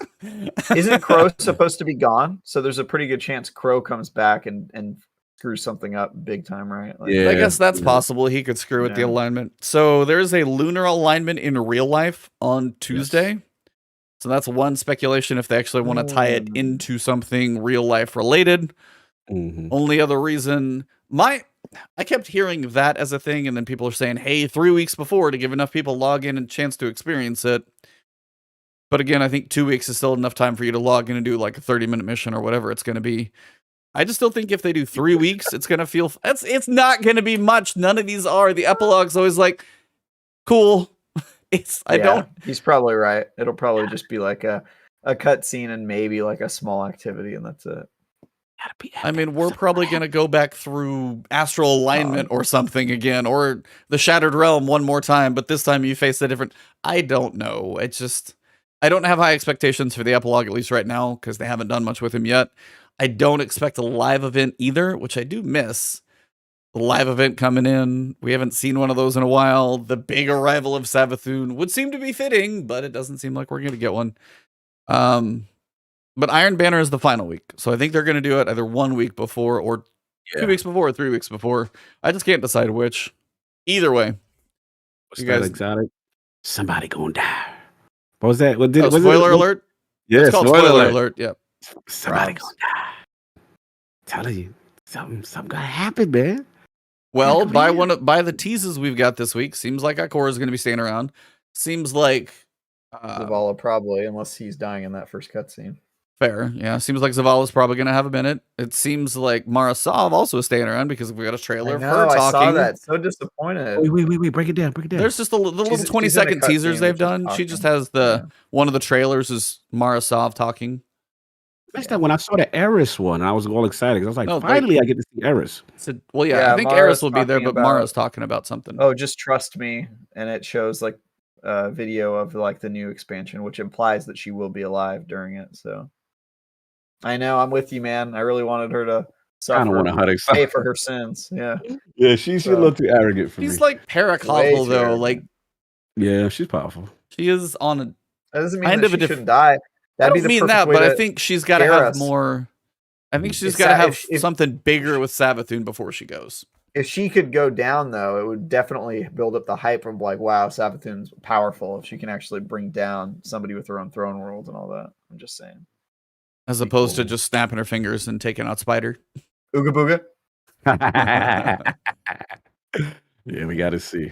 isn't Crow supposed to be gone? So there's a pretty good chance Crow comes back and screws something up big time, right? Like, I guess that's possible. He could screw with the alignment. So there's a lunar alignment in real life on Tuesday. Yes. So that's one speculation if they actually want to tie it into something real life related. Only other reason I kept hearing that as a thing, and then people are saying, hey, 3 weeks before to give enough people log in and chance to experience it. But again, I think 2 weeks is still enough time for you to log in and do like a 30-minute mission or whatever it's going to be. I just still think if they do 3 weeks, it's going to feel... It's not going to be much. None of these are. The epilogue's always like, cool. He's probably right. It'll probably just be like a cutscene and maybe like a small activity, and that's it. Gotta be I epic. mean, we're So probably epic. going to go back through Astral Alignment or something again, or the Shattered Realm one more time, but this time you face a different... I don't know. It's just... I don't have high expectations for the epilogue, at least right now, because they haven't done much with him yet. I don't expect a live event either, which I do miss. The live event coming in. We haven't seen one of those in a while. The big arrival of Savathûn would seem to be fitting, but it doesn't seem like we're going to get one. But Iron Banner is the final week. So I think they're going to do it either 1 week before or 2 weeks before or 3 weeks before. I just can't decide which. Either way. What's that exotic? Somebody gonna die. What was that? What did was spoiler it? alert? Yeah, it's called spoiler alert. Yep. Somebody gonna die. Telling you, something gotta happen, man. Well, by the teases we've got this week, seems like Ikora is going to be staying around. Seems like Zavala probably, unless he's dying in that first cutscene. Fair, yeah. Seems like Zavala's probably going to have a minute. It seems like Marasov also is staying around because we got a trailer of her talking. I saw that. So disappointed. Wait. Break it down. There's just the little 20-second teasers they've done. She just has one of the trailers is Marasov talking. Next time when I saw the Eris one, I was all excited. I was like, finally, I get to see Eris. I think Eris will be there, but Mara's talking about something. Oh, just trust me. And it shows like a video of like the new expansion, which implies that she will be alive during it. So I know, I'm with you, man. I really wanted her to suffer. I don't want to pay for her sins. Yeah. Yeah, she's a little too arrogant for me. She's like Paracaval, though. Like, yeah, she's powerful. She is on a that doesn't mean kind that of she shouldn't die. That'd I don't mean that, but I think she's got to have more. I think she's got to have something bigger with Savathûn before she goes. If she could go down, though, it would definitely build up the hype of like, wow, Savathûn's powerful. If she can actually bring down somebody with her own throne world and all that. I'm just saying. As opposed to just snapping her fingers and taking out Spider. Ooga booga. Yeah, we got to see.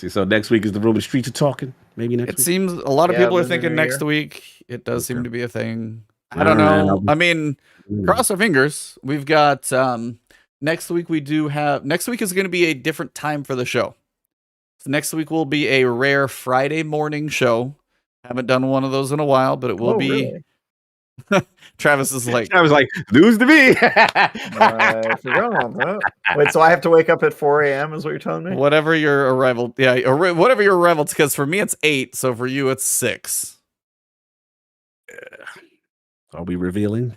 So next week is the Roman Streets are talking. Maybe next week. It seems a lot of people are thinking next week. It does seem to be a thing. I don't know. I mean, cross our fingers. We've got next week. Next week is going to be a different time for the show. So next week will be a rare Friday morning show. Haven't done one of those in a while, but it will be. Really? Travis is like, news to me. I forgot about that. Wait, so I have to wake up at 4 a.m. is what you're telling me? Whatever your arrival, or whatever your arrival, because for me it's 8, so for you it's 6. Are we revealing?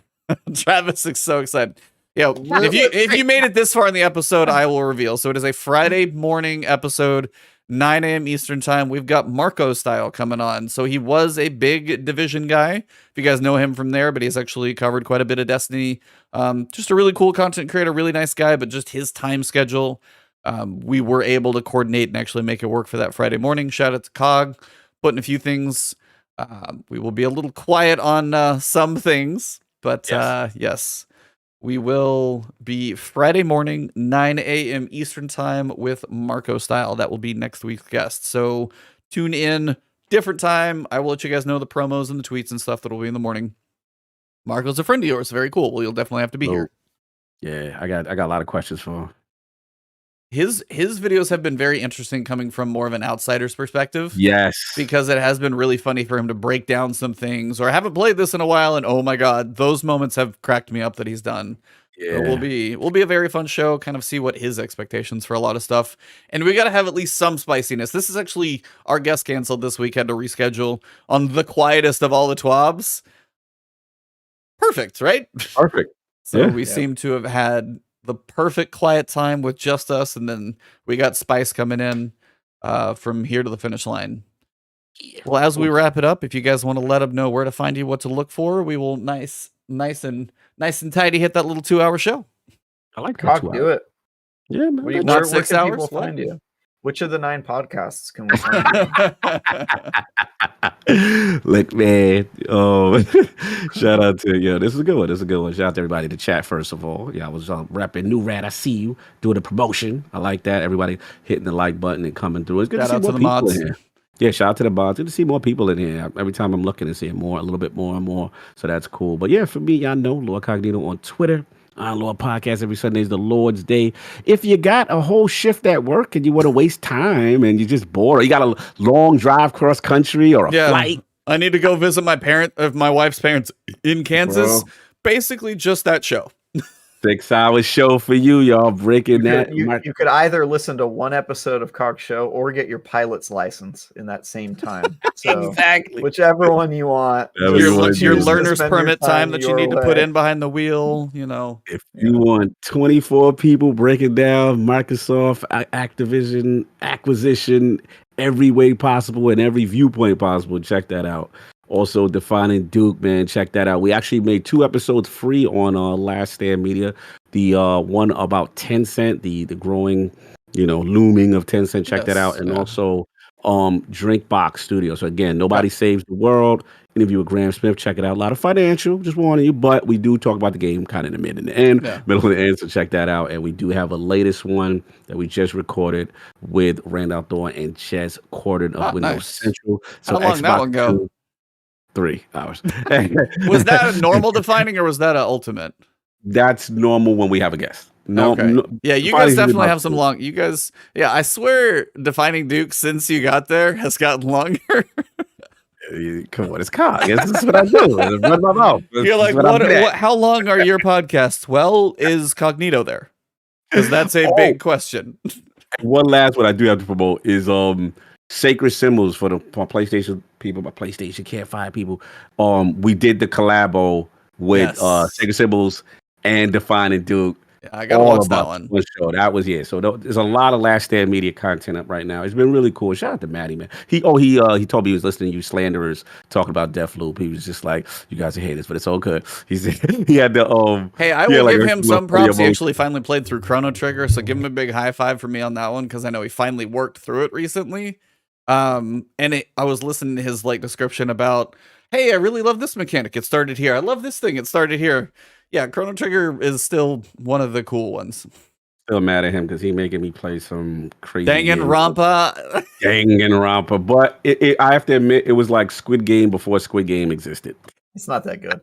Travis is so excited. Yeah, if you made it this far in the episode, I will reveal. So it is a Friday morning episode, 9 a.m. Eastern time. We've got Marco Style coming on. So he was a big Division guy. If you guys know him from there, but he's actually covered quite a bit of Destiny. Just a really cool content creator, really nice guy, but just his time schedule. We were able to coordinate and actually make it work for that Friday morning. Shout out to Cog, putting a few things. We will be a little quiet on some things, but yes. We will be Friday morning, 9 a.m. Eastern time with Marco Style. That will be next week's guest. So tune in, different time. I will let you guys know the promos and the tweets and stuff that will be in the morning. Marco's a friend of yours. Very cool. Well, you'll definitely have to be here. Yeah, I got a lot of questions for him. His videos have been very interesting coming from more of an outsider's perspective. Yes. Because it has been really funny for him to break down some things, or I haven't played this in a while, and oh my god, those moments have cracked me up that he's done. Yeah. So we'll be a very fun show, kind of see what his expectations for a lot of stuff. And we gotta have at least some spiciness. This is actually our guest canceled this week, had to reschedule on the quietest of all the TWABs. Perfect, right? Perfect. So we seem to have had the perfect quiet time with just us, and then we got Spice coming in from here to the finish line. Well, as we wrap it up, if you guys want to let them know where to find you, what to look for, we will nice and tidy hit that little 2-hour show. I like that. Do it. Yeah, man. Not 6 hours. People find you? Which of the 9 podcasts can we find you? Look, man. Shout out to this is a good one. Shout out to everybody in the chat, first of all. Yeah, I was repping New Rad. I see you doing the promotion. I like that. Everybody hitting the like button and coming through. It's good to see more people in here. Yeah, shout out to the mods. Good to see more people in here. Every time I'm looking and seeing a little bit more and more. So that's cool. But yeah, for me, y'all know LordCognito on Twitter. Lord Podcast every Sunday is the Lord's Day. If you got a whole shift at work and you want to waste time and you're just bored, or you got a long drive cross country or a flight. I need to go visit my wife's parents in Kansas. Bro. Basically just that show. 6-hour show for you, y'all. Breaking that. You could either listen to one episode of Cog Show or get your pilot's license in that same time. So exactly. whichever one you want. Your learner's permit time that you need to put in behind the wheel, you know. If you want 24 people breaking down Microsoft Activision acquisition every way possible and every viewpoint possible, check that out. Also, Defining Duke, man, check that out. We actually made 2 episodes free on Last Stand Media. The one about Tencent, the growing, looming of Tencent. Check that out. And also Drinkbox Studio. So again, Nobody Saves the World. Interview with Graham Smith. Check it out. A lot of financial, just warning you, but we do talk about the game kind of in the mid and the end, middle and the end. So check that out. And we do have a latest one that we just recorded with Randall Thorne and Jess Corden of Windows Central. So how long that one go? 3 hours. Was that a normal defining or was that an ultimate? That's normal when we have a guest. Yeah, you guys definitely have some long. You guys, I swear, Defining Duke since you got there has gotten longer. Come on, it's Cog. This is what I do. Run my mouth. You're like, what? How long are your podcasts? Well, is Cognito there? Because that's a big question. One last one I do have to promote is Sacred Symbols for PlayStation people, but PlayStation can't find people. We did the collabo with Sacred Symbols and Defining Duke. Yeah, I gotta watch that one. Show. That was So there's a lot of Last Stand Media content up right now. It's been really cool. Shout out to Maddie, man. He told me he was listening to you slanderers talking about Deathloop. He was just like, you guys are haters, but it's all good. He said he had the Hey, I will give him some props. He actually finally played through Chrono Trigger, so give him a big high five for me on that one because I know he finally worked through it recently. I was listening to his description about, hey, I really love this mechanic. It started here. I love this thing. It started here. Yeah, Chrono Trigger is still one of the cool ones. Still mad at him because he making me play some crazy Danganronpa. Danganronpa. But I have to admit, it was like Squid Game before Squid Game existed. It's not that good.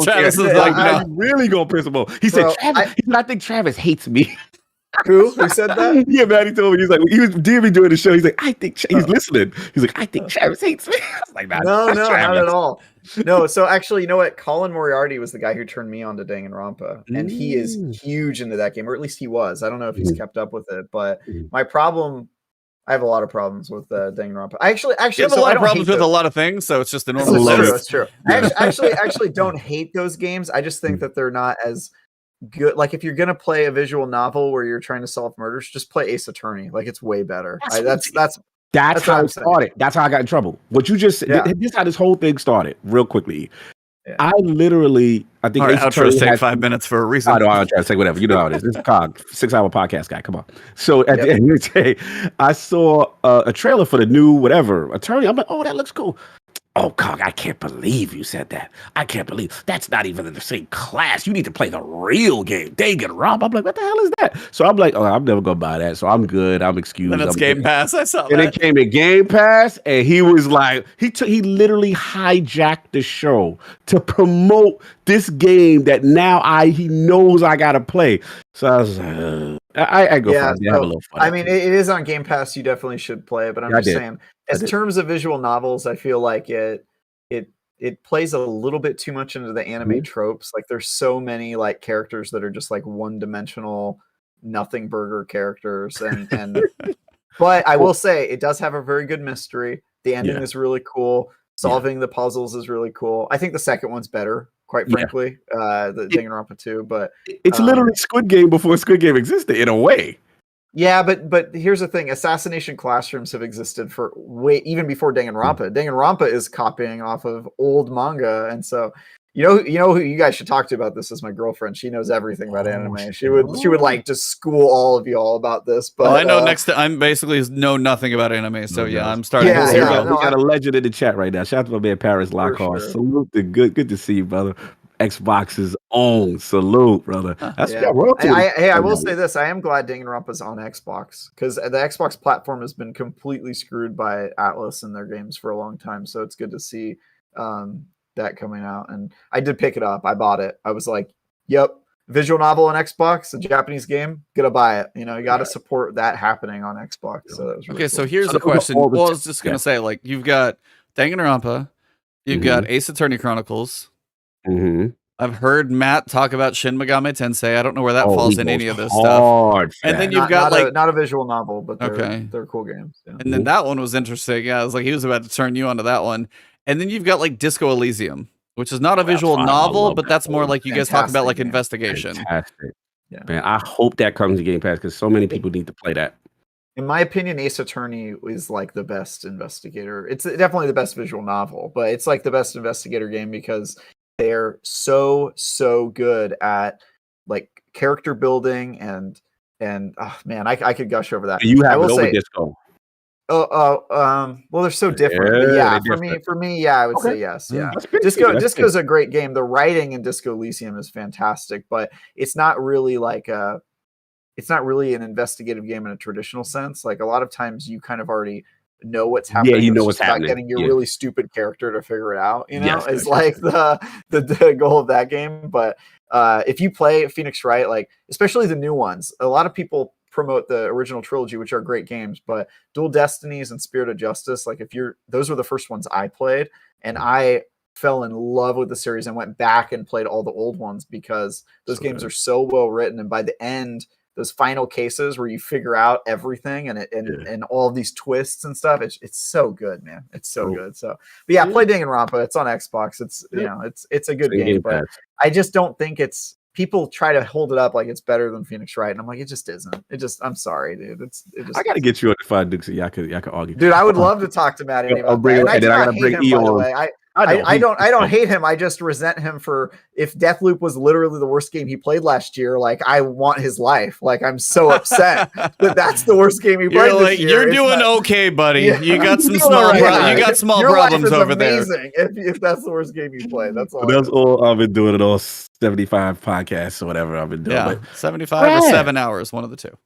Travis is like, I'm really gonna piss him off. He said, Travis, I think Travis hates me. Who said that? Yeah, man, he told me. He was DMG doing the show. He's like, I think he's listening. He's like, I think Travis hates me. I was like, no, not at all. No, so actually, you know what? Colin Moriarty was the guy who turned me on to Danganronpa, and he is huge into that game, or at least he was. I don't know if he's kept up with it, but my problem, I have a lot of problems with Danganronpa. I actually you have a lot of problems with a lot of things, so it's just a normal. That's true. I actually don't hate those games. I just think that they're not as good. Like if you're gonna play a visual novel where you're trying to solve murders, just play Ace Attorney. Like it's way better. That's how it started. That's how I got in trouble. What you just this is how this whole thing started. Real quickly, I think our outros take 5 minutes for a reason. I know. I'm trying to say whatever. You know how it is. This is Cog, 6-hour podcast guy. Come on. So at the end of the day, I saw a trailer for the new whatever Attorney. I'm like, oh, that looks cool. Oh, Cog, I can't believe you said that. I can't believe that's not even in the same class. You need to play the real game. Danganronpa. I'm like, what the hell is that? So I'm like, oh, I'm never gonna buy that. So I'm good. I'm excused. And it's Game Pass. I saw that. And it came in Game Pass, and he was like, he literally hijacked the show to promote this game that now he knows I gotta play. So I was like, I go for it. Have a little fun. I mean, it is on Game Pass. You definitely should play it. But I'm just saying, as terms of visual novels, I feel like it plays a little bit too much into the anime tropes. Like there's so many characters that are just one-dimensional, nothing burger characters. And but I will say it does have a very good mystery. The ending is really cool. Solving the puzzles is really cool. I think the second one's better, quite frankly. The Danganronpa 2, but it's literally Squid Game before Squid Game existed in a way. Yeah, but here's the thing: assassination classrooms have existed for even before Danganronpa. Danganronpa is copying off of old manga, and so you know who you guys should talk to about this is my girlfriend. She knows everything about anime. She would just school all of y'all about this. But I know I'm basically know nothing about anime, so I'm starting. We got a legend in the chat right now. Shout out to my man Paris Lockhart. Sure. Salute the good to see you, brother. Xbox's own salute, brother. That's I will say this: I am glad Danganronpa's on Xbox because the Xbox platform has been completely screwed by Atlas and their games for a long time. So it's good to see that coming out. And I did pick it up. I bought it. I was like, "Yep, visual novel on Xbox, a Japanese game, gonna buy it." You got to support that happening on Xbox. So that was really cool. So here's the question. I was just gonna say, you've got Danganronpa, you've got Ace Attorney Chronicles. Mm-hmm. I've heard Matt talk about Shin Megami Tensei. I don't know where that Oh, falls he in any goes of this stuff. hard, And then fam. you've got like not a visual novel, but Okay. they're cool games. Yeah. And then that one was interesting. Yeah, I was like, he was about to turn you onto that one. And then you've got like Disco Elysium, which is not a visual fine. I novel, love but that that's more one. like you guys talk about like Fantastic game. investigation. Fantastic. Yeah. Man, I hope that comes to Game Pass because so many people need to play that. In my opinion, Ace Attorney is like the best investigator. It's definitely the best visual novel, but it's like the best investigator game because they're so good at like character building and oh man, I could gush over that. You I have will it over say, Disco. well, they're so different. But Yeah, yeah, they're for me, yeah, I would Okay. say yes. Yeah, That's big for you. That's Disco's a great game. The writing in Disco Elysium is fantastic, but it's not really like it's not really an investigative game in a traditional sense. Like a lot of times you kind of already know what's happening. Yeah, you know It's what's just about happening. getting your Yeah. really stupid character to figure it out, you know, Yes, is yes, like yes. the goal of that game. But if you play Phoenix Wright, like especially the new ones, a lot of people promote the original trilogy, which are great games, but Dual Destinies and Spirit of Justice, like those were the first ones I played, and I fell in love with the series and went back and played all the old ones because those games are so well written, and by the end, those final cases where you figure out everything and all of these twists and stuff, it's so good, man. It's so good. So, but yeah, play Danganronpa. It's on Xbox. It's you know, it's a good game, but I just don't think it's. People try to hold it up like it's better than Phoenix Wright, and I'm like, it just isn't. I'm sorry, dude. I got to get you on the Five Dukes so y'all could argue. Dude, I would love to talk to Maddie about that. And I do not hate him, by the way. I don't hate him. I just resent him for if Deathloop was literally the worst game he played last year. Like I want his life. Like I'm so upset that that's the worst game he played this year. You're doing okay, buddy. Yeah, you got some you small right. you got small Your problems life is over amazing if that's the worst game you played. That's all. That's all I've been doing. It all 75 podcasts or whatever I've been doing. Yeah, But 75 or 7 hours, one of the two.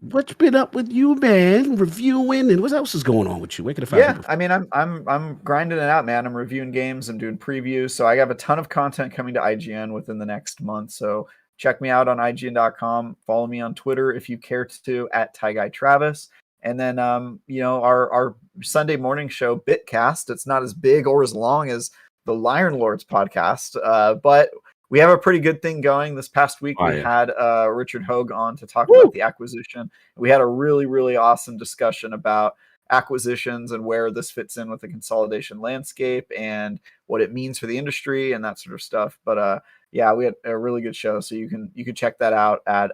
What's been up with you, man? Reviewing and what else is going on with you? Where can I find people? I mean, I'm grinding it out, man. I'm reviewing games. I'm doing previews. So I have a ton of content coming to IGN within the next month. So check me out on IGN.com. Follow me on Twitter if you care to at TyGuyTravis. And then our Sunday morning show, Bitcast. It's not as big or as long as the Lion Lords podcast, but we have a pretty good thing going. This past week, we had Richard Hogue on to talk about the acquisition. We had a really, really awesome discussion about acquisitions and where this fits in with the consolidation landscape and what it means for the industry and that sort of stuff. But yeah, we had a really good show. So you can check that out at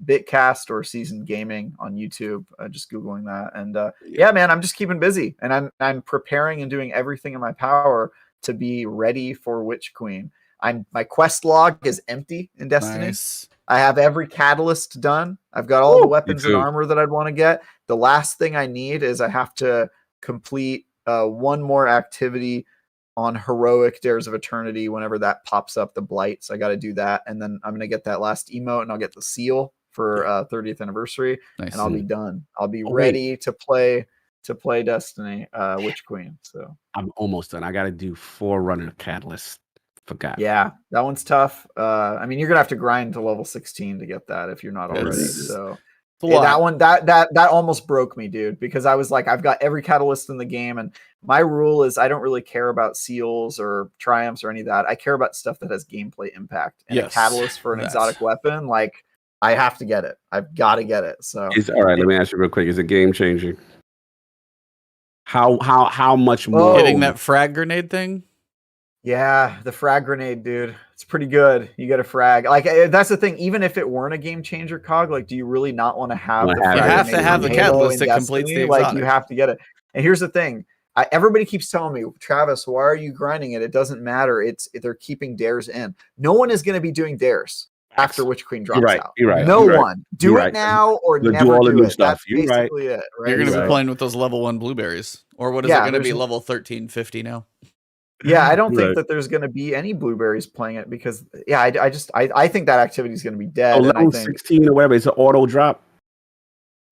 Bitcast or Seasoned Gaming on YouTube. Just Googling that. And yeah, man, I'm just keeping busy, and I'm preparing and doing everything in my power to be ready for Witch Queen. My quest log is empty in Destiny. Nice. I have every catalyst done. I've got all the weapons and armor that I'd want to get. The last thing I need is I have to complete one more activity on Heroic Dares of Eternity whenever that pops up, the Blight. So I got to do that. And then I'm going to get that last emote and I'll get the seal for 30th anniversary. Nice. And I'll be done. I'll be ready to play Destiny Witch Queen. So I'm almost done. I got to do Forerunner Catalyst. Forgot. Yeah, that one's tough. I mean, you're gonna have to grind to level 16 to get that if you're not already. So that one that almost broke me, dude, because I was like, I've got every catalyst in the game, and my rule is I don't really care about seals or triumphs or any of that. I care about stuff that has gameplay impact. And a catalyst for an exotic weapon, like I have to get it. I've got to get it. So all right. Let me ask you real quick: is it game changing? How much more? Hitting that frag grenade thing. Yeah, the frag grenade, dude. It's pretty good. You get a frag. Like that's the thing. Even if it weren't a game changer, Cog, like, do you really not want to have the frag? You have to have the catalyst that completes the exotic. Like, you have to get it. And here's the thing. Everybody keeps telling me, Travis, why are you grinding it? It doesn't matter. They're keeping dares in. No one is going to be doing dares after Witch Queen drops out. You're right. No one. Do it now or never do all the new it. stuff. That's basically it. Right? You're going to be playing with those level 1 blueberries. Or what is it going to be, level 1350 now? Yeah, I don't think that there's going to be any blueberries playing it because, yeah, I think that activity is going to be dead. Oh, level 16 or whatever, it's an auto drop.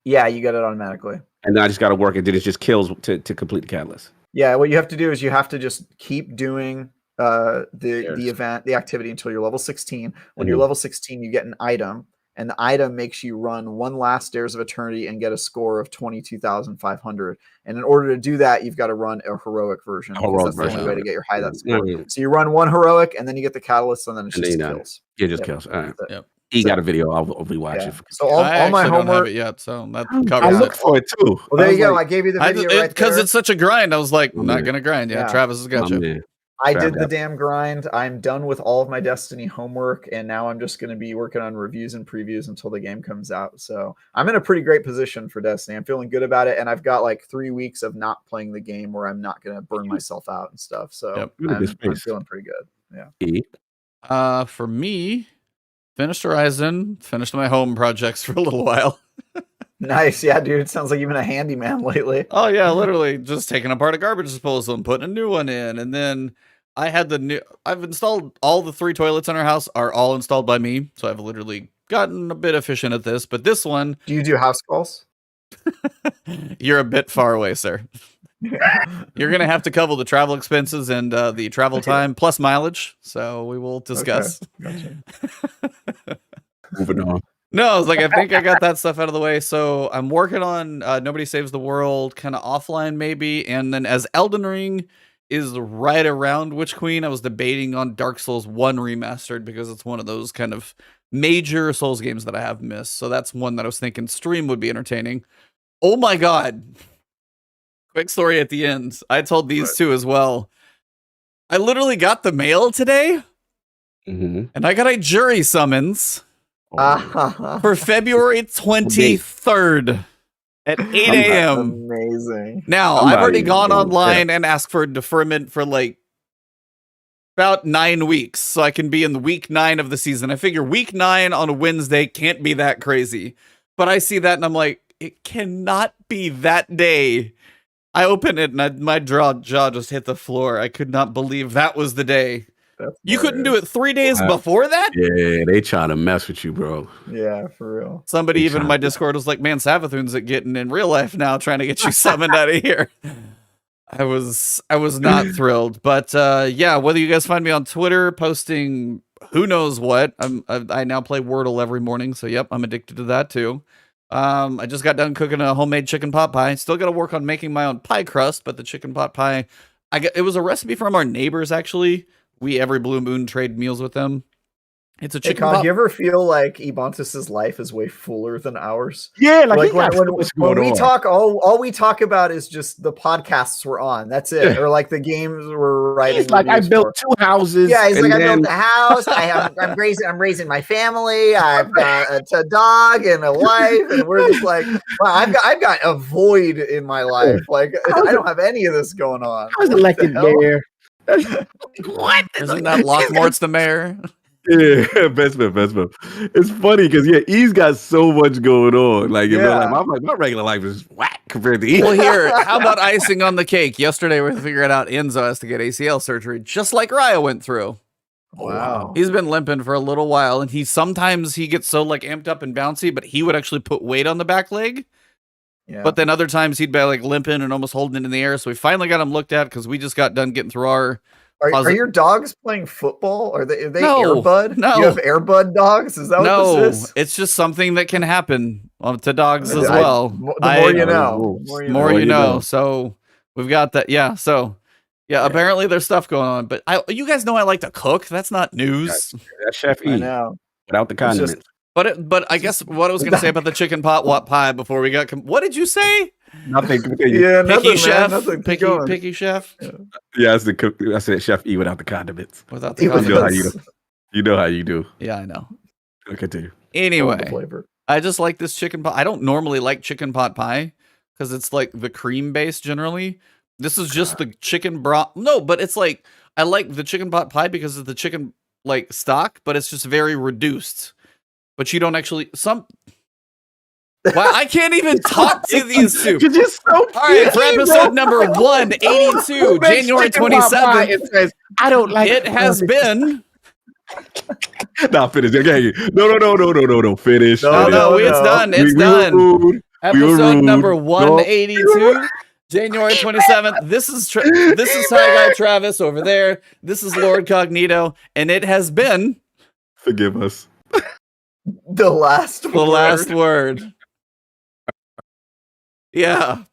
Yeah, you get it automatically. And then I just got to work it. Then it just kills to complete the catalyst. Yeah, what you have to do is you have to just keep doing the event, the activity until you're level 16. When you're level 16, you get an item, and the item makes you run one last Stairs of Eternity and get a score of 22,500. And in order to do that, you've got to run a heroic version. That's the only way to get your high that score. So you run one heroic, and then you get the catalyst, and then it's just kills. Yeah, just kills. All right. Yep. He got a video. I'll be watching. Yeah. So all my homework. Don't have it yet, so that covers I look for it too. Well, there you go. I gave you the video because it's such a grind. I was like, I'm not gonna grind. Yeah, Travis has got you. I did the damn grind. I'm done with all of my Destiny homework, and now I'm just going to be working on reviews and previews until the game comes out. So I'm in a pretty great position for Destiny. I'm feeling good about it, and I've got like 3 weeks of not playing the game where I'm not going to burn myself out and stuff. So I'm feeling pretty good. Yeah. For me, finished Horizon, finished my home projects for a little while. Nice. Yeah, dude. It sounds like you've been a handyman lately. Oh, yeah. Literally just taking apart a garbage disposal and putting a new one in. And then I've installed all the 3 toilets in our house are all installed by me. So I've literally gotten a bit efficient at this. But this one. Do you do house calls? You're a bit far away, sir. You're going to have to cover the travel expenses and the travel time plus mileage. So we will discuss. Okay. Gotcha. Moving on. No, I was like, I think I got that stuff out of the way. So I'm working on Nobody Saves the World, kind of offline maybe. And then as Elden Ring is right around Witch Queen, I was debating on Dark Souls 1 Remastered because it's one of those kind of major Souls games that I have missed. So that's one that I was thinking stream would be entertaining. Oh my God. Quick story at the end. I told these two as well. I literally got the mail today, and I got a jury summons. For February 23rd at 8 a.m. Amazing. Now, I've already gone online and asked for deferment for like about 9 weeks, so I can be in the week 9 of the season. I figure week 9 on a Wednesday can't be that crazy. But I see that and I'm like, it cannot be that day. I open it and my jaw just hit the floor. I could not believe that was the day. You couldn't do it 3 days before that? Yeah, they trying to mess with you, bro. Yeah, for real. Somebody even in my Discord was like, man, Savathun's getting in real life now, trying to get you summoned out of here. I was not thrilled. But yeah, whether you guys find me on Twitter posting who knows what, I now play Wordle every morning. So yep, I'm addicted to that too. I just got done cooking a homemade chicken pot pie. Still got to work on making my own pie crust, but the chicken pot pie, it was a recipe from our neighbors actually. We every blue moon trade meals with them. It's a chicken pot. Do you ever feel like Ebontis' life is way fuller than ours? Yeah, like when we talk, all we talk about is just the podcasts we're on. That's it. Or like the games we're writing. He's like, I built 2 houses. Yeah, he's like, I built a house. I'm raising my family. I've got a dog and a wife, and we're just like, wow, I've got a void in my life. Like I don't have any of this going on. I was elected mayor. What? Isn't that Lockmore's the mayor? Yeah, best man. It's funny because he's got so much going on. Like, I'm like, my regular life is whack compared to Well, here, how about icing on the cake? Yesterday, we figured out Enzo has to get ACL surgery, just like Raya went through. Wow. He's been limping for a little while, and sometimes he gets so like amped up and bouncy, but he would actually put weight on the back leg. Yeah. But then other times he'd be like limping and almost holding it in the air. So we finally got him looked at because we just got done getting through our. Are your dogs playing football? Are they Airbud? No. You have Airbud dogs? Is that what this is? It's just something that can happen to dogs as well. The more you know. More you know. So we've got that. Yeah. So apparently there's stuff going on. But you guys know I like to cook. That's not news. That's Chef E. I know. Without the condiments. But I guess what I was going to say about the chicken pot pie before we got. What did you say? Nothing. Yeah, picky chef. Nothing. Picky chef. Yeah, that's the cook. I said Chef E without the condiments. Without the condiments. You know how you do. Yeah, I know. I'll continue. Anyway, I just like this chicken pot. I don't normally like chicken pot pie because it's like the cream base generally. This is just the chicken broth. No, but it's like I like the chicken pot pie because of the chicken like stock, but it's just very reduced. But you don't actually Wow, I can't even talk to these two. You're just so all right, for episode number 182, January 27th. It says, I don't like it. Has been. Nah, finish. Okay. No. Finish. No, it's done. It's done. Episode number 182. January 27th. This is Ty Guy Travis over there. This is LordCognito, and it has been. Forgive us. The last The last word. Yeah.